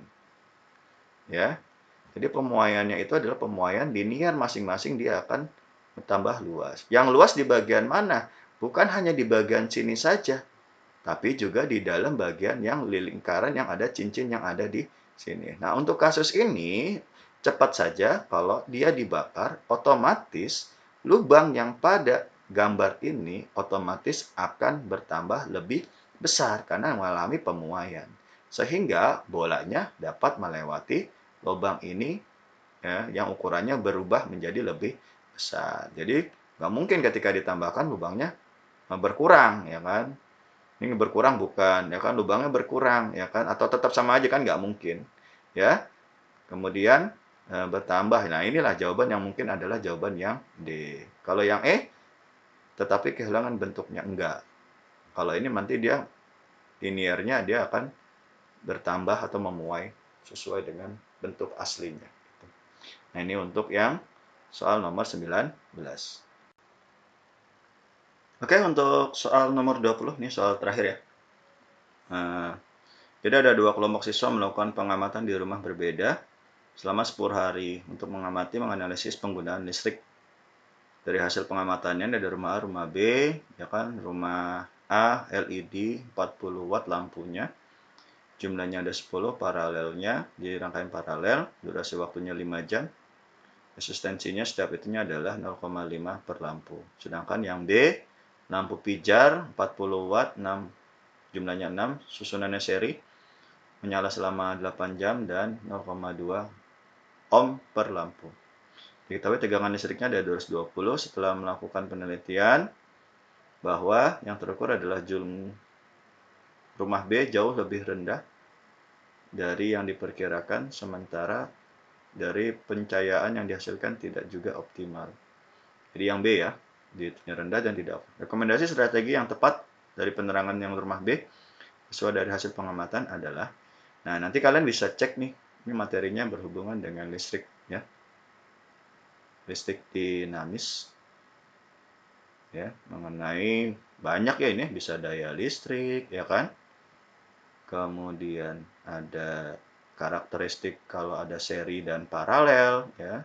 Ya. Jadi pemuaiannya itu adalah pemuaian linier, masing-masing dia akan bertambah luas. Yang luas di bagian mana? Bukan hanya di bagian sini saja, tapi juga di dalam bagian yang lingkaran yang ada cincin yang ada di sini. Nah, untuk kasus ini, cepat saja kalau dia dibakar, otomatis lubang yang pada gambar ini otomatis akan bertambah lebih besar karena mengalami pemuaian. Sehingga bolanya dapat melewati lubang ini ya, yang ukurannya berubah menjadi lebih besar. Jadi nggak mungkin ketika ditambahkan lubangnya berkurang, ya kan? Ini berkurang bukan, ya kan? Lubangnya berkurang, ya kan? Atau tetap sama aja kan? Nggak mungkin, ya. Kemudian bertambah. Nah, inilah jawaban yang mungkin adalah jawaban yang D. Kalau yang E, tetapi kehilangan bentuknya enggak. Kalau ini nanti dia liniernya dia akan bertambah atau memuai sesuai dengan bentuk aslinya. Nah, ini untuk yang soal nomor 19. Oke, untuk soal nomor 20, ini soal terakhir ya. Jadi ada 2 kelompok siswa melakukan pengamatan di rumah berbeda selama 10 hari untuk mengamati menganalisis penggunaan listrik. Dari hasil pengamatannya ada rumah A, rumah B, ya kan? Rumah A LED 40 watt lampunya. Jumlahnya ada 10, paralelnya di rangkaian paralel, durasi waktunya 5 jam. Resistensinya setiap itunya adalah 0,5 per lampu. Sedangkan yang B, lampu pijar 40 watt, jumlahnya 6, susunannya seri, menyala selama 8 jam dan 0,2 ohm per lampu. Diketahui tegangan listriknya ada 220 setelah melakukan penelitian bahwa yang terukur adalah joule rumah B jauh lebih rendah dari yang diperkirakan, sementara dari pencahayaan yang dihasilkan tidak juga optimal. Jadi yang B ya, ditanya rendah dan tidak. Rekomendasi strategi yang tepat dari penerangan yang rumah B sesuai dari hasil pengamatan adalah, nah nanti kalian bisa cek nih, ini materinya berhubungan dengan listrik ya, listrik dinamis ya, mengenai banyak ya ini, bisa daya listrik ya kan, kemudian ada karakteristik kalau ada seri dan paralel ya.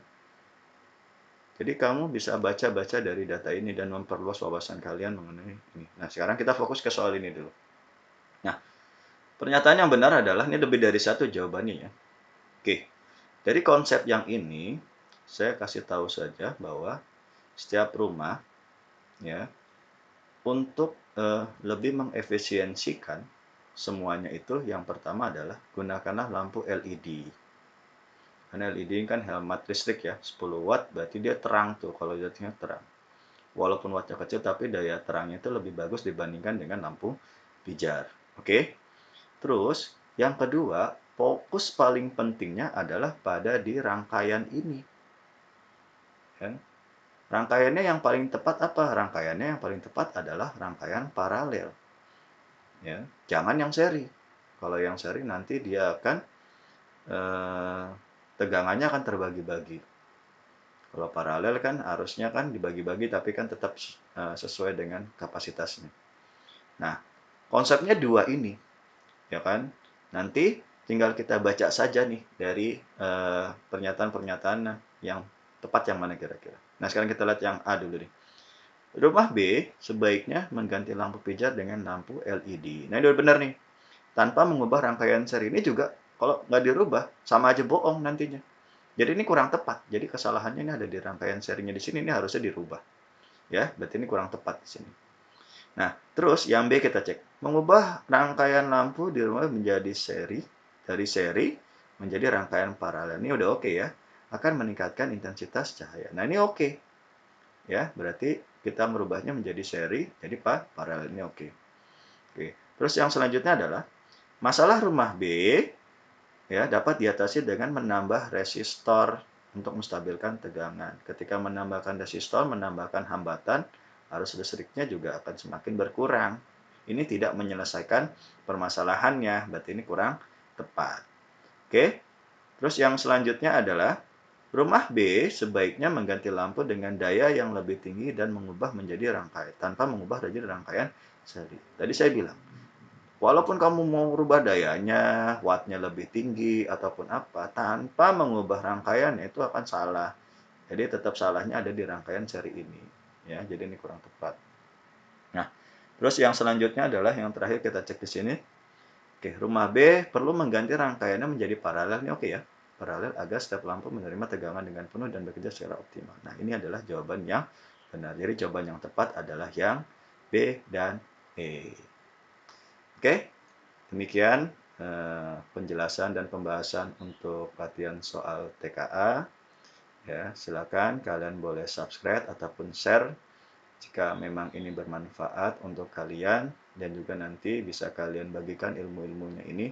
Jadi kamu bisa baca-baca dari data ini dan memperluas wawasan kalian mengenai ini. Nah, sekarang kita fokus ke soal ini dulu. Nah, pernyataan yang benar adalah ini lebih dari satu jawabannya ya. Oke, dari konsep yang ini saya kasih tahu saja bahwa setiap rumah ya, untuk lebih mengefisiensikan semuanya itu, yang pertama adalah gunakanlah lampu LED. Karena LED kan hemat listrik ya, 10 watt berarti dia terang tuh kalau jadinya terang. Walaupun wattnya kecil tapi daya terangnya itu lebih bagus dibandingkan dengan lampu pijar. Oke. Terus yang kedua, fokus paling pentingnya adalah pada di rangkaian ini. Ya. Rangkaiannya yang paling tepat apa? Rangkaiannya yang paling tepat adalah rangkaian paralel. Ya, jangan yang seri. Kalau yang seri nanti dia akan tegangannya akan terbagi-bagi. Kalau paralel kan harusnya kan dibagi-bagi tapi kan tetap sesuai dengan kapasitasnya. Nah, konsepnya dua ini, ya kan? Nanti tinggal kita baca saja nih dari pernyataan-pernyataan yang tepat yang mana kira-kira. Nah, sekarang kita lihat yang A dulu nih. Rumah B sebaiknya mengganti lampu pijar dengan lampu LED. Nah, ini udah benar nih. Tanpa mengubah rangkaian seri ini juga, kalau nggak dirubah, sama aja bohong nantinya. Jadi ini kurang tepat. Jadi kesalahannya ini ada di rangkaian serinya di sini, ini harusnya dirubah. Ya, berarti ini kurang tepat di sini. Nah, terus yang B kita cek. Mengubah rangkaian lampu di rumah menjadi seri, dari seri menjadi rangkaian paralel. Ini udah oke ya. Akan meningkatkan intensitas cahaya. Nah, ini oke. Ya, berarti kita merubahnya menjadi seri, jadi paralel ini oke. Oke. Terus yang selanjutnya adalah masalah rumah B ya dapat diatasi dengan menambah resistor untuk menstabilkan tegangan. Ketika menambahkan resistor, menambahkan hambatan, arus listriknya juga akan semakin berkurang. Ini tidak menyelesaikan permasalahannya, berarti ini kurang tepat. Oke, terus yang selanjutnya adalah rumah B sebaiknya mengganti lampu dengan daya yang lebih tinggi dan mengubah menjadi rangkaian, tanpa mengubah menjadi rangkaian seri. Tadi saya bilang, walaupun kamu mau rubah dayanya, wattnya lebih tinggi ataupun apa, tanpa mengubah rangkaiannya itu akan salah. Jadi tetap salahnya ada di rangkaian seri ini. Ya, jadi ini kurang tepat. Nah, terus yang selanjutnya adalah yang terakhir kita cek di sini. Oke, rumah B perlu mengganti rangkaiannya menjadi paralel. Ini oke ya. Paralel agar setiap lampu menerima tegangan dengan penuh dan bekerja secara optimal. Nah, ini adalah jawaban yang benar. Jadi jawaban yang tepat adalah yang B dan E. Oke, demikian penjelasan dan pembahasan untuk latihan soal TKA. Ya, silakan kalian boleh subscribe ataupun share jika memang ini bermanfaat untuk kalian, dan juga nanti bisa kalian bagikan ilmu-ilmunya ini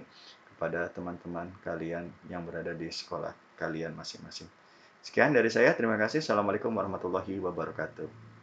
kepada teman-teman kalian yang berada di sekolah kalian masing-masing. Sekian dari saya, terima kasih. Assalamualaikum warahmatullahi wabarakatuh.